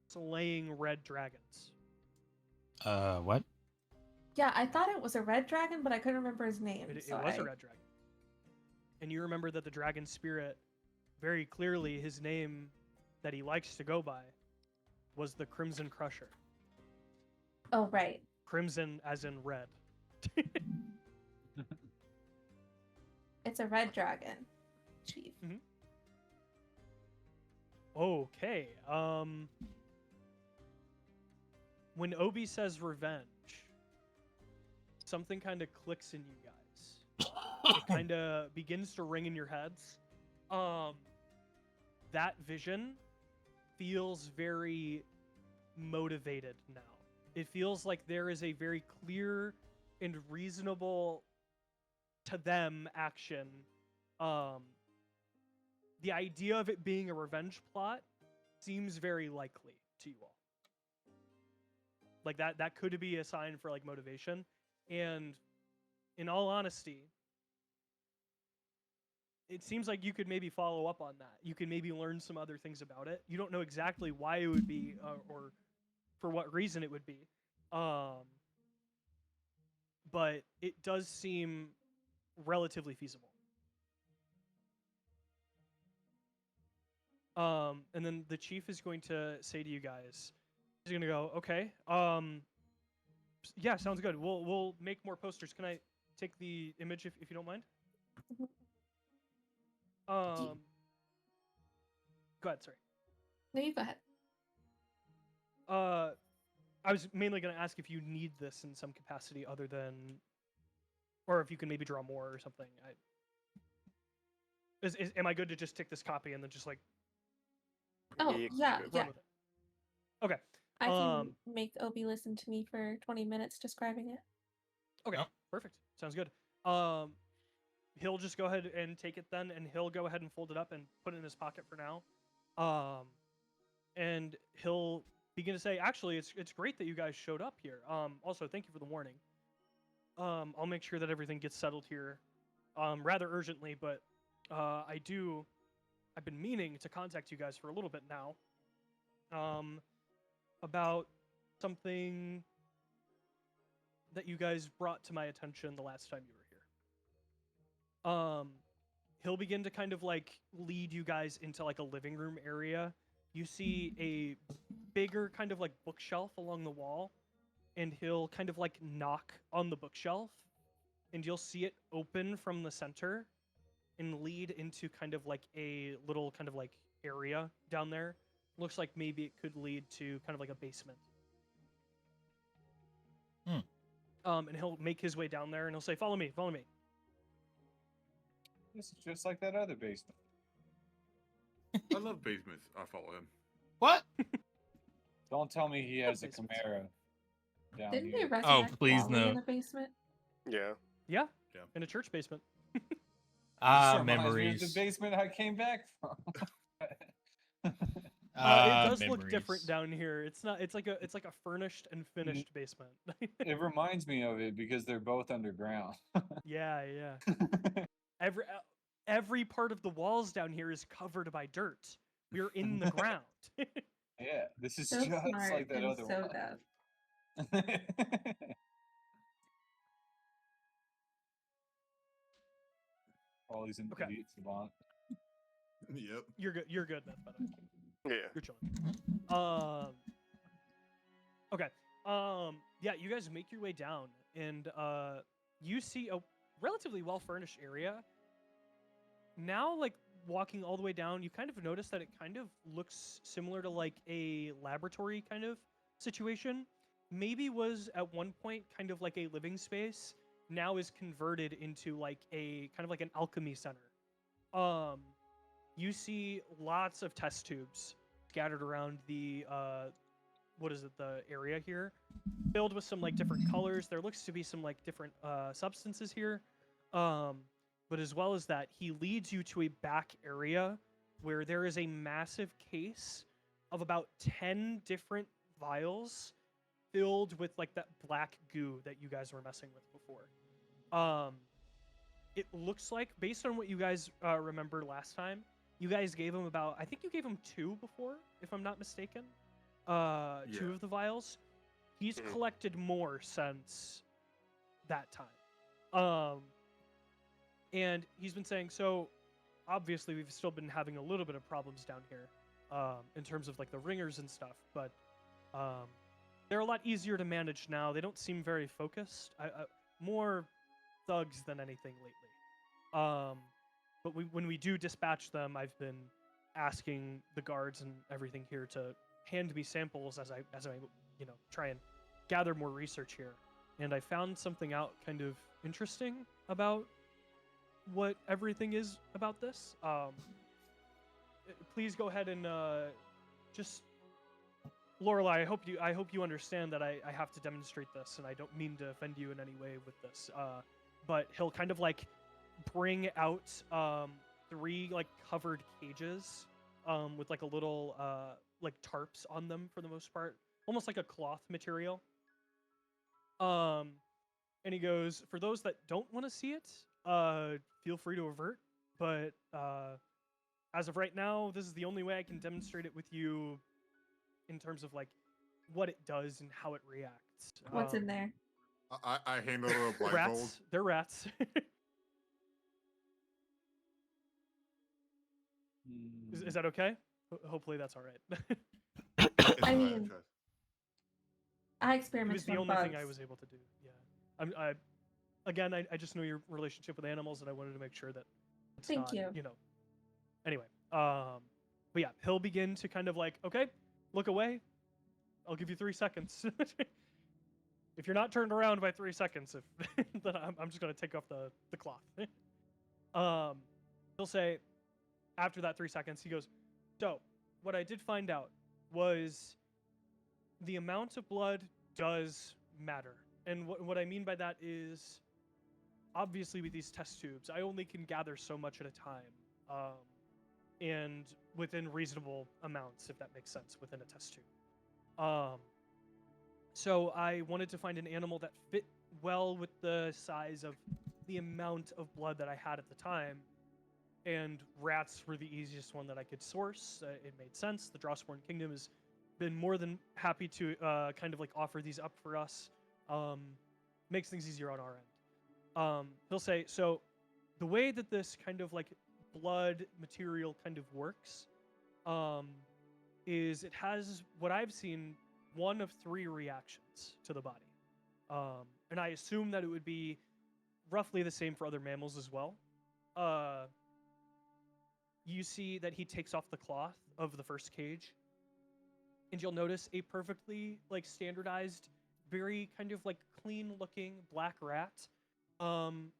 S1: slaying red dragons.
S3: What?
S7: Yeah, I thought it was a red dragon, but I couldn't remember his name.
S1: It
S7: so
S1: was a
S7: I-
S1: red dragon. And you remember that the dragon spirit, very clearly his name that he likes to go by was the Crimson Crusher.
S7: Oh, right.
S1: Crimson as in red.
S7: It's a red dragon. Chief.
S1: Okay. When Obi says revenge, something kind of clicks in you guys. It kind of begins to ring in your heads. That vision feels very motivated now. It feels like there is a very clear and reasonable to them action. The idea of it being a revenge plot seems very likely to you all. Like that could be a sign for like motivation. And in all honesty, it seems like you could maybe follow up on that. You can maybe learn some other things about it. You don't know exactly why it would be or for what reason it would be. But it does seem relatively feasible. And then the chief is going to say to you guys, he's going to go, okay, yeah, sounds good. We'll make more posters. Can I take the image if you don't mind? Go ahead, sorry.
S7: No, you go ahead.
S1: I was mainly going to ask if you need this in some capacity other than, or if you can maybe draw more or something. Am I good to just take this copy and then just like
S7: Oh, yeah,
S1: run
S7: yeah.
S1: with it? Okay.
S7: I can make Obi listen to me for 20 minutes describing it.
S1: Okay,
S3: Yep.
S1: perfect. Sounds good. He'll just go ahead and take it then, and he'll go ahead and fold it up and put it in his pocket for now. And he'll begin to say, actually, it's great that you guys showed up here. Also, thank you for the warning. I'll make sure that everything gets settled here, rather urgently, but I've been meaning to contact you guys for a little bit now, about something that you guys brought to my attention the last time you were here. He'll begin to kind of like lead you guys into like a living room area. You see a bigger kind of like bookshelf along the wall, and he'll kind of like knock on the bookshelf, and you'll see it open from the center and lead into kind of like a little kind of like area down there. Looks like maybe it could lead to kind of like a basement. And he'll make his way down there and he'll say, follow me, follow me.
S2: This is just like that other basement.
S4: I love basements. I follow him.
S3: What?
S2: Don't tell me he has a
S1: Basements.
S2: Camaro down
S7: Didn't they
S2: here.
S7: resurrect
S3: please
S7: Wally
S3: no.
S7: in a basement?
S6: Yeah.
S1: Yeah,
S4: Yeah.
S1: in a church basement.
S2: This
S3: Ah,
S2: reminds me of
S3: memories.
S2: the basement I came back from.
S1: It does look
S3: Memories.
S1: different down here. It's not. It's like a furnished and finished basement.
S2: It reminds me of it because they're both underground.
S1: Yeah. Every part of the walls down here is covered by dirt. We're in the ground.
S2: Yeah, this is
S7: So
S2: just
S7: smart
S2: like that
S7: and
S2: other
S7: so
S2: one.
S7: dumb.
S2: All these
S1: Okay.
S2: idiot savant.
S4: Yep.
S1: You're good. You're good, Myth, by the way.
S6: Yeah.
S1: You're chilling. Okay. Yeah, you guys make your way down, and you see a relatively well-furnished area. Now, like walking all the way down, you kind of notice that it kind of looks similar to like a laboratory kind of situation. Maybe was at one point kind of like a living space, now is converted into like a kind of like an alchemy center. You see lots of test tubes scattered around the the area here, filled with some like different colors. There looks to be some like different substances here. But as well as that, he leads you to a back area where there is a massive case of about 10 different vials filled with like that black goo that you guys were messing with before. It looks like, based on what you guys remember last time, you guys gave him about, I think you gave him 2 before, if I'm not mistaken. 2 of the vials. He's collected more since that time. And he's been saying, so obviously we've still been having a little bit of problems down here in terms of like the ringers and stuff, but they're a lot easier to manage now. They don't seem very focused. More thugs than anything lately. But when we do dispatch them, I've been asking the guards and everything here to hand me samples as I try and gather more research here. And I found something out kind of interesting about what everything is about this. Please go ahead and just, Lorelei, I hope you understand that I have to demonstrate this, and I don't mean to offend you in any way with this. But he'll kind of like bring out 3 like covered cages with like a little like tarps on them for the most part, almost like a cloth material. And he goes, for those that don't want to see it, feel free to avert, but as of right now, this is the only way I can demonstrate it with you in terms of like what it does and how it reacts.
S7: What's in there?
S4: I handle a blindfold.
S1: Rats. They're rats. Is that okay? Hopefully that's all right.
S7: I mean, I
S1: It
S7: experimented
S1: was the
S7: on
S1: only
S7: bugs.
S1: thing I was able to do. Yeah. I just know your relationship with animals, and I wanted to make sure that it's
S7: Thank
S1: not,
S7: you.
S1: Anyway, but yeah, he'll begin to kind of like, okay, look away. I'll give you 3 seconds. If you're not turned around by 3 seconds, then I'm just gonna take off the cloth. He'll say, after that 3 seconds, he goes, so what I did find out was the amount of blood does matter. And what I mean by that is, obviously with these test tubes, I only can gather so much at a time, and within reasonable amounts, if that makes sense, within a test tube. So I wanted to find an animal that fit well with the size of the amount of blood that I had at the time, and rats were the easiest one that I could source. It made sense. The Drawsworn Kingdom has been more than happy to kind of like offer these up for us. Makes things easier on our end. He'll say, so the way that this kind of like blood material kind of works is it has, what I've seen, 1 of 3 reactions to the body. And I assume that it would be roughly the same for other mammals as well. You see that he takes off the cloth of the first cage, and you'll notice a perfectly like standardized, very kind of like clean looking black rat, kind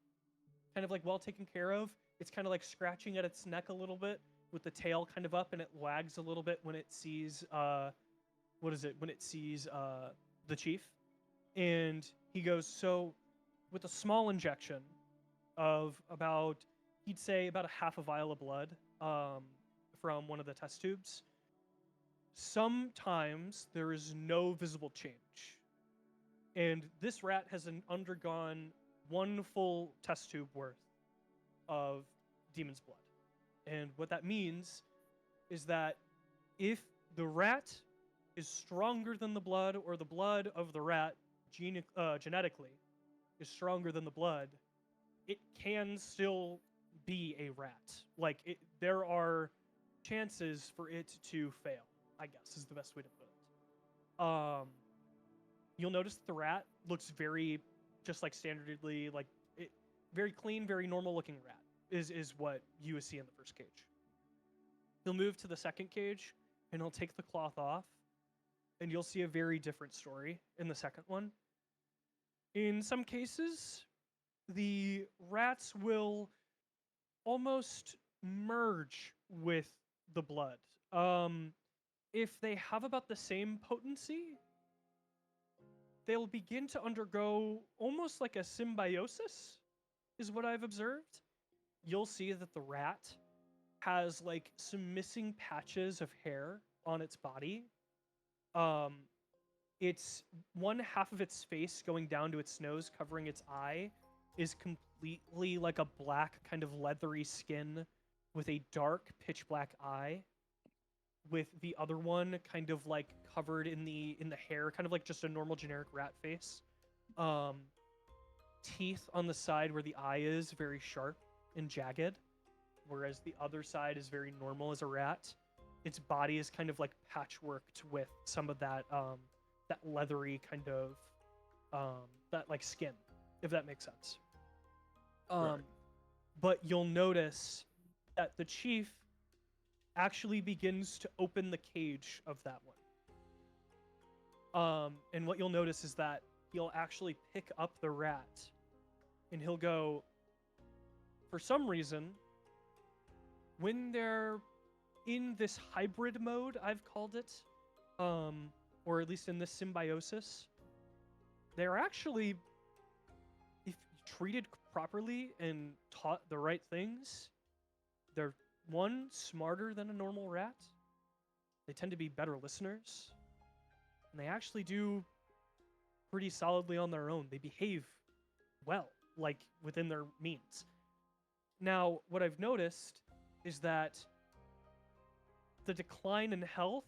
S1: of like well taken care of. It's kind of like scratching at its neck a little bit with the tail kind of up, and it wags a little bit when it sees when it sees the chief. And he goes, so with a small injection of about, he'd say about a half a vial of blood from one of the test tubes, sometimes there is no visible change. And this rat has undergone 1 full test tube worth of demon's blood. And what that means is that if the rat is stronger than the blood, or the blood of the rat genetically is stronger than the blood, it can still be a rat. Like, there are chances for it to fail, I guess, is the best way to put it. You'll notice that the rat looks very, just like standardly, like, very clean, very normal looking rat is what you would see in the first cage. He'll move to the second cage, and he'll take the cloth off, and you'll see a very different story in the second one. In some cases, the rats will almost merge with the blood. If they have about the same potency, they'll begin to undergo almost like a symbiosis, is what I've observed. You'll see that the rat has like some missing patches of hair on its body. It's one half of its face going down to its nose, covering its eye, is completely like a black kind of leathery skin with a dark pitch black eye, with the other one kind of like covered in the hair, kind of like just a normal generic rat face. Teeth on the side where the eye is very sharp and jagged, whereas the other side is very normal as a rat. Its body is kind of like patchworked with some of that that leathery kind of that like skin, if that makes sense.
S4: Right.
S1: But you'll notice that the chief actually begins to open the cage of that one. And what you'll notice is that he'll actually pick up the rat, and he'll go, for some reason, when they're in this hybrid mode, I've called it, or at least in this symbiosis, they're actually, if treated properly and taught the right things, they're, one, smarter than a normal rat. They tend to be better listeners. And they actually do pretty solidly on their own. They behave well, like within their means. Now, what I've noticed is that the decline in health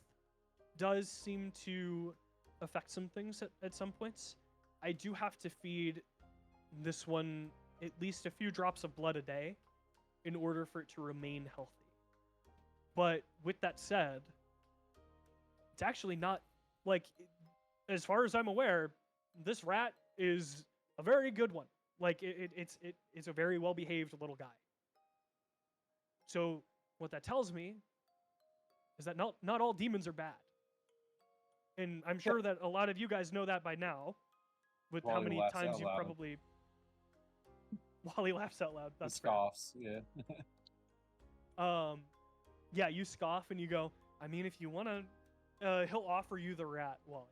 S1: does seem to affect some things at some points. I do have to feed this one at least a few drops of blood a day in order for it to remain healthy. But with that said, it's actually not, like, as far as I'm aware, this rat is a very good one. Like, it's a very well-behaved little guy. So what that tells me is that not all demons are bad. And I'm sure that a lot of you guys know that by now, with how
S2: Wally
S1: many
S2: laughs
S1: times
S2: out
S1: you've
S2: loud.
S1: probably... Wally laughs out loud.
S2: The
S1: That's fair.
S2: scoffs, yeah.
S1: Yeah, you scoff and you go, I mean, if you want to, he'll offer you the rat, Wally.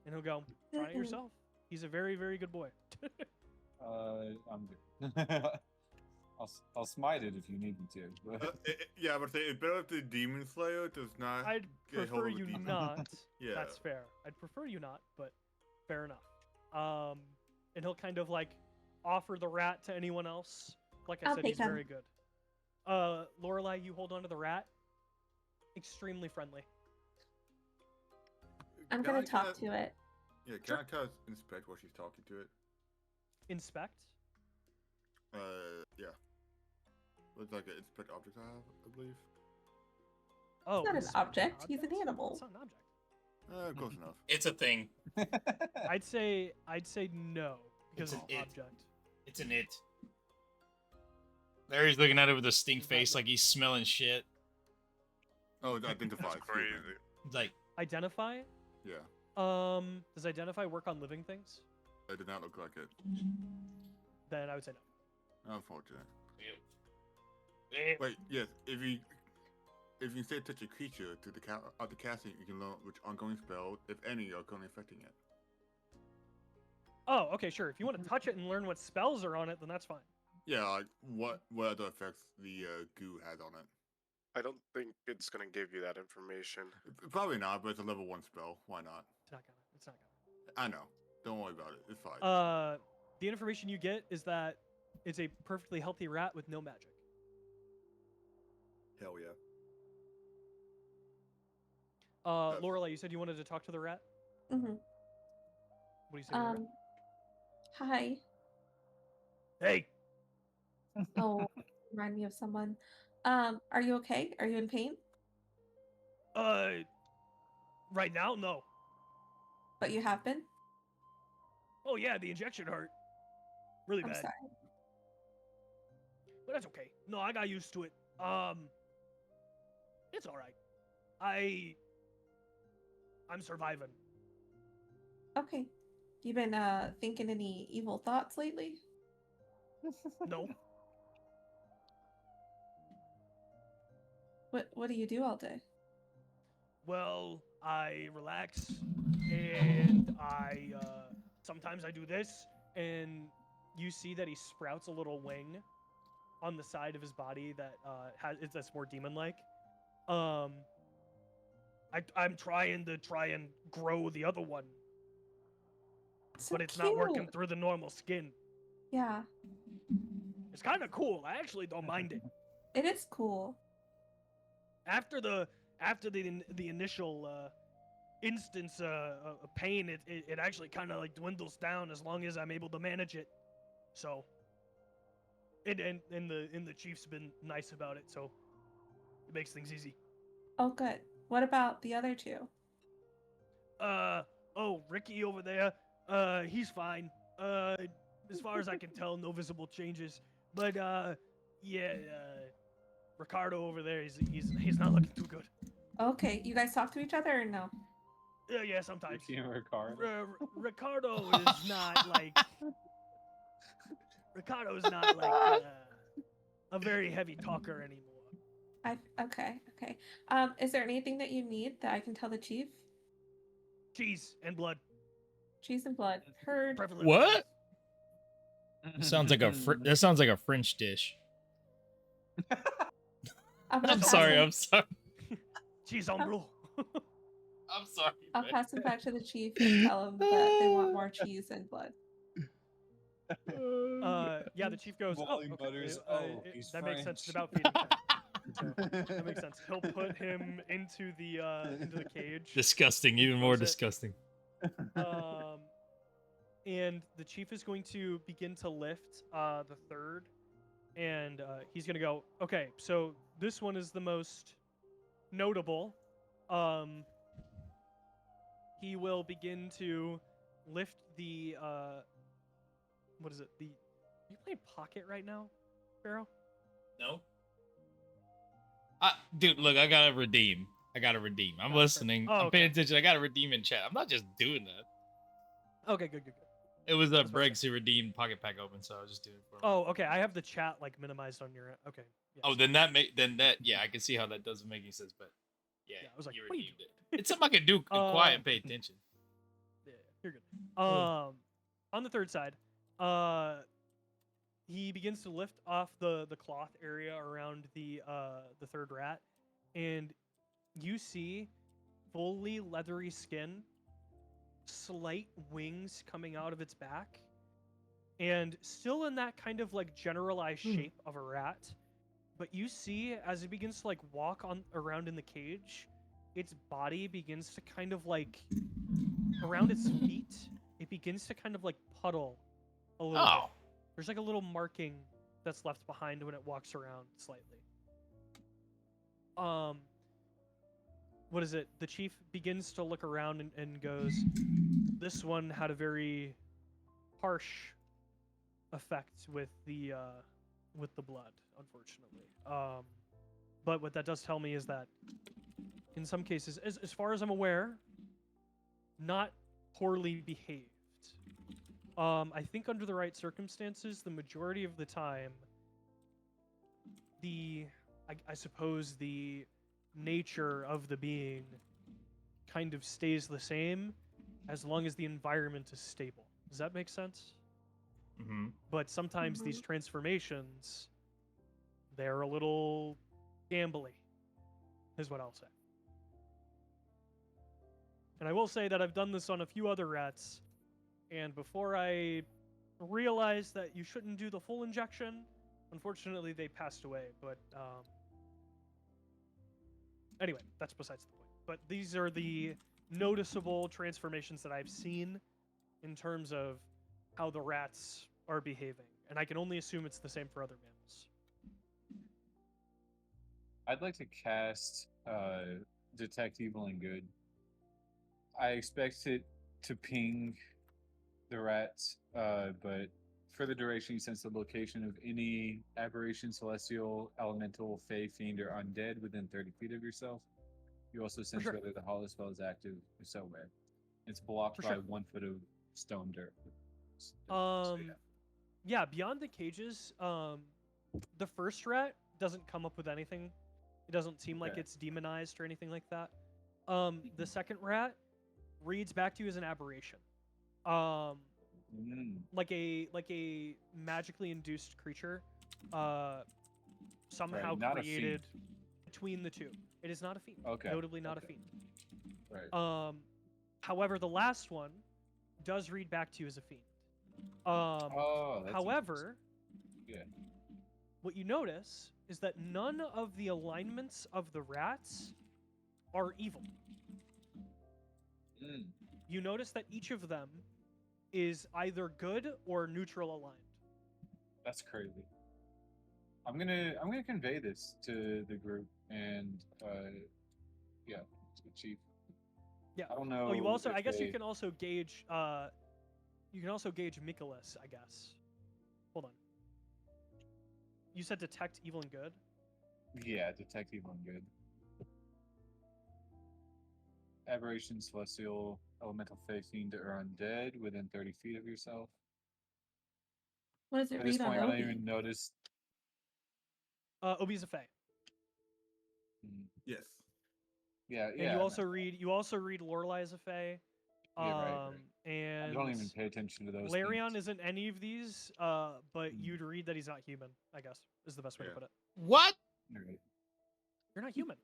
S1: And he'll go, try it yourself. He's a very, very good boy.
S2: I'm good. I'll smite it if you need me to. But
S4: Yeah, but it's better if the demon slayer does not.
S1: I'd
S4: get hold
S1: prefer
S4: of the
S1: you
S4: demon.
S1: not.
S4: Yeah.
S1: That's fair. I'd prefer you not, but fair enough. And he'll kind of like offer the rat to anyone else. Like I
S7: I'll
S1: said,
S7: take
S1: he's
S7: him.
S1: very good. Lorelei, you hold on to the rat. Extremely friendly.
S7: I'm
S4: Can
S7: gonna
S4: I
S7: talk
S4: kinda-
S7: to it.
S4: Yeah, can I kind of inspect while she's talking to it?
S1: Inspect.
S4: Yeah. Looks like an inspect object I have, I believe.
S1: Oh,
S7: He's not an
S1: inspect
S7: object, he's an
S1: objects?
S7: animal.
S1: It's not an object.
S4: Close enough.
S3: It's a thing.
S1: I'd say no because
S3: It's
S1: it's
S3: an
S1: an
S3: it.
S1: object.
S3: It's an it. Larry's looking at it with a stink
S1: Is that
S3: face
S1: like-
S3: like he's smelling shit.
S4: Oh, it identifies.
S6: That's crazy.
S3: Like,
S1: Identify.
S4: Yeah,
S1: Does identify work on living things?
S4: it did not look like it.
S1: Then I would say no.
S4: Unfortunate. Wait, yes. If you say touch a creature to the after casting, you can learn which ongoing spell, if any, are currently affecting it.
S1: Oh, okay, sure. If you want to touch it and learn what spells are on it, then that's fine.
S4: Yeah, like what other effects the goo has on it.
S6: I don't think it's gonna give you that information.
S4: Probably not, but it's a level 1 spell. Why not?
S1: It's not gonna. It's not gonna.
S4: I know. Don't worry about it. It's fine.
S1: The information you get is that it's a perfectly healthy rat with no magic.
S4: Hell yeah.
S1: Lorelei, you said you wanted to talk to the rat.
S7: Mm-hmm.
S1: What do you say? to the rat?
S7: Hi.
S1: Hey.
S7: Oh, remind me of someone. Are you okay? Are you in pain?
S1: Right now, no.
S7: But you have been?
S1: Oh yeah, the injection hurt. Really
S7: I'm
S1: bad.
S7: sorry.
S1: But that's okay. No, I got used to it. It's all right. I'm surviving.
S7: Okay. You been thinking any evil thoughts lately?
S1: No.
S7: What do you do all day?
S1: Well, I relax, and sometimes I do this, and you see that he sprouts a little wing on the side of his body that that's more demon-like. I'm trying to grow the other one,
S7: So
S1: but it's
S7: cute.
S1: not working through the normal skin.
S7: Yeah,
S1: It's kind of cool. I actually don't mind it.
S7: it is cool.
S1: After the initial instance of pain, it actually kind of like dwindles down as long as I'm able to manage it. So, and the chief's been nice about it, so it makes things easy.
S7: Oh, good. What about the other two?
S1: Ricky over there, he's fine. As far as I can tell, no visible changes. But Ricardo over there, he's not looking too good.
S7: Okay, you guys talk to each other or no?
S1: Yeah, sometimes.
S2: Ricky and Ricardo.
S1: Ricardo is not like Ricardo's not like a very heavy talker anymore.
S7: Okay. Is there anything that you need that I can tell the chief?
S1: Cheese and blood.
S7: Cheese and blood. Heard.
S1: Prevalent
S3: What?
S1: ones.
S3: Sounds like that sounds like a French dish.
S7: gonna
S3: I'm
S7: pass
S3: sorry.
S7: him-
S3: I'm sorry.
S1: Cheese on blue.
S3: I'm sorry.
S7: I'll
S3: man.
S7: pass him back to the chief and tell him that they want more cheese and blood.
S1: Yeah, the chief goes,
S2: Wally
S1: okay,
S2: mutters, he's
S1: that makes sense. It's
S2: French."
S1: about feeding time. So, that makes sense. He'll put him into the cage.
S3: Disgusting. Even more
S1: Close it.
S3: disgusting.
S1: And the chief is going to begin to lift the third, and he's going to go, okay, so this one is the most notable. He will begin to lift the what is it? Are you playing Pocket right now, Farraoh?
S3: No. Dude, look, I gotta redeem. I'm
S1: Oh,
S3: listening.
S1: fair. Oh,
S3: I'm paying
S1: okay.
S3: attention. I gotta redeem in chat. I'm not just doing that.
S1: Okay, good.
S3: It was
S1: That's
S3: Bregs who redeemed Pocket Pack open, so I was just doing it for him.
S1: Oh, okay. I have the chat like minimized on your. Okay. Yes.
S3: Oh, yeah, I can see how that doesn't make any sense, but yeah,
S1: Yeah, I was like,
S3: you
S1: what are you
S3: redeemed it. It's something I can do quiet and pay attention.
S1: Yeah, you're good. On the third side, he begins to lift off the cloth area around the third rat, and you see fully leathery skin, slight wings coming out of its back, and still in that kind of like generalized shape of a rat. But you see as it begins to like walk around in the cage, its body begins to kind of like around its feet, it begins to kind of like puddle a little bit. There's like a little marking that's left behind when it walks around slightly. What is it? The chief begins to look around and goes, this one had a very harsh effect with the blood, unfortunately. But what that does tell me is that in some cases, as far as I'm aware, not poorly behaved. I think under the right circumstances, the majority of the time, I suppose the nature of the being kind of stays the same as long as the environment is stable. Does that make sense?
S3: Mm-hmm.
S1: But sometimes these transformations, they're a little gambly, is what I'll say. And I will say that I've done this on a few other rats, and before I realized that you shouldn't do the full injection, unfortunately they passed away. But anyway, that's besides the point. But these are the noticeable transformations that I've seen in terms of how the rats are behaving. And I can only assume it's the same for other mammals.
S2: I'd like to cast Detect Evil and Good. I expect it to ping the rats, but For the duration, you sense the location of any aberration, celestial, elemental, fey, fiend, or undead within 30 feet of yourself. You also sense
S1: sure.
S2: whether the hollow spell is active, if so where. It's blocked
S1: For
S2: by
S1: sure.
S2: 1 foot of stone dirt.
S1: Yeah, beyond the cages, the first rat doesn't come up with anything. It doesn't seem like
S2: Okay.
S1: it's demonized or anything like that. The second rat reads back to you as an aberration. Like a magically induced creature, somehow
S2: Right, not a
S1: created
S2: fiend.
S1: between the two. It is not a fiend.
S2: Okay.
S1: Notably not
S2: Okay.
S1: a fiend.
S2: Right.
S1: However, the last one does read back to you as a fiend.
S2: That's
S1: However,
S2: Yeah.
S1: what you notice is that none of the alignments of the rats are evil.
S2: Mm.
S1: You notice that each of them is either good or neutral aligned.
S2: That's crazy. I'm gonna convey this to the group and yeah, to the chief.
S1: Yeah.
S2: I don't know.
S1: Oh, you also
S2: if
S1: I guess you
S2: they-
S1: can also gauge Nicholas, I guess. Hold on. You said detect evil and good?
S2: Yeah, detect evil and good. Aberration, celestial, elemental, fey, fiend, or undead within 30 feet of yourself.
S7: What does it
S2: At this
S7: read on
S2: point, I don't
S7: Obi?
S2: even notice.
S1: Obi's a fae.
S4: Yes.
S2: Yeah,
S1: And
S2: yeah.
S1: you also read Lorelei as a fae.
S2: Yeah, right.
S1: And
S2: I don't even pay attention to those.
S1: Larion
S2: things.
S1: isn't any of these, but
S2: Mm.
S1: you'd read that he's not human, I guess, is the best way to
S4: Yeah.
S1: put it.
S3: What?
S2: Alright.
S1: You're not human.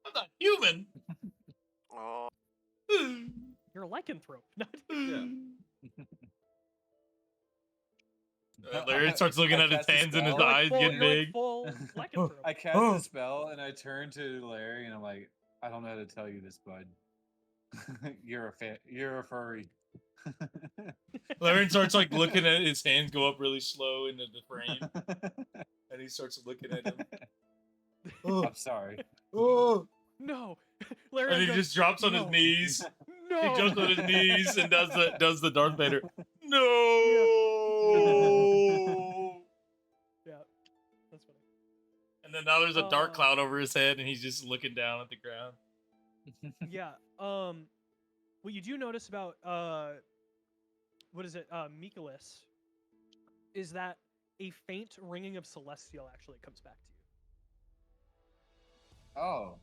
S3: I'm not human.
S6: Oh,
S1: You're a lycanthrope.
S3: Larry starts looking
S2: I
S3: at his
S2: cast a
S3: hands and his
S2: spell.
S3: eyes getting big.
S1: full lycanthrope.
S2: I cast a spell and I turn to Larry and I'm like, I don't know how to tell you this, bud. You're a furry.
S3: Larry starts like looking at his hands go up really slow into the frame, and he starts looking at him.
S2: I'm sorry.
S3: Oh,
S1: No. Larry
S3: and he
S1: goes,
S3: just drops on his
S1: "No,
S3: knees.
S1: No.
S3: He jumps on his knees and does the Darth Vader. No.
S1: Yeah. That's funny.
S3: And then now there's a dark
S1: Uh,
S3: cloud over his head, and he's just looking down at the ground.
S1: Yeah. What you do notice about Nicholas is that a faint ringing of celestial actually comes back to you.
S2: Oh.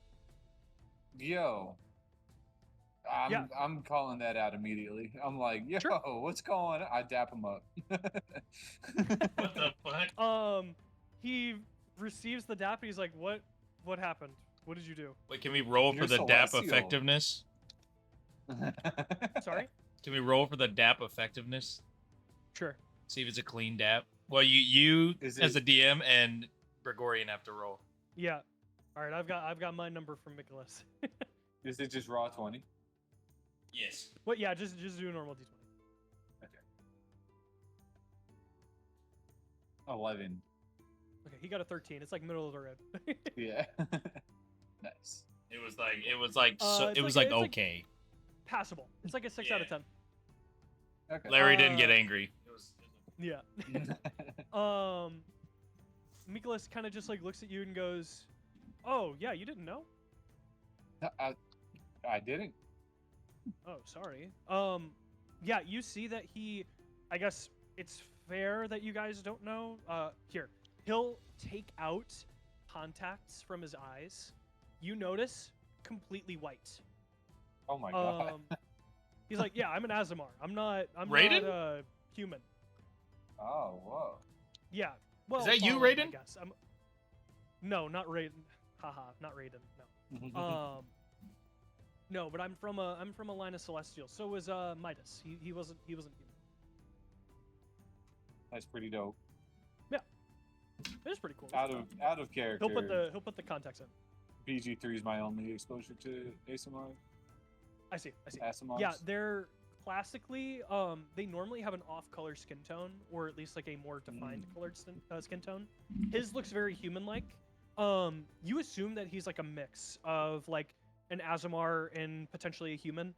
S2: Yo. I'm calling that out immediately. I'm like, yo,
S1: Sure.
S2: what's going on? I dap him up.
S3: What the fuck?
S1: He receives the dap and he's like, what happened? What did you do?
S3: Wait, can we roll
S2: You're
S3: for the DAP
S2: celestial.
S3: effectiveness?
S1: Sorry?
S3: Can we roll for the DAP effectiveness?
S1: Sure.
S3: See if it's a clean DAP. Well, you
S2: Is
S3: as a
S2: it-
S3: DM and Gregorian have to roll.
S1: Yeah. All right, I've got my number from Nicholas.
S2: Is it just raw 20?
S3: Yes.
S1: What? Yeah, just do a normal d20.
S2: Okay. 11.
S1: Okay, he got a 13. It's like middle of the road.
S2: Yeah. Nice.
S3: It was like
S1: it's like
S3: okay.
S1: Passable. It's like a 6 out of
S3: Yeah.
S1: 10.
S2: Okay.
S3: Larry didn't get angry. It was
S1: Yeah. Nicholas kind of just like looks at you and goes, "Oh yeah, you didn't know?
S2: I didn't.
S1: Oh, sorry. Yeah, you see that he, I guess it's fair that you guys don't know. Here, he'll take out contacts from his eyes. You notice completely white.
S2: Oh my god.
S1: He's like, yeah, I'm an Azamar. I'm not
S3: Raiden?
S1: human.
S2: Oh, whoa.
S1: Yeah. Well,
S3: that you,
S1: fallen, I
S3: Raiden?
S1: guess. No, not Raiden. Haha, not Raiden. No. No, but I'm from a line of Celestial. So was Midas. He wasn't human.
S2: That's pretty dope.
S1: It was pretty cool.
S2: Out of character.
S1: He'll put the context in.
S2: BG3 is my only exposure to ASMR.
S1: I see.
S2: ASMRs.
S1: Yeah, they're classically they normally have an off-color skin tone, or at least like a more defined colored skin tone. His looks very human-like. You assume that he's like a mix of like an Azamar and potentially a human.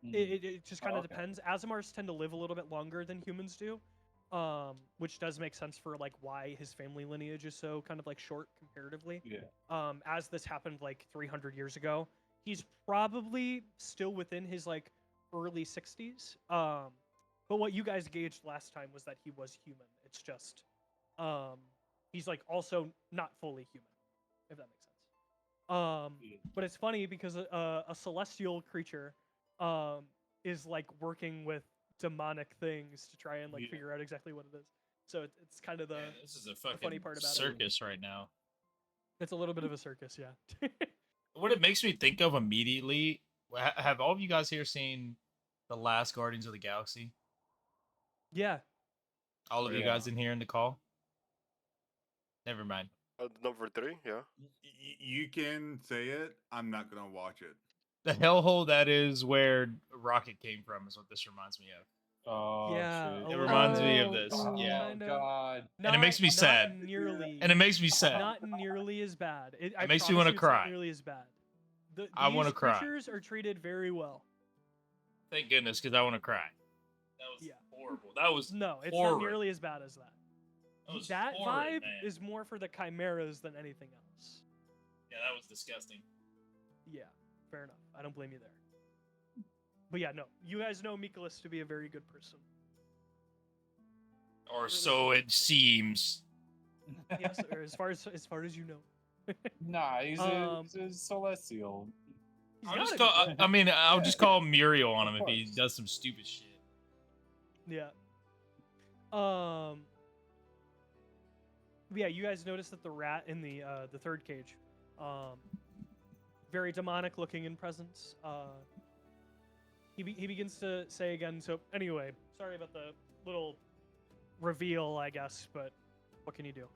S1: It just kind of
S2: okay.
S1: depends. Azamars tend to live a little bit longer than humans do, which does make sense for like why his family lineage is so kind of like short comparatively.
S2: Yeah.
S1: As this happened like 300 years ago, he's probably still within his like early 60s. But what you guys gauged last time was that he was human. It's just, he's like also not fully human, if that makes sense. But it's funny because a celestial creature, is like working with demonic things to try and like figure out exactly what it is. So it's kind of the
S3: This is a
S1: funny
S3: fucking
S1: part about it.
S3: circus right now.
S1: It's a little bit of a circus, yeah.
S3: What it makes me think of immediately, have all of you guys here seen the last Guardians of the Galaxy?
S1: Yeah.
S3: All of you
S2: Yeah.
S3: guys in here in the call? Never mind.
S6: Number 3, yeah.
S4: You can say it. I'm not gonna watch it.
S3: The hellhole that is where Rocket came from is what this reminds me of.
S2: Oh,
S1: Yeah,
S2: shit.
S1: a
S3: It
S1: little
S3: reminds me of
S7: bit.
S3: this.
S7: Oh,
S3: Yeah.
S1: kinda.
S2: God.
S3: And it makes me sad.
S1: Not nearly.
S3: And it makes me sad.
S1: Not nearly as bad. It
S3: makes me
S1: promise
S3: wanna
S1: you it's
S3: cry.
S1: Not nearly as bad.
S3: I wanna
S1: These
S3: cry.
S1: creatures are treated very well.
S3: Thank goodness, because I want to cry. That was
S1: Yeah.
S3: horrible. That was
S1: No, it's
S3: horrid.
S1: not nearly as bad as that.
S3: That was
S1: That
S3: horrid,
S1: vibe
S3: man.
S1: is more for the chimeras than anything else.
S3: Yeah, that was disgusting.
S1: Yeah, fair enough. I don't blame you there. But yeah, no, you guys know Mikolas to be a very good person.
S3: Or so it seems.
S1: Yes, or as far as you know.
S2: Nah, he's
S1: Um,
S2: a celestial.
S1: He's
S3: I'll
S1: gotta
S3: just
S1: be
S3: call.
S1: good.
S3: I mean, I'll just call Muriel on
S2: Of
S3: him if he
S2: course.
S3: does some stupid shit.
S1: Yeah. Yeah, you guys notice that the rat in the third cage, very demonic looking in presence. He begins to say again. So anyway, sorry about the little reveal, I guess, but what can you do?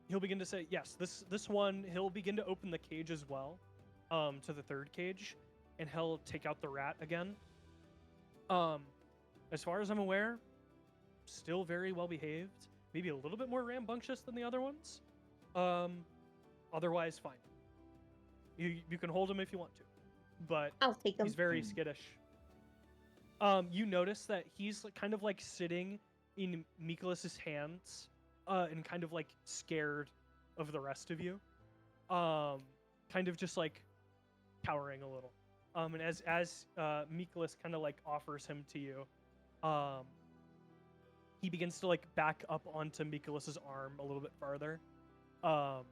S1: He'll begin to say yes. This one, he'll begin to open the cage as well, to the third cage, and he'll take out the rat again. As far as I'm aware, still very well behaved. Maybe a little bit more rambunctious than the other ones. Otherwise, fine. You can hold him if you want to, but
S5: I'll take them.
S1: he's very skittish. You notice that he's kind of like sitting in Mikolas's hands, and kind of like scared of the rest of you. Kind of just like cowering a little. And as Mikolas kind of like offers him to you, he begins to like back up onto Mikolas's arm a little bit farther.
S5: Can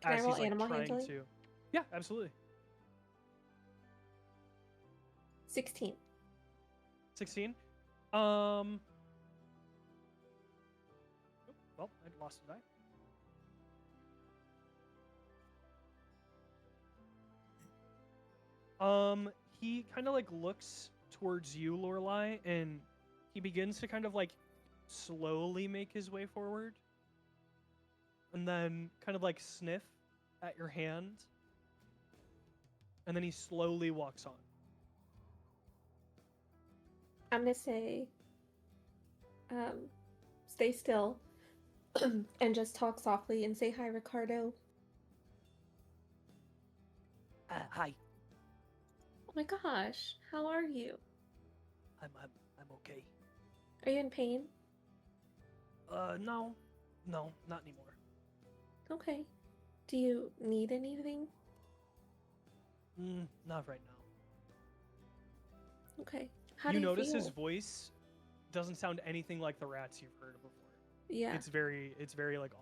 S5: I
S1: as
S5: roll
S1: he's like
S5: animal
S1: trying
S5: handling?
S1: to. Yeah, absolutely.
S5: 16.
S1: 16. Well, I lost a die. He kind of like looks towards you, Lorelei, and he begins to kind of like slowly make his way forward, and then kind of like sniff at your hand, and then he slowly walks on.
S5: I'm gonna say, stay still, and just talk softly and say hi, Ricardo.
S1: Hi.
S5: Oh my gosh, how are you?
S1: I'm okay.
S5: Are you in pain?
S1: No, not anymore.
S5: Okay. Do you need anything?
S1: Not right now.
S5: Okay. How do
S1: You
S5: you
S1: notice
S5: feel?
S1: his voice doesn't sound anything like the rats you've heard before.
S5: Yeah.
S1: It's very like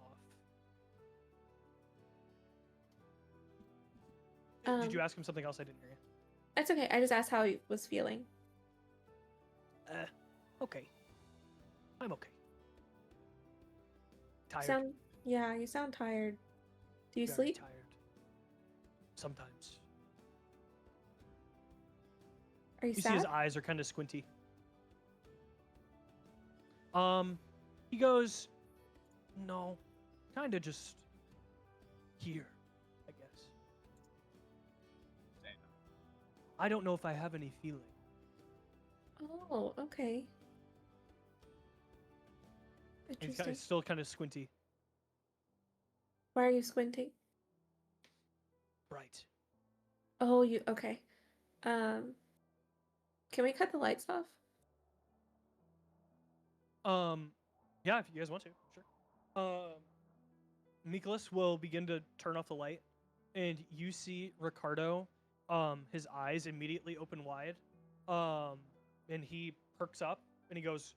S1: off. Did you ask him something else? I didn't hear you.
S5: That's okay. I just asked how he was feeling.
S1: Okay. I'm okay. Tired.
S5: Yeah, you sound tired. Do you
S1: Very
S5: sleep?
S1: tired. Sometimes.
S5: Are you
S1: You see his
S5: sad?
S1: eyes are kind of squinty. He goes, no, kind of just here, I guess. I don't know if I have any feeling.
S5: Oh, okay.
S1: He's
S5: Interesting.
S1: still kind of squinty.
S5: Why are you squinting?
S1: Right.
S5: Oh, you okay? Can we cut the lights off?
S1: Yeah, if you guys want to, sure. Nicholas will begin to turn off the light, and you see Ricardo, his eyes immediately open wide, and he perks up, and he goes,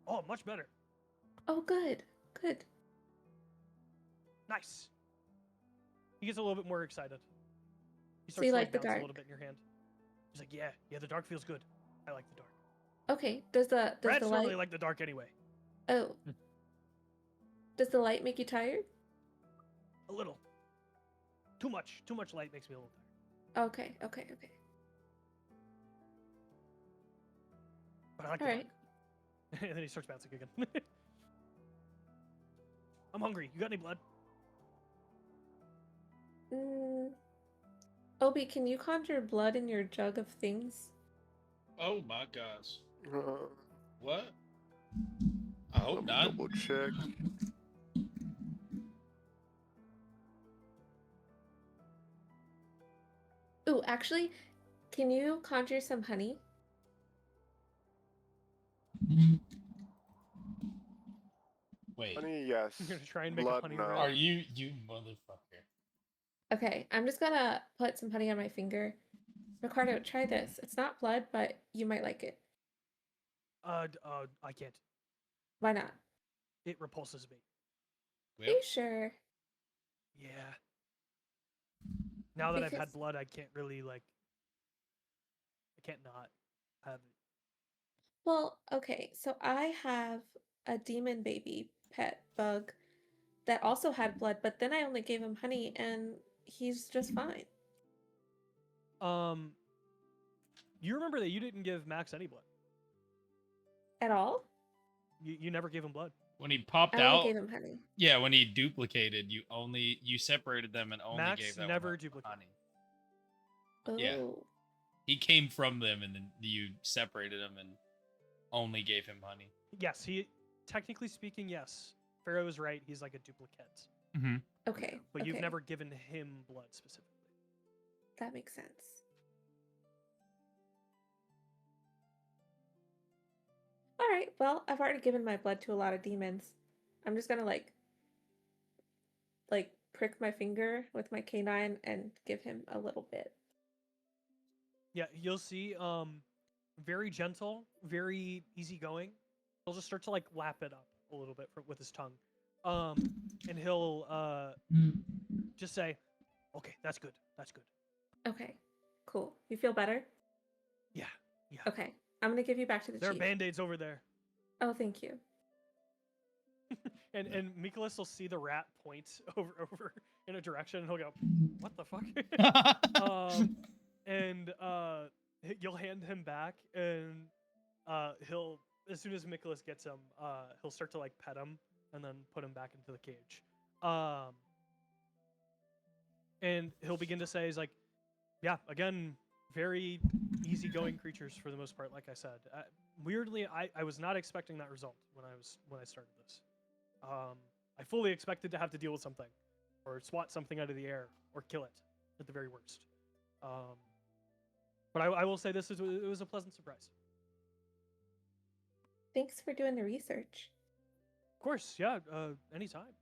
S1: "Oh, much better.
S5: Oh, good. Good.
S1: Nice." He gets a little bit more excited. He
S5: So
S1: starts
S5: you
S1: to
S5: like the
S1: bounce a
S5: dark?
S1: little bit in your hand. He's like, "Yeah, the dark feels good. I like the dark.
S5: Okay. Does the
S1: Rats
S5: light?
S1: normally like the dark anyway.
S5: Oh. Does the light make you tired?
S1: A little. Too much light makes me a little tired.
S5: Okay. Okay. Okay.
S1: But I like
S5: All
S1: the
S5: right.
S1: dark." And then he starts bouncing again. "I'm hungry. You got any blood?"
S5: Obi, can you conjure blood in your jug of things?
S3: Oh my gosh.
S6: Uh,
S3: What? I hope
S6: let me
S3: not.
S6: double check.
S5: Ooh, actually, can you conjure some honey?
S3: Wait.
S6: Honey, yes.
S1: I'm gonna try and make
S6: Blood,
S1: a honey
S6: no.
S1: rat.
S3: Are you motherfucker?
S5: Okay, I'm just gonna put some honey on my finger. Ricardo, try this. It's not blood, but you might like it.
S1: I can't.
S5: Why not?
S1: It repulses me.
S5: Are you sure?
S1: Yeah. Now that I've
S5: Because-
S1: had blood, I can't really I can't not have it.
S5: Well, okay, so I have a demon baby pet bug that also had blood, but then I only gave him honey and he's just fine.
S1: You remember that you didn't give Max any blood.
S5: At all?
S1: You never gave him blood.
S3: When he popped
S5: I only
S3: out,
S5: gave him honey.
S3: yeah, when he duplicated, you separated them and only
S1: Max
S3: gave that
S1: never
S3: one
S1: duplicated.
S3: honey.
S5: Oh.
S3: Yeah. He came from them, and then you separated him and only gave him honey.
S1: Yes, technically speaking, yes. Farraoh is right. He's like a duplicate.
S3: Mm-hmm.
S5: Okay.
S1: But you've
S5: okay.
S1: never given him blood specifically.
S5: That makes sense. All right. Well, I've already given my blood to a lot of demons. I'm just gonna like prick my finger with my canine and give him a little bit.
S1: Yeah, you'll see. Very gentle, very easygoing. He'll just start to lap it up a little bit with his tongue. And he'll just say, "Okay, that's good. That's good."
S5: Okay. Cool. You feel better?
S1: Yeah.
S5: Okay. I'm gonna give you back to the
S1: There are
S5: chief.
S1: band-aids over there.
S5: Oh, thank you.
S1: And Nicholas will see the rat point over in a direction, and he'll go, "What the fuck?" And you'll hand him back, and he'll, as soon as Nicholas gets him, he'll start to pet him and then put him back into the cage. And he'll begin to say, he's like, "Yeah, again, very easygoing creatures for the most part. Like I said, weirdly, I was not expecting that result when I started this. I fully expected to have to deal with something, or swat something out of the air, or kill it, at the very worst. But I will say it was a pleasant surprise."
S5: Thanks for doing the research.
S1: Of course, yeah, anytime.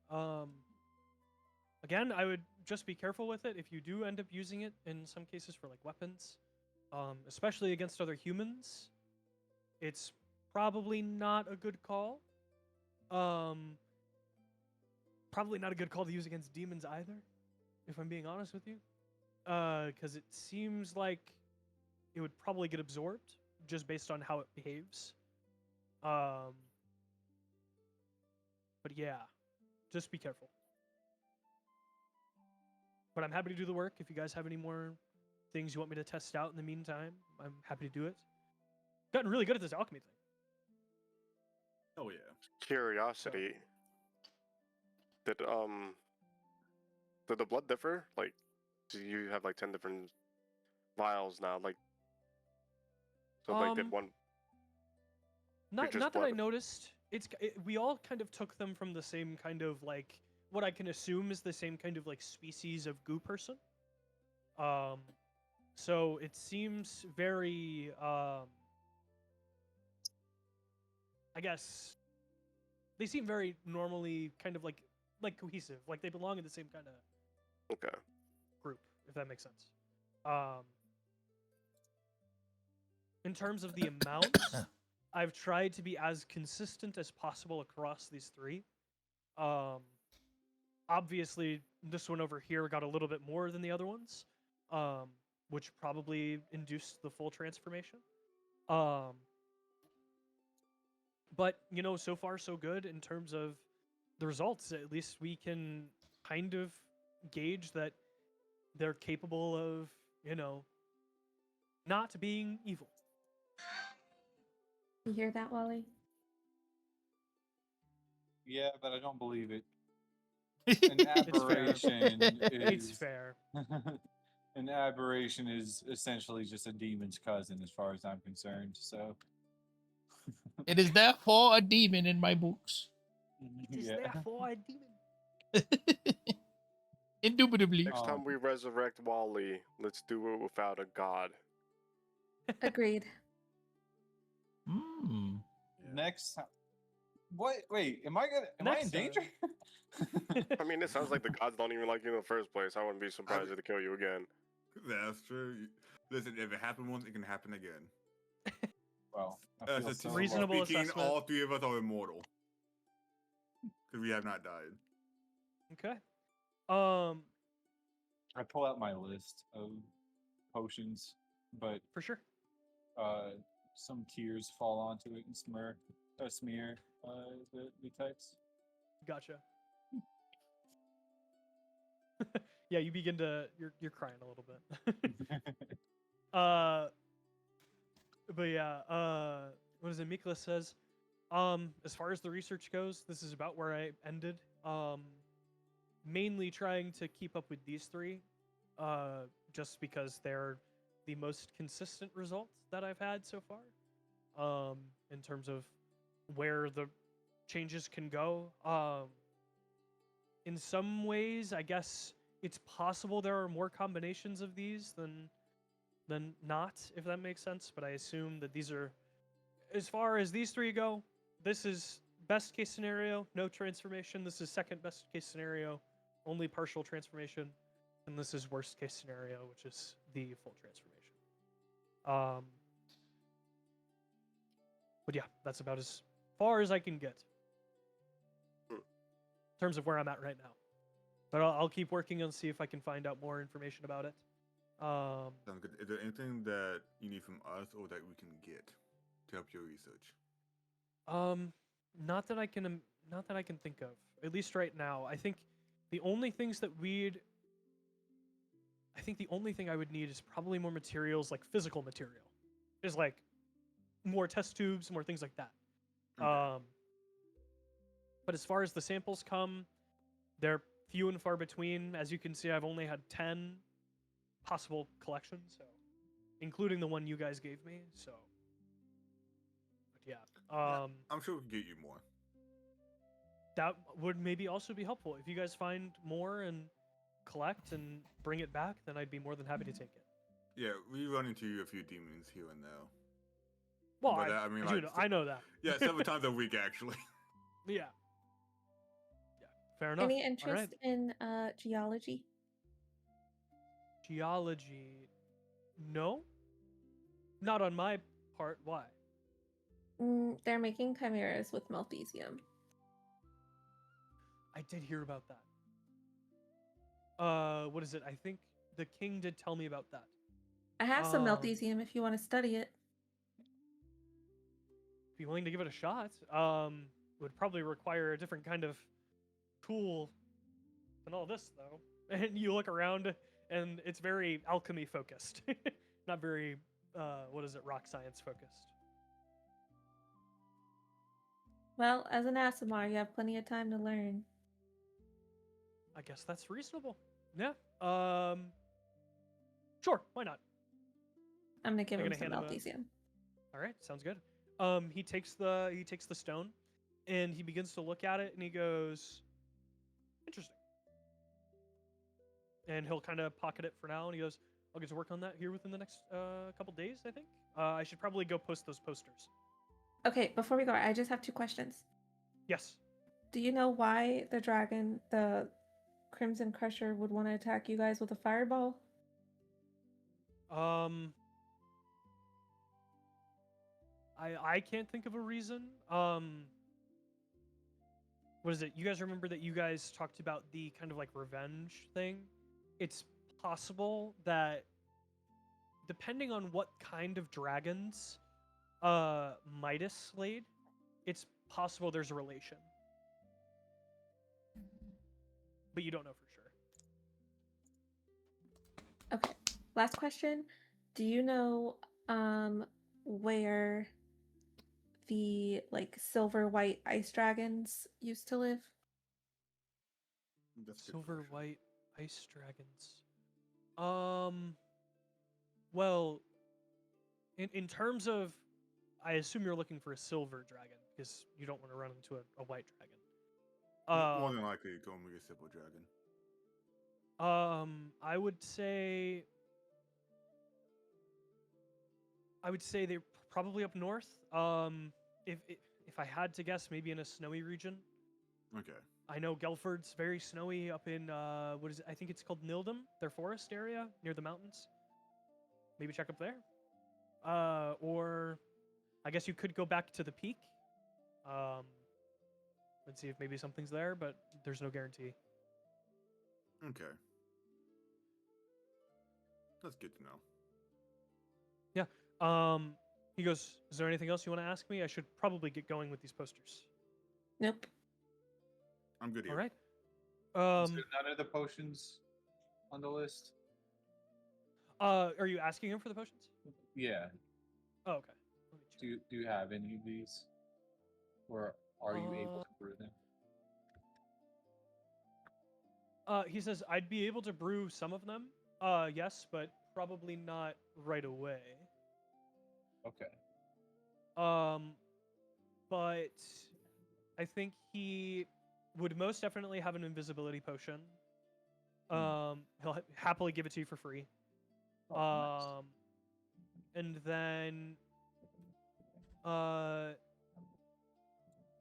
S1: Again, I would just be careful with it if you do end up using it in some cases for weapons, especially against other humans. It's probably not a good call. Probably not a good call to use against demons either, if I'm being honest with you, because it seems like it would probably get absorbed just based on how it behaves. But yeah, just be careful. But I'm happy to do the work. If you guys have any more things you want me to test out in the meantime, I'm happy to do it. Gotten really good at this alchemy thing.
S4: Oh yeah.
S6: Curiosity. Did the blood differ? Do you have 10 different vials now? Did one?
S1: Not
S6: just
S1: that I
S6: blood.
S1: noticed. We all kind of took them from the same kind of what I can assume is the same kind of species of goo person. So it seems very, I guess, they seem very normally kind of like cohesive, like they belong in the same kind of
S6: Okay.
S1: group, if that makes sense. In terms of the amounts, I've tried to be as consistent as possible across these three. Obviously, this one over here got a little bit more than the other ones, which probably induced the full transformation. But, you know, so far so good in terms of the results. At least we can kind of gauge that they're capable of, you know, not being evil.
S7: You hear that, Wally?
S2: Yeah, but I don't believe it. An aberration
S1: It's
S2: is
S1: fair.
S2: an aberration is essentially just a demon's cousin, as far as I'm concerned. So
S8: It is therefore a demon in my books.
S1: It is therefore a demon.
S8: Indubitably.
S6: Next time we resurrect Wally, let's do it without a god.
S7: Agreed.
S8: Mm.
S2: Next time. What? Wait, am I in
S1: Next
S2: danger?
S6: I mean, it sounds like the gods don't even like you in the first place. I wouldn't be surprised if they kill you again.
S4: That's true. Listen, if it happened once, it can happen again.
S2: Well, I feel so
S1: Reasonable
S4: speaking,
S1: assessment.
S4: all three of us are immortal. Because we have not died.
S1: Okay.
S2: I pull out my list of potions, but
S1: For sure.
S2: some tears fall onto it and smear the text.
S1: Gotcha. Yeah, you begin to you're crying a little bit. But yeah, what is it? Mikla says, as far as the research goes, this is about where I ended. Mainly trying to keep up with these three, just because they're the most consistent results that I've had so far. In terms of where the changes can go. In some ways, I guess it's possible there are more combinations of these than not, if that makes sense. But I assume that these are, as far as these three go, this is best case scenario, no transformation. This is second best case scenario, only partial transformation. And this is worst case scenario, which is the full transformation. But yeah, that's about as far as I can get in terms of where I'm at right now. But I'll keep working and see if I can find out more information about it.
S4: Sounds good. Is there anything that you need from us or that we can get to help your research?
S1: Not that I can think of. At least right now. I think the only thing I would need is probably more materials, like physical material. Just like more test tubes, more things like that.
S4: Okay.
S1: But as far as the samples come, they're few and far between. As you can see, I've only had 10 possible collections, so including the one you guys gave me. So, but yeah,
S4: I'm sure we can get you more.
S1: that would maybe also be helpful. If you guys find more and collect and bring it back, then I'd be more than happy to take it.
S4: Yeah, we run into a few demons here and there.
S1: Well,
S4: But,
S1: I
S4: I mean,
S1: do
S4: like,
S1: know, I know that.
S4: Yeah, several times a week actually.
S1: Yeah. Yeah. Fair enough.
S7: Any
S1: All
S7: interest
S1: right.
S7: in geology?
S1: Geology? No. Not on my part. Why?
S7: They're making chimeras with Malthesium.
S1: I did hear about that. What is it? I think the king did tell me about that.
S7: I have some Malthesium if you want to study it.
S1: Be willing to give it a shot. Would probably require a different kind of tool than all this, though. And you look around, and it's very alchemy focused, not very rock science focused.
S7: Well, as an Asimar, you have plenty of time to learn.
S1: I guess that's reasonable. Yeah. Sure. Why not?
S7: I'm gonna give
S1: I'm
S7: him
S1: gonna
S7: some
S1: hand him a-
S7: Malthesium.
S1: All right. Sounds good. He takes the stone, and he begins to look at it, and he goes, "Interesting." And he'll kind of pocket it for now, and he goes, I'll get to work on that here within the next couple days, I think. I should probably go post those posters.
S7: Okay, before we go, I just have 2 questions.
S1: Yes.
S7: Do you know why the dragon, the Crimson Crusher, would want to attack you guys with a fireball?
S1: I can't think of a reason. What is it? You guys remember that you guys talked about the kind of like revenge thing? It's possible that depending on what kind of dragons Midas slayed, it's possible there's a relation. But you don't know for sure.
S7: Okay. Last question. Do you know where the like silver white ice dragons used to live?
S4: That's a good
S1: Silver
S4: question.
S1: white ice dragons. Well, in terms of, I assume you're looking for a silver dragon because you don't want to run into a white dragon.
S4: More than likely, going with a simple dragon.
S1: I would say they're probably up north. If I had to guess, maybe in a snowy region.
S4: Okay.
S1: I know Gelford's very snowy up in what is it? I think it's called Nildum, their forest area near the mountains. Maybe check up there. Or I guess you could go back to the peak. And see if maybe something's there, but there's no guarantee.
S4: Okay. That's good to know.
S1: He goes, "Is there anything else you want to ask me? I should probably get going with these posters."
S7: Nope.
S4: I'm good here.
S1: All right.
S2: Is there none of the potions on the list?
S1: Are you asking him for the potions?
S2: Yeah.
S1: Oh, okay. Let me check.
S2: Do you have any of these? Or are you able to brew them?
S1: He says, I'd be able to brew some of them. Yes, but probably not right away.
S2: Okay.
S1: But I think he would most definitely have an invisibility potion. He'll happily give it to you for free.
S2: Oh,
S1: And then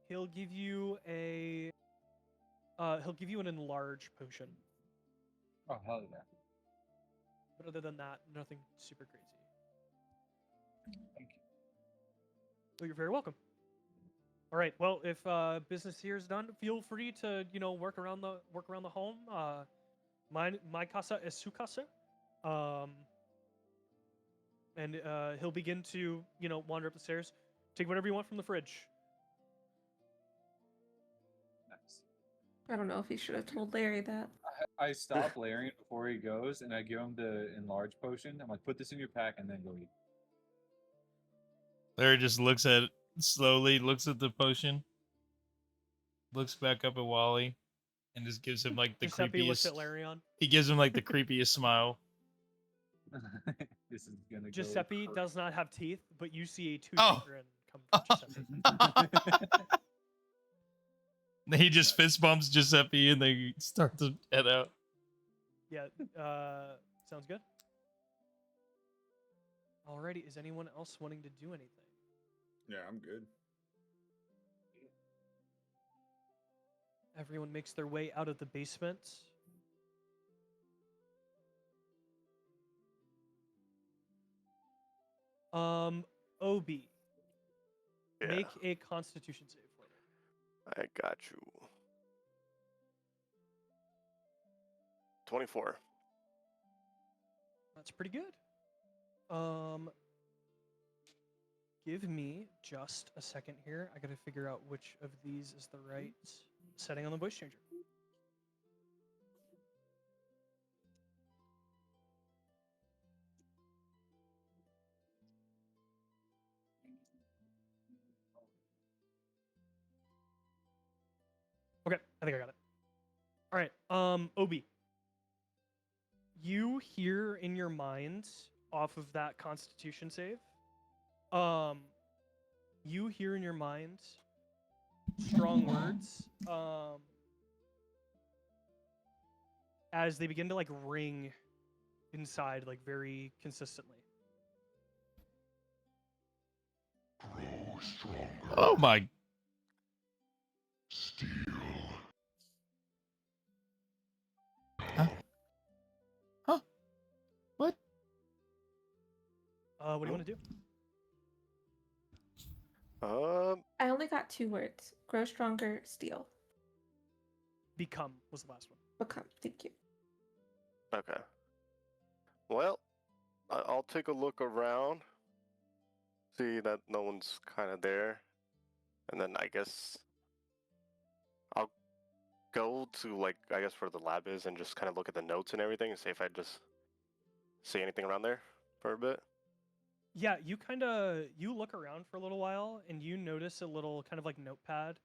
S1: he'll give you an enlarge potion.
S2: nice. Oh, hell yeah.
S1: But other than that, nothing super crazy.
S2: Thank you.
S1: Well, you're very welcome. All right. Well, if business here is done, feel free to work around the home. My casa es su casa. And he'll begin to wander up the stairs. Take whatever you want from the fridge.
S2: Nice.
S7: I don't know if he should have told Larry that.
S2: I stop Larian before he goes, and I give him the enlarge potion. I'm like, put this in your pack, and then go eat.
S8: Larry just looks at it slowly, looks at the potion, looks back up at Wally, and just gives him like the
S1: Giuseppe looks
S8: creepiest.
S1: at Larion.
S8: He gives him like the creepiest smile.
S2: This is gonna
S1: Giuseppe
S2: go
S1: does not have teeth, but you see a
S8: Oh.
S1: grin come from Giuseppe.
S8: He just fist bumps Giuseppe, and they start to head out.
S1: Yeah, sounds good. Alrighty, is anyone else wanting to do anything?
S4: Yeah, I'm good.
S1: Everyone makes their way out of the basement. Obi,
S6: Yeah,
S1: make a Constitution save for me.
S6: I got you. 24.
S1: That's pretty good. Give me just a second here. I gotta figure out which of these is the right setting on the voice changer. Okay, I think I got it. All right, Obi. You hear in your mind off of that Constitution save. You hear in your mind strong words. As they begin to like ring inside, like very consistently.
S9: Grow stronger.
S8: Oh my!
S9: Steel.
S8: Huh? Huh? What?
S1: What do you want to do?
S5: I only got 2 words. Grow stronger, steal.
S1: Become was the last one.
S5: Become. Thank you.
S6: Okay. Well, I'll take a look around, see that no one's kind of there, and then I guess I'll go to, like, I guess where the lab is and just kind of look at the notes and everything and see if I just see anything around there for a bit.
S1: Yeah, you look around for a little while and you notice a little kind of like notepad.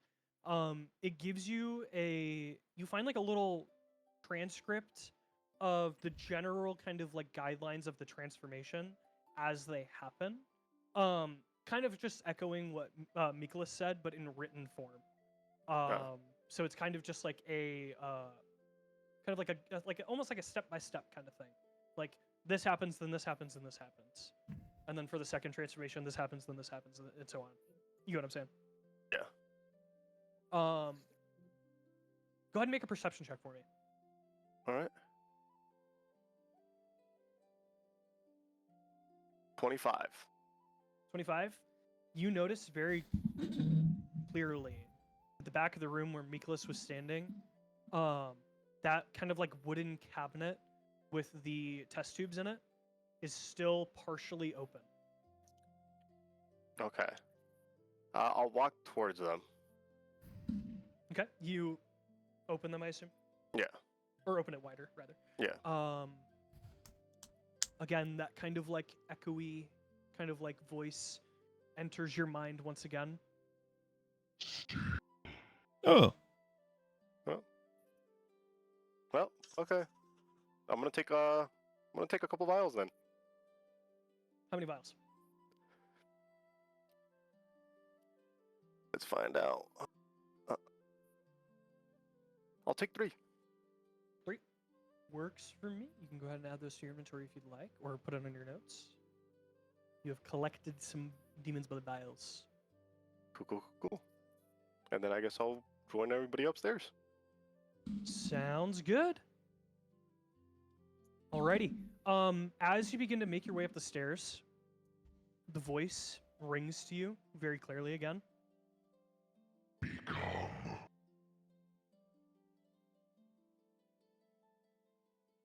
S1: It gives you you find like a little transcript of the general kind of like guidelines of the transformation as they happen. Kind of just echoing what Mikolas said, but in written form. So it's kind of just like a kind of like almost like a step-by-step kind of thing. Like this happens, then this happens, then this happens. And then for the second transformation, this happens, then this happens, and so on. You know what I'm saying?
S6: Yeah.
S1: Go ahead and make a perception check for me.
S6: All right. 25.
S1: 25. You notice very clearly at the back of the room where Mikolas was standing, that kind of like wooden cabinet with the test tubes in it is still partially open.
S6: Okay. I'll walk towards them.
S1: Okay. You open them, I assume?
S6: Yeah.
S1: Or open it wider, rather.
S6: Yeah.
S1: Again, that kind of like echoey kind of like voice enters your mind once again.
S8: Oh.
S6: Well, okay. I'm gonna take a couple vials then.
S1: How many vials?
S6: Let's find out. I'll take 3.
S1: 3 works for me. You can go ahead and add those to your inventory if you'd like, or put it on your notes. You have collected some demons by the vials.
S6: Cool. And then I guess I'll join everybody upstairs.
S1: Sounds good. Alrighty. As you begin to make your way up the stairs, the voice rings to you very clearly again.
S9: Become.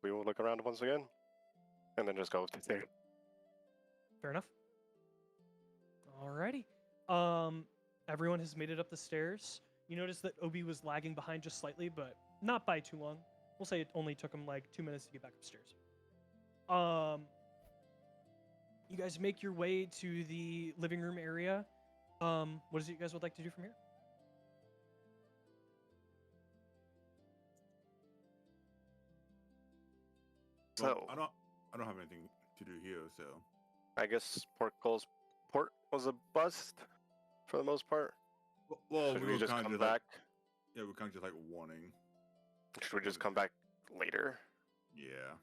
S6: We will look around once again, and then just go upstairs.
S1: Fair enough. Alrighty. Everyone has made it up the stairs. You notice that Obi was lagging behind just slightly, but not by too long. We'll say it only took him like 2 minutes to get back upstairs. You guys make your way to the living room area. What is it you guys would like to do from here?
S6: So
S4: I don't have anything to do here, so
S6: I guess Port was a bust for the most part.
S4: well,
S6: Should
S4: we
S6: we
S4: were
S6: just
S4: kind
S6: come
S4: of
S6: back?
S4: like, yeah, we're kind of just like warning.
S6: Should we just come back later?
S4: Yeah.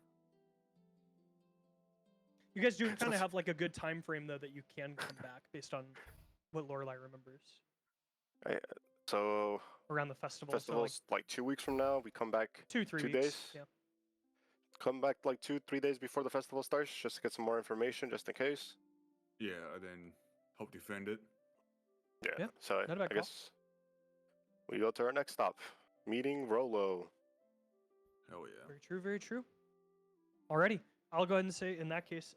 S1: You guys do kind of have like a good time frame though that you can come back based on what Lorelei remembers
S6: So
S1: around the festival.
S6: festival's like 2 weeks from now. We come back
S1: So like 2-3
S6: 2
S1: weeks.
S6: days?
S1: Yeah.
S6: Come back like 2-3 days before the festival starts, just to get some more information, just in case.
S4: Yeah, and then help defend it.
S1: Yeah,
S6: So
S1: not a bad
S6: I
S1: call.
S6: guess we go to our next stop, meeting Rolo.
S4: Hell yeah.
S1: Very true, very true. Alrighty. I'll go ahead and say, in that case,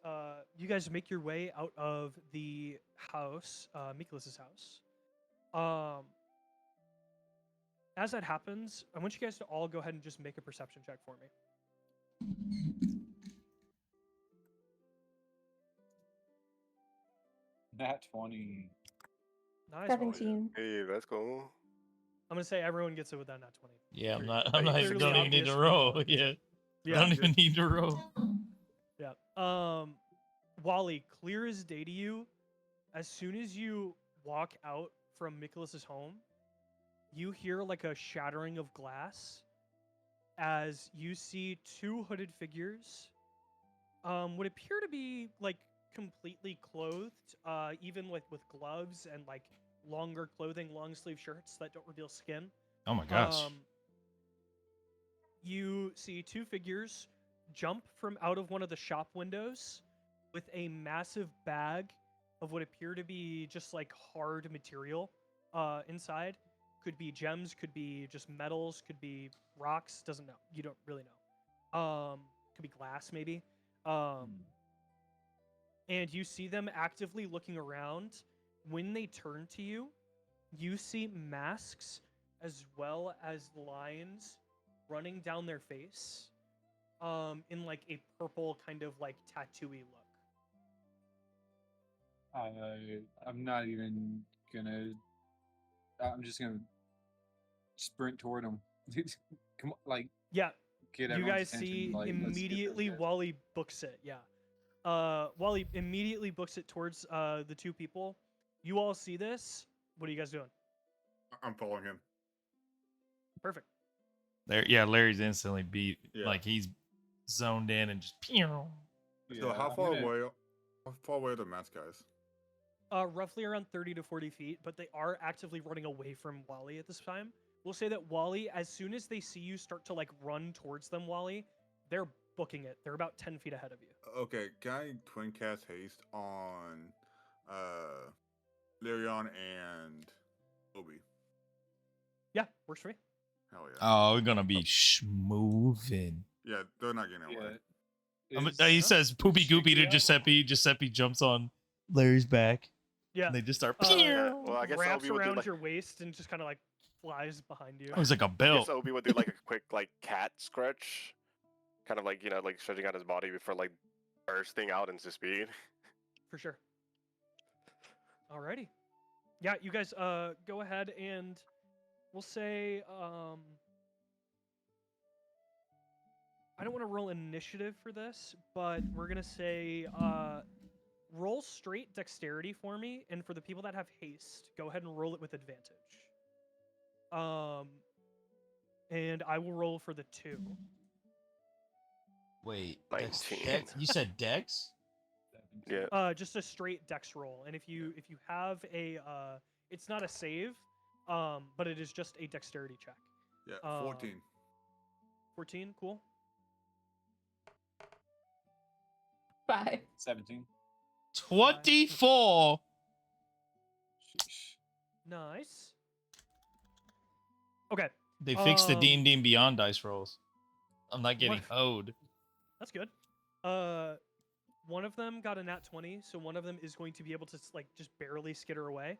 S1: you guys make your way out of the house, Mikolas' house. As that happens, I want you guys to all go ahead and just make a perception check for me.
S2: Nat 20.
S1: Nice.
S7: 17.
S6: Hey, let's go.
S1: I'm gonna say everyone gets it with that nat 20.
S8: Yeah, I'm
S1: Very-
S8: not.
S1: very
S8: I'm not.
S1: clearly
S8: Don't even need
S1: obvious
S8: to
S1: from
S8: roll.
S1: what-
S8: Yeah. I
S1: Yeah.
S8: don't even need to roll.
S1: Yeah. Wally, clear as day to you. As soon as you walk out from Mikolas' home, you hear like a shattering of glass as you see 2 hooded figures would appear to be like completely clothed, even with gloves and like longer clothing, long sleeve shirts that don't reveal skin.
S8: Oh my gosh.
S1: You see two figures jump from out of one of the shop windows with a massive bag of what appear to be just like hard material inside. Could be gems, could be just metals, could be rocks, doesn't know. You don't really know. Could be glass maybe. And you see them actively looking around. When they turn to you, you see masks as well as lines running down their face in like a purple kind of like tattooy look.
S2: I'm not even gonna. I'm just gonna sprint toward him. Come on, like
S1: Yeah,
S2: get
S1: you
S2: everyone's
S1: guys
S2: attention,
S1: see
S2: like, let's get those
S1: immediately
S2: guys.
S1: Wally books it. Yeah, Wally immediately books it towards the two people. You all see this. What are you guys doing?
S4: I'm following him.
S1: Perfect.
S8: Larry's instantly beat.
S4: Yeah.
S8: Like he's zoned in and just pew.
S4: So how far away? How far away are the mask guys?
S1: Roughly around 30 to 40 feet, but they are actively running away from Wally at this time. We'll say that Wally, as soon as they see you start to like run towards them, Wally, they're booking it. They're about 10 feet ahead of you.
S4: Okay, can I twin cast haste on Lyrion and Obi?
S1: Yeah, works for me.
S4: Hell yeah.
S8: Oh, we're gonna be schmoving.
S4: Yeah, they're not getting away.
S8: He says poopy goopy to
S2: Shiki out?
S8: Giuseppe. Giuseppe jumps on Larry's back.
S1: Yeah.
S8: And they just start.
S6: Yeah, well, I guess
S1: wraps
S6: Obi would do
S1: around
S6: like
S1: your waist and just kind of like flies behind you.
S8: It was like a
S6: I
S8: belt.
S6: guess Obi would do like a quick like cat scratch, kind of like like stretching out his body before like bursting out into speed.
S1: For sure. Alrighty. Yeah, you guys go ahead and we'll say I don't want to roll initiative for this, but we're gonna say roll straight dexterity for me, and for the people that have haste, go ahead and roll it with advantage. And I will roll for the 2.
S8: Wait,
S6: 19.
S8: you said Dex?
S6: Yeah.
S1: Just a straight dex roll, and if you have a it's not a save, but it is just a dexterity check.
S4: Yeah, 14.
S1: 14, cool.
S7: 5.
S2: 17.
S8: 24.
S1: Nice. Okay.
S8: They fixed the D&D Beyond dice rolls. I'm not getting
S1: What?
S8: owed.
S1: That's good. One of them got a nat 20, so one of them is going to be able to like just barely skitter away.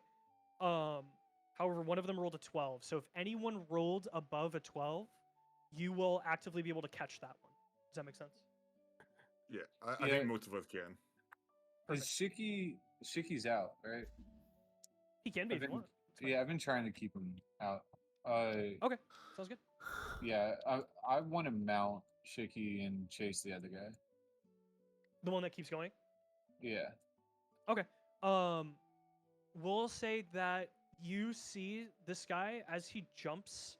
S1: However, one of them rolled a 12. So if anyone rolled above a 12, you will actively be able to catch that one. Does that make sense?
S4: Yeah, I think most of us can.
S2: Is Shiki's out, right?
S1: He can be if you want.
S2: Yeah, I've been trying to keep him out.
S1: Okay, sounds good.
S2: Yeah, I want to mount Shiki and chase the other guy.
S1: The one that keeps going?
S2: Yeah.
S1: Okay. We'll say that you see this guy as he jumps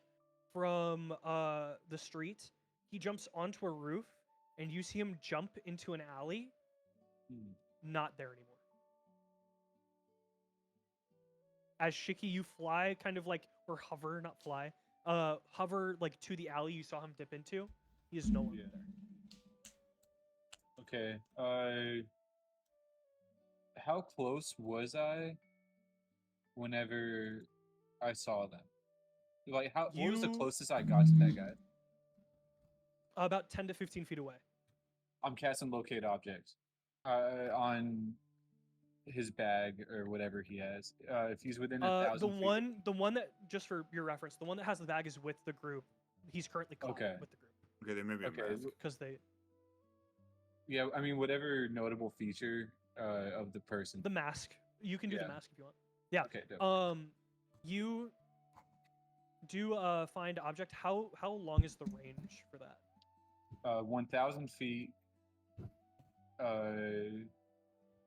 S1: from the street. He jumps onto a roof, and you see him jump into an alley. Not there anymore. As Shiki, you fly kind of like, or hover, not fly, hover like to the alley you saw him dip into. He is no longer there.
S2: Okay. How close was I whenever I saw them? Like, what was the closest I got to that guy?
S1: About 10 to 15 feet away.
S2: I'm casting locate object on his bag or whatever he has. If he's within 1,000 feet.
S1: The one that, just for your reference, the one that has the bag is with the group. He's currently caught with the group.
S4: Okay, they may be a mask.
S1: Because they...
S2: Yeah, I mean, whatever notable feature of the person.
S1: The mask. You can do the mask if you want. Yeah.
S2: Okay, dope.
S1: You do find object. How long is the range for that?
S2: 1,000 feet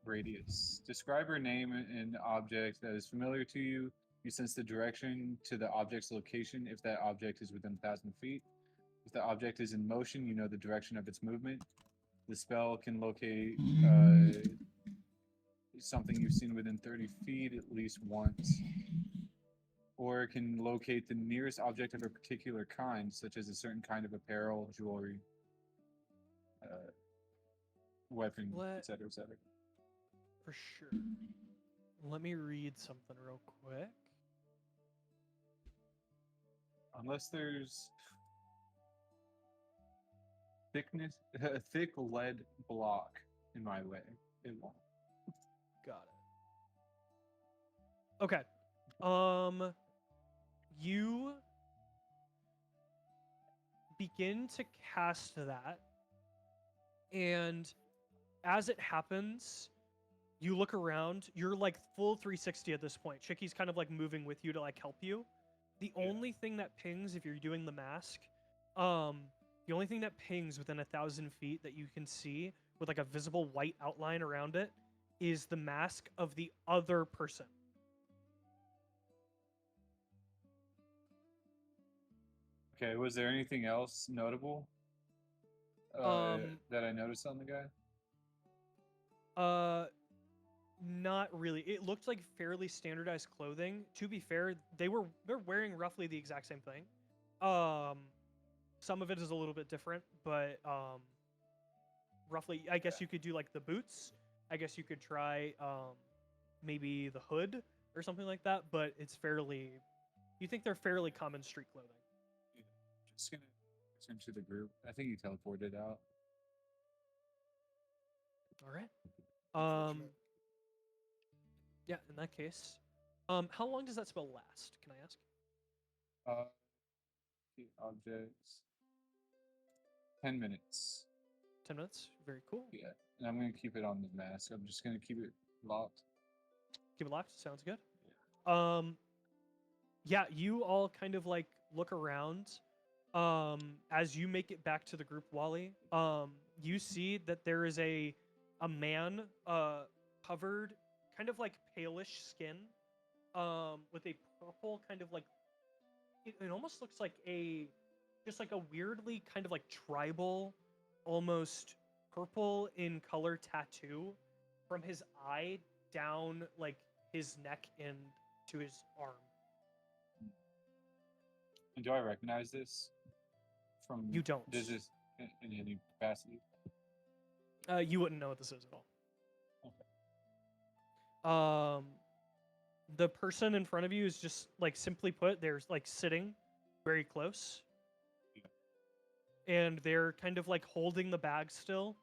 S2: radius. Describe her name and object that is familiar to you. You sense the direction to the object's location if that object is within 1,000 feet. If the object is in motion, you know the direction of its movement. The spell can locate something you've seen within 30 feet at least once, or it can locate the nearest object of a particular kind, such as a certain kind of apparel, jewelry, weapon, etc., etc.
S1: For sure. Let me read something real quick.
S2: Unless there's a thick lead block in my way, it won't.
S1: Got it. Okay. You begin to cast that, and as it happens, you look around. You're like full 360 at this point. Chicky's kind of like moving with you to like help you. The only thing that pings if you're doing the mask, the only thing that pings within 1,000 feet that you can see with like a visible white outline around it is the mask of the other person.
S2: Okay, was there anything else notable that I noticed on the guy?
S1: Not really. It looked like fairly standardized clothing. To be fair, they're wearing roughly the exact same thing. Some of it is a little bit different, but roughly, I guess you could do like the boots. I guess you could try maybe the hood or something like that, but it's fairly. You think they're fairly common street clothing.
S2: Yeah, just gonna turn to the group. I think he teleported out.
S1: All right. Yeah, in that case, how long does that spell last? Can I ask?
S2: The objects. 10 minutes.
S1: 10 minutes. Very cool.
S2: Yeah, and I'm gonna keep it on the mask. I'm just gonna keep it locked.
S1: Keep it locked. Sounds good. Yeah. Yeah, you all kind of like look around. As you make it back to the group, Wally, you see that there is a man covered kind of like palish skin with a purple kind of like it almost looks like just like a weirdly kind of like tribal, almost purple in color tattoo from his eye down like his neck and to his arm.
S2: And do I recognize this from?
S1: You don't.
S2: Does this in any capacity?
S1: You wouldn't know what this is at all.
S2: Okay.
S1: The person in front of you is just like simply put, they're like sitting very close. Yeah. And they're kind of like holding the bag still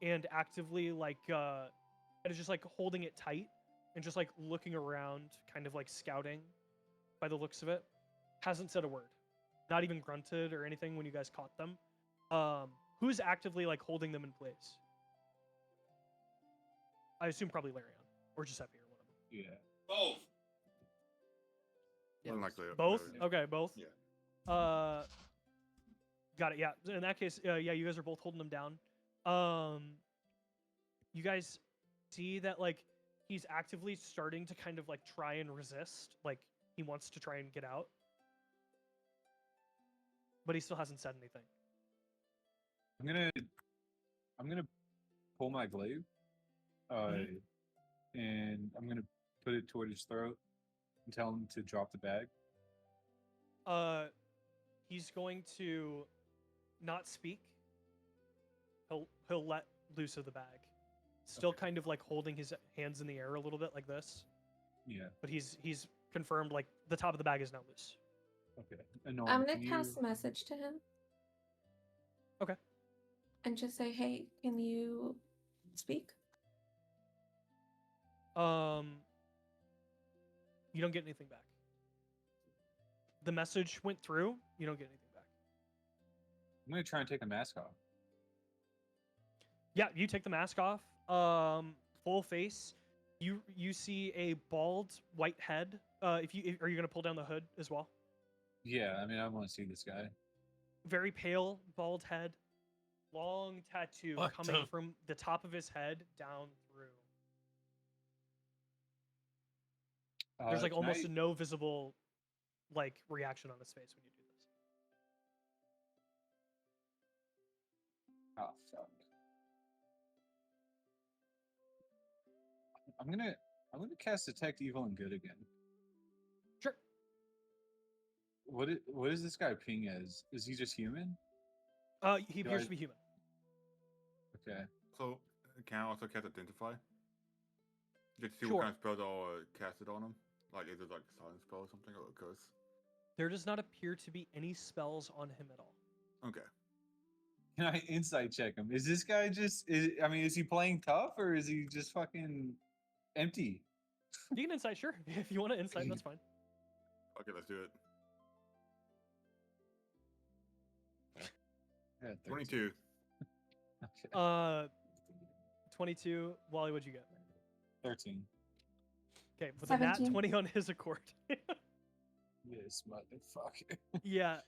S1: and actively like it's just like holding it tight and just like looking around, kind of like scouting by the looks of it. Hasn't said a word. Not even grunted or anything when you guys caught them. Who's actively like holding them in place? I assume probably Larion or Giuseppe or one of them.
S2: Yeah.
S3: Both.
S1: Yeah.
S4: Unlikely.
S1: Both?
S4: No,
S1: Okay, both.
S4: Yeah.
S1: Got it. Yeah. In that case, yeah, you guys are both holding them down. You guys see that like he's actively starting to kind of like try and resist. Like he wants to try and get out, but he still hasn't said anything.
S2: I'm gonna pull my glaive, and I'm gonna put it toward his throat and tell him to drop the bag.
S1: He's going to not speak. He'll let loose of the bag. Still kind of like holding his hands in the air a little bit like this.
S2: Yeah.
S1: But he's confirmed like the top of the bag is now loose.
S2: Okay. Anorin,
S7: I'm gonna cast a message to him.
S1: Okay.
S7: And just say, hey, can you speak?
S1: You don't get anything back. The message went through. You don't get anything back.
S2: I'm gonna try and take a mask off.
S1: Yeah, you take the mask off. Full face. You see a bald white head. Are you gonna pull down the hood as well?
S2: Yeah, I mean I want to see this guy.
S1: Very pale, bald head, long tattoo coming from the top of his head down through. There's like almost no visible like reaction on his face when you do this.
S2: Oh fuck. I'm gonna cast Detect Evil and Good again.
S1: Sure.
S2: What is this guy ping as? Is he just human?
S1: He appears to be human.
S2: Okay.
S4: So, can I also cast Identify? Just see
S1: Sure.
S4: what kind of spells I'll cast it on him? Like, is it like a silent spell or something, or a curse?
S1: There does not appear to be any spells on him at all.
S4: Okay.
S2: Can I insight check him? Is this guy just? Is he playing tough or is he just fucking empty?
S1: You can insight, sure. If you want to insight, that's fine.
S4: Okay, let's do it.
S2: Yeah,
S4: 22.
S2: Okay.
S1: 22. Wally, what'd you get?
S2: 13.
S1: Okay, with a nat
S7: 17.
S1: 20 on his accord.
S2: Yes, motherfucker.
S1: Yeah,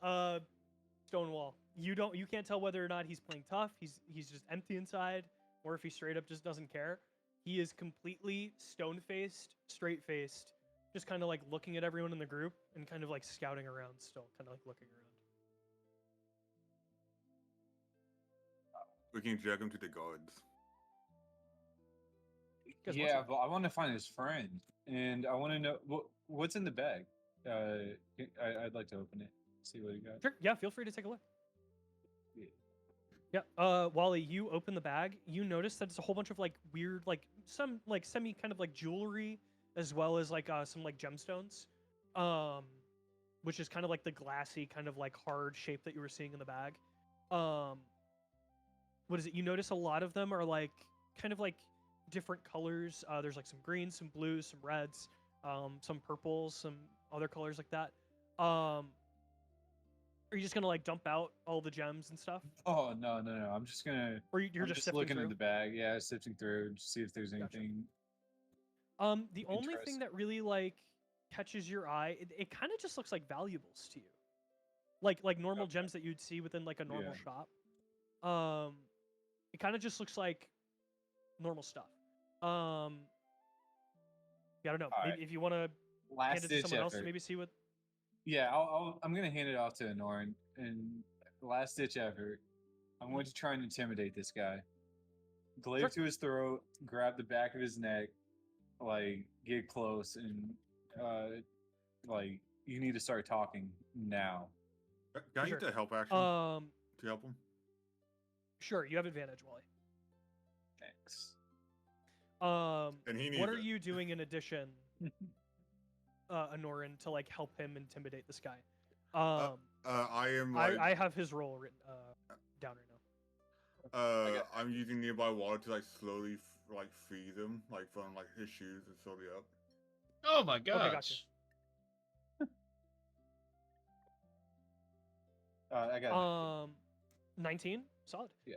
S1: Stonewall. You can't tell whether or not he's playing tough, he's just empty inside, or if he straight up just doesn't care. He is completely stone-faced, straight-faced, just kind of like looking at everyone in the group and kind of like scouting around still, kind of like looking around.
S4: We can drag him to the guards.
S1: Guess
S2: Yeah,
S1: what's
S2: but I want to find his friend, and I want to know what's in the bag. I'd like to open it, see what he got.
S1: Sure, yeah, feel free to take a look.
S2: Yeah.
S1: Yeah, Wally, you open the bag. You notice that it's a whole bunch of like weird, like some like semi kind of like jewelry, as well as like some like gemstones, which is kind of like the glassy kind of like hard shape that you were seeing in the bag. What is it? You notice a lot of them are like kind of like different colors. There's like some greens, some blues, some reds, some purples, some other colors like that. Are you just gonna like dump out all the gems and stuff?
S2: Oh no! I'm just gonna.
S1: Or you're
S2: I'm
S1: just sifting
S2: looking
S1: through?
S2: in the bag. Yeah, sifting through, just see if there's
S1: Gotcha.
S2: anything.
S1: The only thing that really like catches your eye, it kind of just looks like valuables to you, like normal gems that you'd see within like a normal shop. It kind of just looks like normal stuff. Yeah, I don't know. Maybe if you want to hand it to someone else, maybe see what.
S2: Yeah, I'm gonna hand it off to Anorin, and last ditch effort, I'm going to try and intimidate this guy. Glaive to his throat, grab the back of his neck, like get close, and like you need to start talking now.
S4: Can I get the help action to help him?
S1: Sure, you have advantage, Wally.
S2: Thanks.
S4: And he needs
S1: what are
S4: it.
S1: you doing in addition, Anorin, to like help him intimidate this guy?
S4: I am like
S1: I have his role written down right now.
S4: I'm using nearby water to like slowly like freeze him, like from like his shoes and slowly up.
S3: Oh my gosh.
S1: Okay, gotcha.
S2: I got
S1: 19, solid.
S2: Yeah.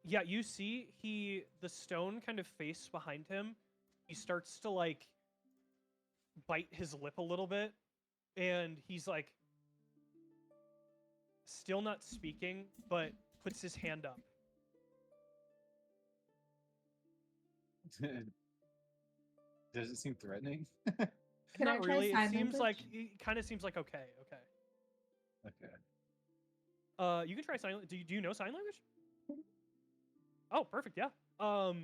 S1: Yeah, you see the stone kind of face behind him. He starts to like bite his lip a little bit, and he's like still not speaking, but puts his hand up.
S2: Does it seem threatening?
S7: Can I
S1: Not
S7: try
S1: really.
S7: sign
S1: It seems like
S7: language?
S1: it kind of seems like okay.
S2: Okay.
S1: You can try sign. Do you know sign language? Oh, perfect. Yeah.
S2: What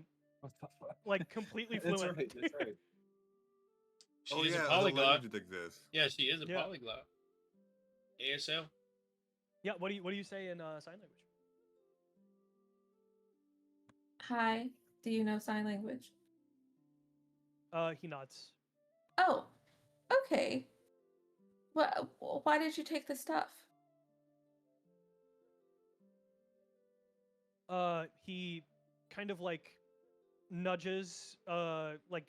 S2: the fuck?
S1: Like completely fluent.
S2: That's right.
S3: She's a
S4: other
S3: polyglot.
S4: languages exist.
S3: Yeah, she is a
S1: Yeah.
S3: polyglot. ASL.
S1: Yeah. What do you say in sign language?
S7: Hi, do you know sign language?
S1: He nods.
S7: Oh, okay. Why did you take the stuff?
S1: He kind of like nudges, like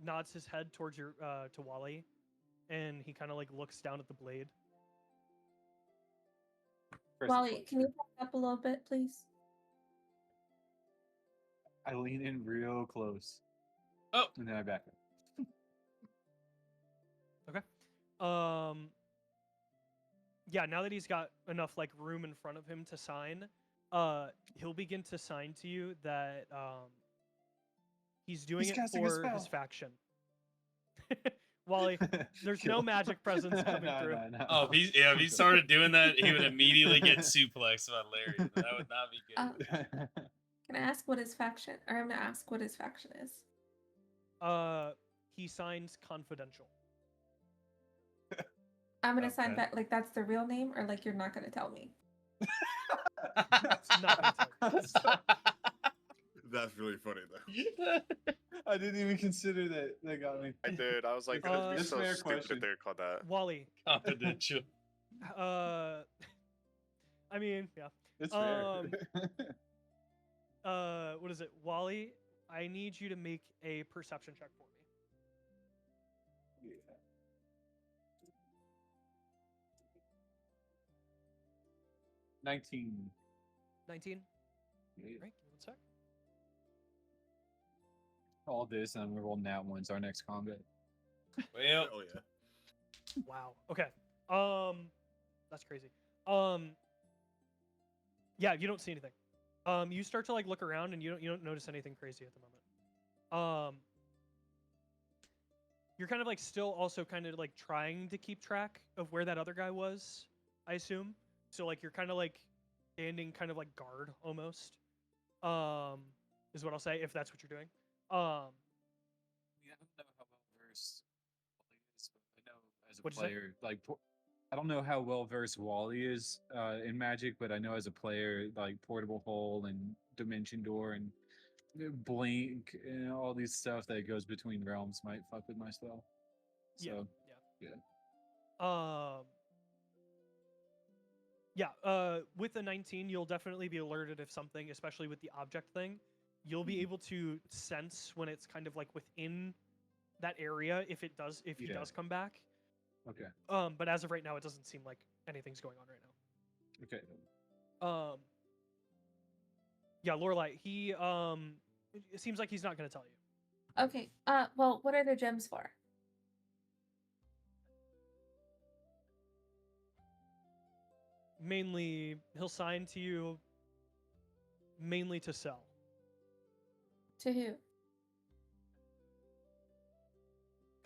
S1: nods his head towards your to Wally, and he kind of like looks down at the blade.
S7: Wally, can you back up a little bit, please?
S2: I lean in real close.
S3: Oh.
S2: And then I back up.
S1: Okay. Yeah, now that he's got enough like room in front of him to sign, he'll begin to sign to you that he's doing it for his faction. Wally, there's no magic presence coming through.
S2: No.
S3: Oh, if he started doing that, he would immediately get suplexed by Larry. That would not be good.
S7: Can I ask what his faction, or I'm gonna ask what his faction is?
S1: He signs confidential.
S7: I'm gonna sign
S2: Okay.
S7: back. Like that's the real name, or like you're not gonna tell me.
S1: Not gonna tell you.
S4: That's really funny though.
S2: I didn't even consider that. That got me.
S6: I did. I was like,
S1: Uh,
S6: it'd be
S2: It's
S6: so
S2: fair
S6: stupid
S2: question.
S6: if they called that.
S1: Wally.
S3: Confidential.
S1: I mean, yeah.
S2: It's fair.
S1: What is it, Wally? I need you to make a perception check for me.
S2: Yeah. 19.
S1: 19.
S2: Yeah.
S1: Right. Give me 1 sec.
S2: All this, and we're rolling that one's our next combat.
S3: Well,
S4: Oh yeah.
S1: Wow. Okay. That's crazy. Yeah, you don't see anything. You start to like look around and you don't notice anything crazy at the moment. You're kind of like still also kind of like trying to keep track of where that other guy was, I assume. So like you're kind of like standing kind of like guard almost. Is what I'll say if that's what you're doing.
S2: Yeah, I don't know how well versed Wally is, but I know as a
S1: What'd you say?
S2: player, like I don't know how well versed Wally is in Magic, but I know as a player, like Portable Hole and Dimension Door and Blink and all these stuff that goes between realms might fuck with my spell. So
S1: with a 19, you'll definitely be alerted if something, especially with the object thing, you'll be able to sense when it's kind of like within that area if he does come back.
S2: Okay.
S1: But as of right now, it doesn't seem like anything's going on right now.
S2: Okay.
S1: Yeah, Lorelei, it seems like he's not going to tell you.
S7: Okay. Well, what are the gems for?
S1: Mainly, he'll sign to you mainly to sell.
S7: To who?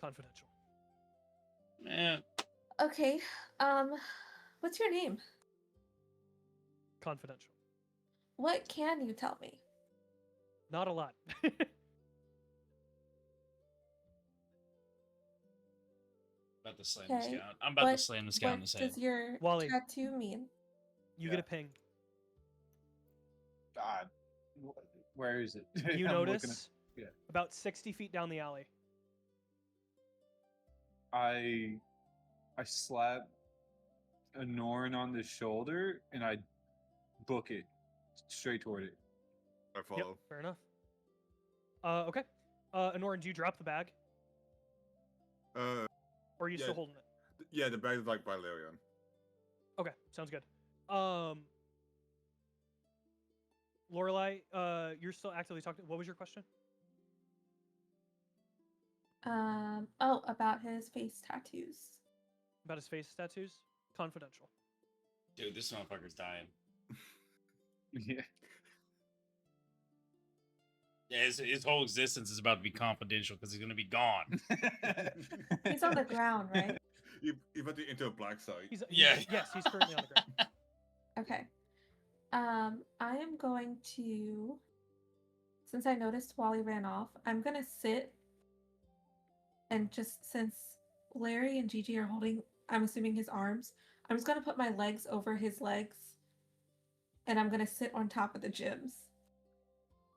S1: Confidential.
S3: man,
S7: Okay. What's your name?
S1: Confidential.
S7: What can you tell me?
S1: Not a lot.
S3: about to slam this
S7: Okay,
S3: guy. I'm about to slam this guy in the
S7: What
S3: head.
S7: does your
S1: Wally.
S7: tattoo mean?
S1: You get a ping.
S2: God, where is it?
S1: You
S2: I'm looking
S1: notice
S2: yeah.
S1: about 60 feet down the alley.
S2: I slap Anorin on the shoulder and I book it straight toward it.
S4: I
S1: Yep,
S4: follow.
S1: fair enough. Okay. Anorin, do you drop the bag? Or are you
S4: Yeah.
S1: still holding it?
S4: Yeah, the bag is like by Larion.
S1: Okay, sounds good. Lorelei, you're still actively talking. What was your question?
S7: Oh, about his face tattoos.
S1: About his face tattoos? Confidential.
S3: Dude, this motherfucker's dying.
S2: Yeah.
S3: Yeah, his whole existence is about to be confidential because he's gonna be gone.
S7: He's on the ground, right?
S4: You're about to enter a black site.
S1: Yes, he's currently on the ground.
S7: Okay. I am going to, since I noticed Wally ran off, I'm gonna sit and just since Larry and Gigi are holding, I'm assuming his arms, I'm just gonna put my legs over his legs and I'm gonna sit on top of the gyms.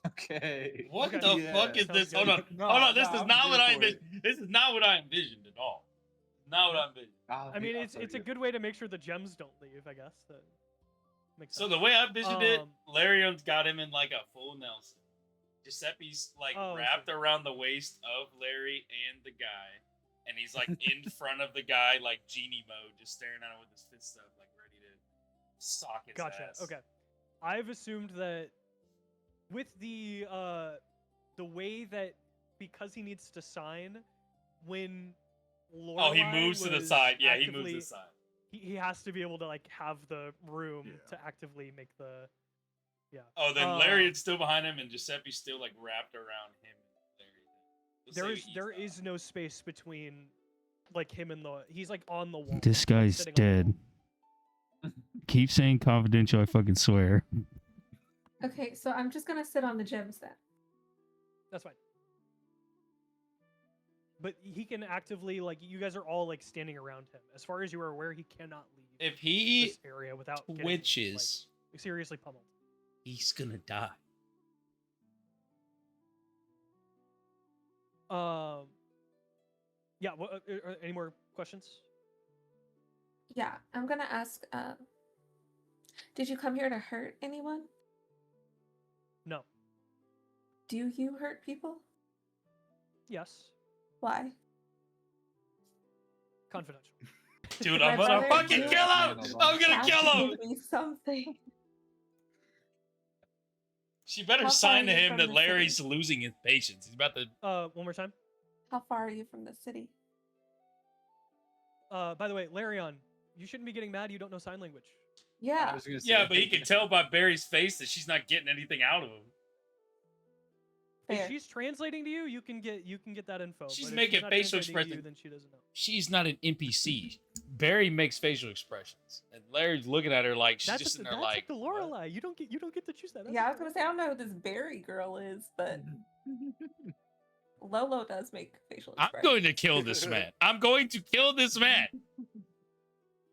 S2: Okay.
S3: What
S1: Okay.
S3: the fuck is
S1: Sounds
S3: this?
S1: good.
S3: Hold on.
S2: No,
S3: Hold on. This
S2: no,
S3: is
S2: I'm
S3: not
S2: good
S3: what I
S2: for it.
S3: envisioned. This is not what I envisioned at all. Not what I envisioned.
S1: I mean, it's a good way to make sure the gems don't leave, I guess. That makes
S3: So
S1: sense.
S3: the way I envisioned it,
S1: Um,
S3: Larion's got him in like a full Nelson. Giuseppe's like
S1: Oh, I
S3: wrapped
S1: see.
S3: around the waist of Larry and the guy, and he's like in front of the guy, like genie mode, just staring at him with his fists up, like ready to sock his
S1: Gotcha.
S3: ass.
S1: Okay. I've assumed that with the way that because he needs to sign when Lorelei
S3: Oh, he moves to the
S1: was
S3: side. Yeah, he moves to
S1: actively-
S3: the side.
S1: He has to be able to like have the room
S4: Yeah.
S1: to actively make the
S3: Oh, then Larion's still behind him, and Giuseppe's still like wrapped around him. And Larry.
S1: there is no space between like him and the he's like on the wall.
S8: This guy's
S1: sitting on the
S8: dead.
S1: wall.
S8: Keep saying confidential, I fucking swear.
S7: Okay, so I'm just gonna sit on the gyms then.
S1: That's fine. but he can actively like you guys are all like standing around him. As far as you are aware, he cannot leave
S8: If he
S1: this area without getting
S8: twitches,
S1: like, seriously pummeled.
S8: he's gonna die.
S1: Yeah. What, any more questions?
S7: Yeah, I'm gonna ask. Did you come here to hurt anyone?
S1: No.
S7: Do you hurt people?
S1: Yes.
S7: Why?
S1: Confidential.
S8: Dude,
S7: My
S8: I'm gonna
S7: brother,
S8: fucking
S7: you
S8: kill him! I'm gonna
S7: have
S8: kill
S7: to
S8: him!
S7: give me something.
S8: She better
S7: How far
S8: sign
S7: are
S8: to
S7: you
S8: him
S7: from
S8: that
S7: the
S8: Larry's
S7: city?
S8: losing his patience. He's about to.
S1: One more time.
S7: How far are you from the city?
S1: By the way, Larion, you shouldn't be getting mad. You don't know sign language.
S7: Yeah.
S2: I was gonna say,
S8: Yeah, but he can tell by Barry's face that she's not getting anything out of him.
S7: Fair.
S1: If she's translating to you, you can get that info.
S8: She's
S1: but if
S8: making
S1: not
S8: facial
S1: translating to you,
S8: expression.
S1: then she doesn't know.
S8: She's not an NPC. Barry makes facial expressions, and Larry's looking at her like she's
S1: That's
S8: just in there
S1: that's
S8: like.
S1: the
S8: "What?"
S1: Lorelei. You don't get to choose that. That's
S7: Yeah, I
S1: up
S7: was
S1: to
S7: gonna say I don't know who this Berry girl is, but Lolo does make facial
S8: I'm
S7: expressions.
S8: going to kill this man. I'm going to kill this man.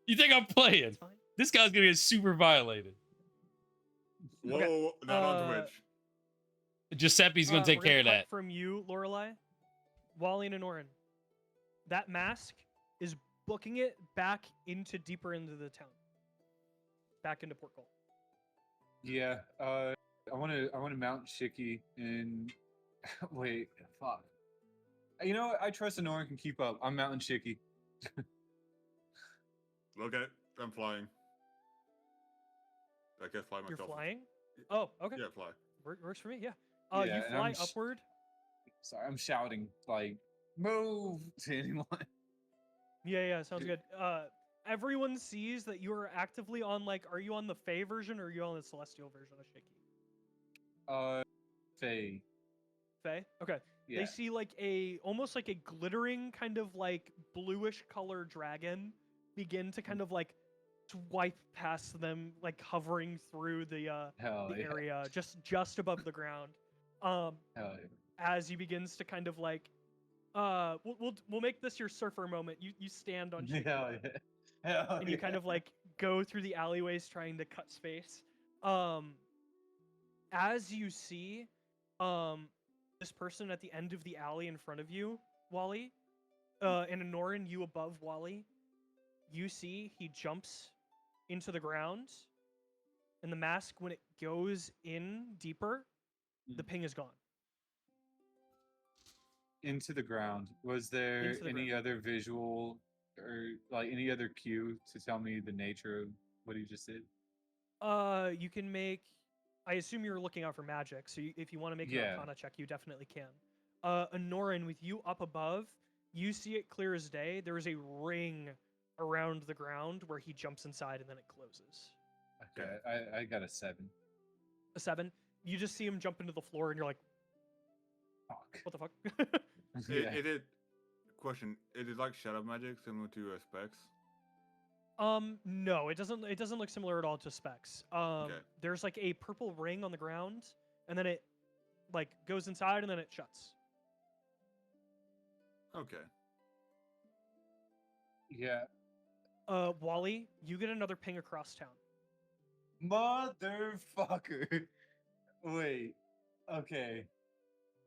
S8: You think I'm playing?
S1: It's fine.
S8: This guy's gonna get super violated.
S4: Whoa,
S1: Okay,
S4: whoa, whoa, not on Twitch.
S8: Giuseppe's gonna take
S1: we're
S8: care of
S1: cut
S8: that.
S1: From you, Lorelei, Wally, and Anorin. That mask is booking it back deeper into the town, back into Port Cole.
S2: yeah. I want to mount Shiki and wait. Fuck. You know what? I trust Anorin can keep up. I'm mounting Shiki.
S4: Okay, I'm flying. I guess fly myself.
S1: You're flying? Oh, okay.
S4: Yeah, fly.
S1: Works for me. Yeah.
S2: Yeah,
S1: You
S2: and
S1: fly
S2: I'm
S1: upward.
S2: Sorry, I'm shouting like move to anyone.
S1: Yeah, sounds good. Everyone sees that you are actively on are you on the Fey version or are you on the Celestial version of Shiki?
S2: Faye.
S1: Fey? Okay.
S2: Yeah.
S1: They see almost like a glittering kind of bluish color dragon begin to kind of swipe past them, hovering through the
S2: Hell yeah.
S1: area just above the ground.
S2: Hell yeah.
S1: As he begins to kind of we'll make this your surfer moment. You stand on Shiki.
S2: Hell yeah. Hell
S1: And you kind of go through the alleyways trying to cut space. As you see this person at the end of the alley in front of you, Wally, and Anorin, you above Wally, you see he jumps into the ground, and the mask, when it goes in deeper, the ping is gone.
S2: Into the ground. Was there any other visual or any other cue to tell me the nature of what he just did?
S1: You can make. I assume you're looking out for magic, so if you want to make an Arcana check, you definitely can. Anorin, with you up above, you see it clear as day. There is a ring around the ground where he jumps inside and then it closes.
S2: Okay, I got a 7.
S1: A 7. You just see him jump into the floor, and you're like,
S2: Fuck.
S1: "What the fuck?"
S2: Yeah.
S4: Question. It is like shadow magic, similar to Specs.
S1: No, it doesn't look similar at all to Specs. There's a purple ring on the ground, and then it goes inside and then it shuts.
S4: Okay.
S2: Yeah.
S1: Wally, you get another ping across town.
S2: Motherfucker. Wait. Okay.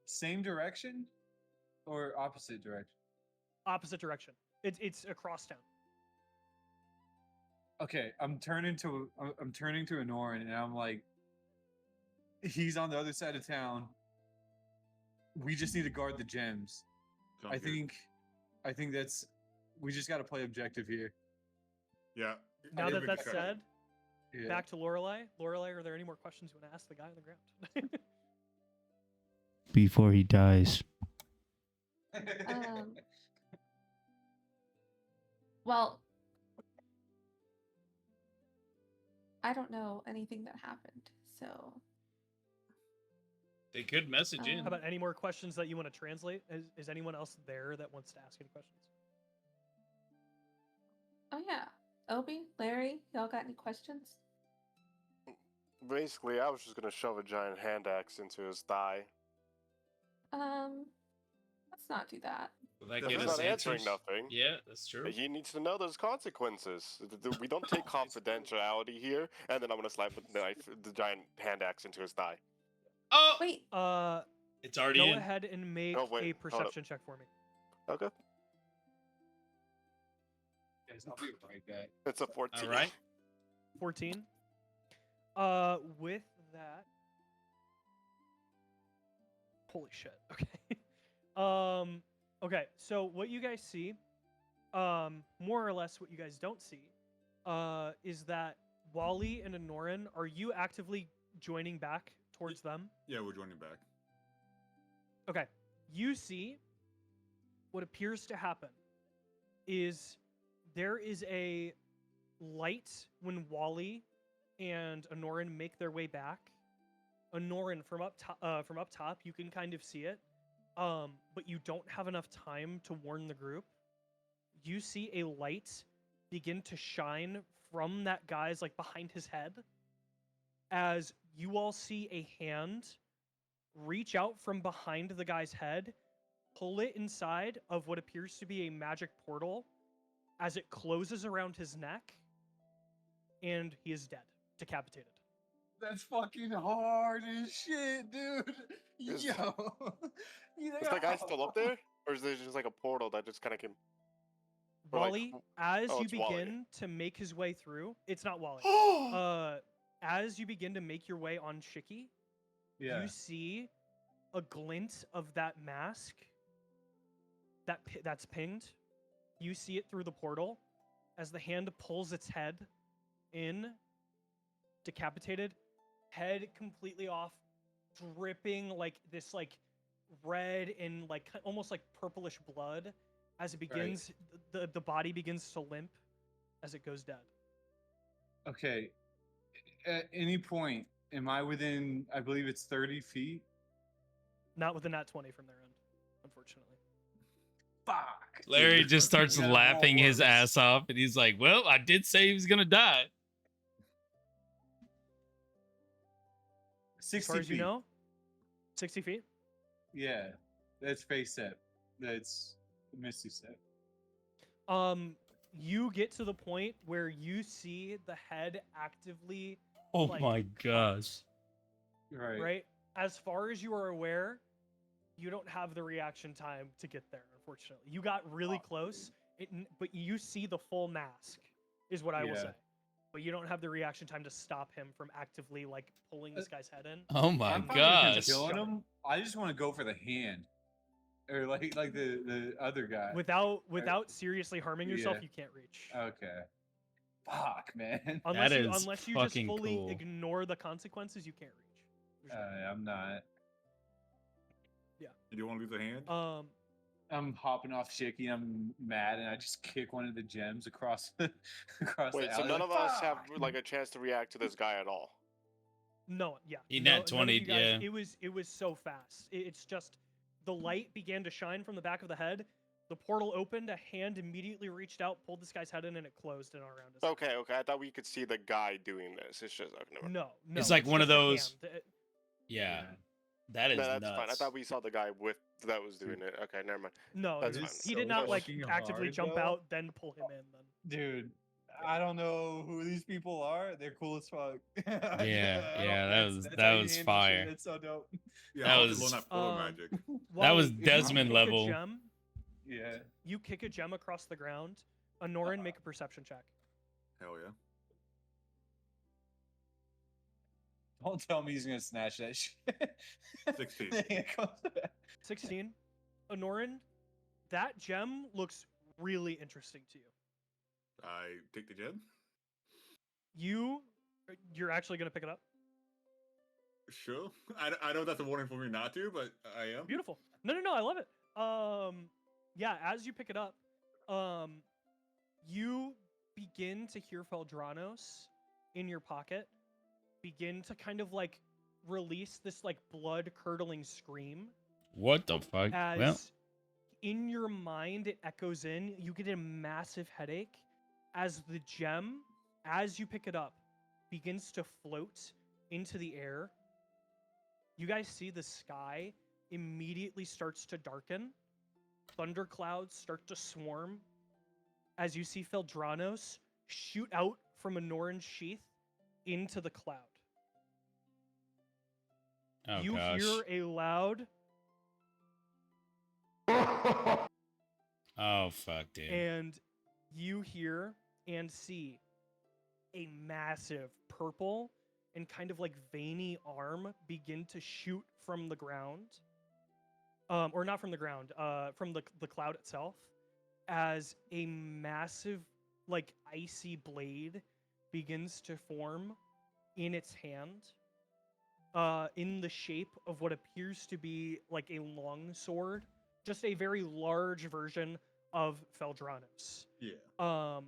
S2: Same direction or opposite direction?
S1: Opposite direction. It's across town.
S2: Okay, I'm turning to Anorin, and I'm like, he's on the other side of town. We just need to guard the gems.
S4: Sounds good.
S2: I think that's we just got to play objective here.
S4: Yeah.
S1: Now that that's said,
S2: Yeah.
S1: back to Lorelei. Lorelei, are there any more questions you want to ask the guy on the ground?
S8: Before he dies.
S7: Well, I don't know anything that happened, so.
S8: They could message in.
S1: How about any more questions that you want to translate? Is anyone else there that wants to ask any questions?
S7: Oh yeah, Obi, Larry, y'all got any questions?
S6: Basically, I was just gonna shove a giant hand axe into his thigh.
S7: Let's not do that.
S3: Will that
S4: He's
S3: get
S6: He's
S3: us
S6: not answering
S3: answers?
S6: nothing.
S3: Yeah, that's true.
S6: He needs to know there's consequences. We don't take confidentiality here. And then I'm gonna slap the giant hand axe into his thigh.
S3: Oh,
S7: Wait,
S3: it's already
S1: Go
S3: in.
S1: ahead and make
S6: Oh, wait,
S1: a
S6: hold up.
S1: perception check for me.
S6: Okay.
S2: Guys, I'll be right back.
S6: It's a 14.
S3: All right.
S1: 14. With that, holy shit. Okay. Okay. So what you guys see, more or less, what you guys don't see, is that Wally and Anorin, are you actively joining back towards them?
S4: Yeah, we're joining back.
S1: Okay. You see what appears to happen is there is a light when Wally and Anorin make their way back. Anorin, from up top, you can kind of see it, but you don't have enough time to warn the group. You see a light begin to shine from that guy's, like, behind his head, as you all see a hand reach out from behind the guy's head, pull it inside of what appears to be a magic portal, as it closes around his neck, and he is dead, decapitated.
S2: That's fucking hard as shit, dude.
S6: Is-
S2: Yo.
S6: Is that guy still up there? Or is there just like a portal that just kind of came? Or like-
S1: Wally, as
S6: oh,
S1: you
S6: it's Wally.
S1: begin to make his way through, it's not Wally. As you begin to make your way on Shiki,
S2: Yeah.
S1: you see a glint of that mask that's pinged. You see it through the portal as the hand pulls its head in, decapitated, head completely off, dripping like this, like, red and like almost like purplish blood as it begins. The body begins to limp as it goes dead.
S2: Okay. At any point, am I within, I believe it's 30 feet?
S1: Not with a nat 20 from their end, unfortunately.
S2: Fuck.
S8: Larry
S2: dude.
S8: just starts
S2: Yeah,
S8: laughing
S2: roll
S8: his
S2: worse.
S8: ass off, and he's like, "Well, I did say he was gonna die."
S2: 60
S1: As far as you
S2: feet.
S1: know, 60 feet.
S2: Yeah. That's face set. That's Misty set.
S1: You get to the point where you see the head actively,
S8: Oh
S1: like,
S8: my gosh.
S2: Right.
S1: right? As far as you are aware, you don't have the reaction time to get there, unfortunately. You got really close, but you see the full mask, is what I will
S2: Yeah.
S1: say. But you don't have the reaction time to stop him from actively, like, pulling this guy's head in.
S8: Oh my
S2: I'm fine with
S8: gosh.
S2: killing him. I just want to go for the hand. Or like the other guy.
S1: Without seriously harming yourself,
S2: Yeah.
S1: you can't reach.
S2: Okay. Fuck, man.
S1: Unless
S8: That
S1: you,
S8: is
S1: unless you just
S8: fucking
S1: fully
S8: cool.
S1: ignore the consequences, you can't reach. There's no way.
S2: I'm not.
S4: You don't want to lose a hand?
S2: I'm hopping off Shiki. I'm mad, and I just kick one of the gems across across
S6: Wait,
S2: the
S6: so
S2: alley.
S6: none
S2: like,
S6: of us have
S2: "Fuck!"
S6: like a chance to react to this guy at all.
S1: No, yeah.
S8: He
S1: no,
S8: nat
S1: none of you
S8: 20'd,
S1: guys-
S8: yeah.
S1: It was so fast. It's just the light began to shine from the back of the head. The portal opened. A hand immediately reached out, pulled this guy's head in, and it closed in around his. head.
S6: Okay. I thought we could see the guy doing this. It's just I've never.
S1: No.
S8: It's like one of
S1: just a
S8: those-
S1: hand.
S8: Yeah. That is
S6: No, that's
S8: nuts.
S6: fine. I thought we saw the guy that was doing it. Okay, never mind.
S1: No,
S6: That's
S1: no,
S6: fine.
S1: he did
S2: so
S1: not, like,
S2: fucking
S1: actively
S2: hard,
S1: jump
S2: though.
S1: out, then pull him in. Then
S2: Dude, I don't know who these people are. They're cool as fuck.
S8: that
S2: how you
S8: was
S2: handle
S8: fire.
S2: shit. That's so dope.
S4: Yeah,
S8: that
S4: I
S8: was-
S4: alone have photo
S1: Um,
S4: magic.
S8: That was
S1: Wally, you
S8: Desmond
S1: kick a
S8: level.
S1: gem-
S2: Yeah.
S1: You kick a gem across the ground. Anorin, make a perception check.
S4: Hell yeah.
S2: Don't tell me he's gonna snatch that shit.
S4: 16.
S1: 16. Anorin, that gem looks really interesting to you.
S4: I take the gem?
S1: You're actually gonna pick it up.
S4: Sure. I know that's a warning for me not to, but I am.
S1: Beautiful. No, I love it. Yeah, as you pick it up, you begin to hear Feldranos in your pocket begin to kind of, like, release this, like, blood-curdling scream.
S8: What the fuck?
S1: As
S8: Well,
S1: in your mind it echoes in, you get a massive headache as the gem, as you pick it up, begins to float into the air. You guys see the sky immediately starts to darken thunderclouds start to swarm as you see Feldranos shoot out from Anorin's sheath into the cloud.
S8: Oh
S1: You
S8: gosh.
S1: hear a loud
S8: Oh fuck, dude.
S1: and you hear and see a massive purple and kind of like veiny arm begin to shoot from the ground. Or not from the ground, from the cloud itself, as a massive, like, icy blade begins to form in its hand, in the shape of what appears to be like a long sword, just a very large version of Feldranos.
S2: Yeah.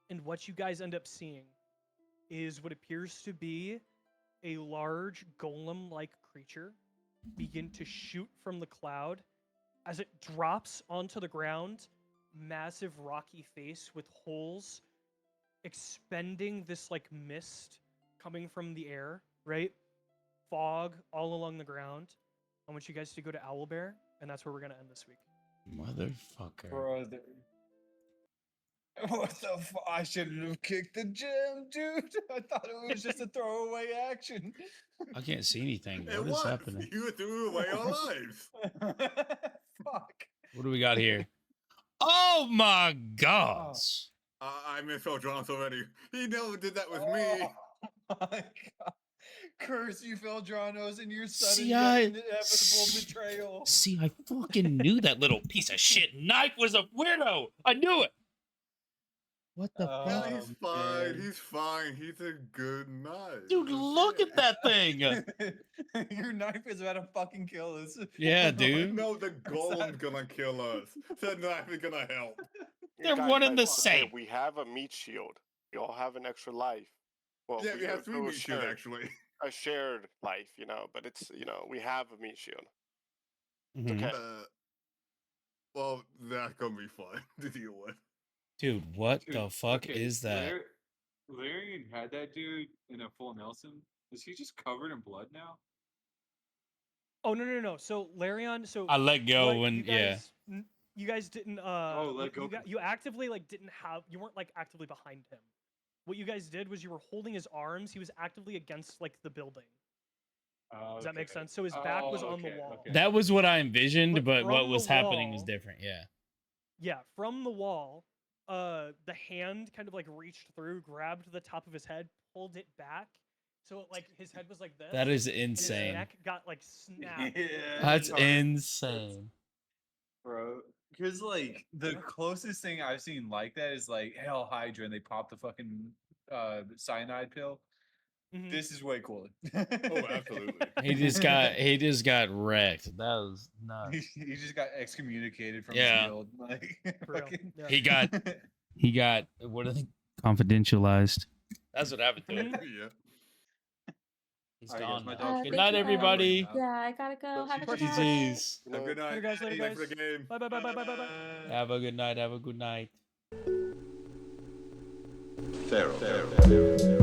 S1: And what you guys end up seeing is what appears to be a large golem-like creature begin to shoot from the cloud. As it drops onto the ground, massive rocky face with holes, expending this like mist coming from the air, right? Fog all along the ground. I want you guys to go to Owlbear, and that's where we're gonna end this week.
S8: Motherfucker.
S2: Brother. What the fuck? I shouldn't have kicked the gem, dude. I thought it was just a throwaway action.
S8: I can't see anything.
S4: It
S8: What is
S4: was.
S8: happening?
S4: You threw away our lives.
S2: Fuck.
S8: What do we got here? Oh my gosh.
S4: I miss Feldranos already. He never did that with me.
S2: Oh my god. Curse you, Feldranos, and your sudden
S8: See,
S2: yet
S8: I-
S2: inevitable betrayal.
S8: See, I fucking knew that little piece of shit knife was a weirdo. I knew it. What the
S2: Oh,
S4: Yeah,
S8: fuck?
S4: he's fine.
S2: man.
S4: He's fine. He's a good knife.
S8: Dude, look at that thing.
S2: Your knife is about to fucking kill us.
S8: Yeah, dude.
S4: No, the golem's gonna kill us. That knife is gonna help.
S8: They're one and the
S6: okay,
S8: same.
S6: we have a meat shield. We all have an extra life. Well,
S4: Yeah, we have 3
S6: do
S4: meat shields actually.
S6: a shared life, but it's, we have a meat shield.
S8: Mhm.
S6: Okay.
S4: Well, that's gonna be fun to deal with.
S8: Dude, what
S10: Dude,
S8: the fuck
S10: okay,
S8: is that?
S10: Larian had that dude in a full Nelson. Is he just covered in blood now?
S1: Oh no. So Larion, so
S8: I let go
S1: what
S8: when
S1: you guys, you guys didn't
S10: let go.
S1: you actively like you weren't like actively behind him. What you guys did was you were holding his arms. He was actively against like the building. Does that make
S10: Okay.
S1: sense? So his back was on the
S10: okay,
S1: wall.
S10: okay.
S8: That was what I envisioned,
S1: But
S8: but what
S1: from
S8: was
S1: the
S8: happening was
S1: wall-
S8: different. Yeah.
S1: Yeah, from the wall, the hand kind of like reached through, grabbed the top of his head, pulled it back. So like his head was like this.
S8: That is
S1: and his
S8: insane.
S1: neck got like snapped.
S8: That's insane.
S2: Bro. Because, like, the closest thing I've seen like that is, like, Hell Hydra, and they pop the fucking cyanide pill.
S1: Mhm.
S2: This is way cooler.
S4: Oh, absolutely.
S8: He just got wrecked. That was nuts.
S2: He just got excommunicated from
S8: Yeah.
S2: his guild. Like,
S1: For real,
S2: fucking-
S1: yeah.
S8: He got what are they confidentialized? That's what happened to him.
S4: Yeah.
S8: He's
S2: Alright, guys,
S8: gone
S2: my
S8: now.
S2: dog's
S8: Good
S7: thank
S8: night,
S7: you,
S8: everybody.
S7: Yeah, I gotta go. Have a good night.
S8: GG's.
S4: Have a good night.
S1: Later, guys. Later,
S4: Thanks
S1: guys.
S4: for the game.
S1: Bye.
S8: Have a good night. Have a good night.
S9: Farraoh.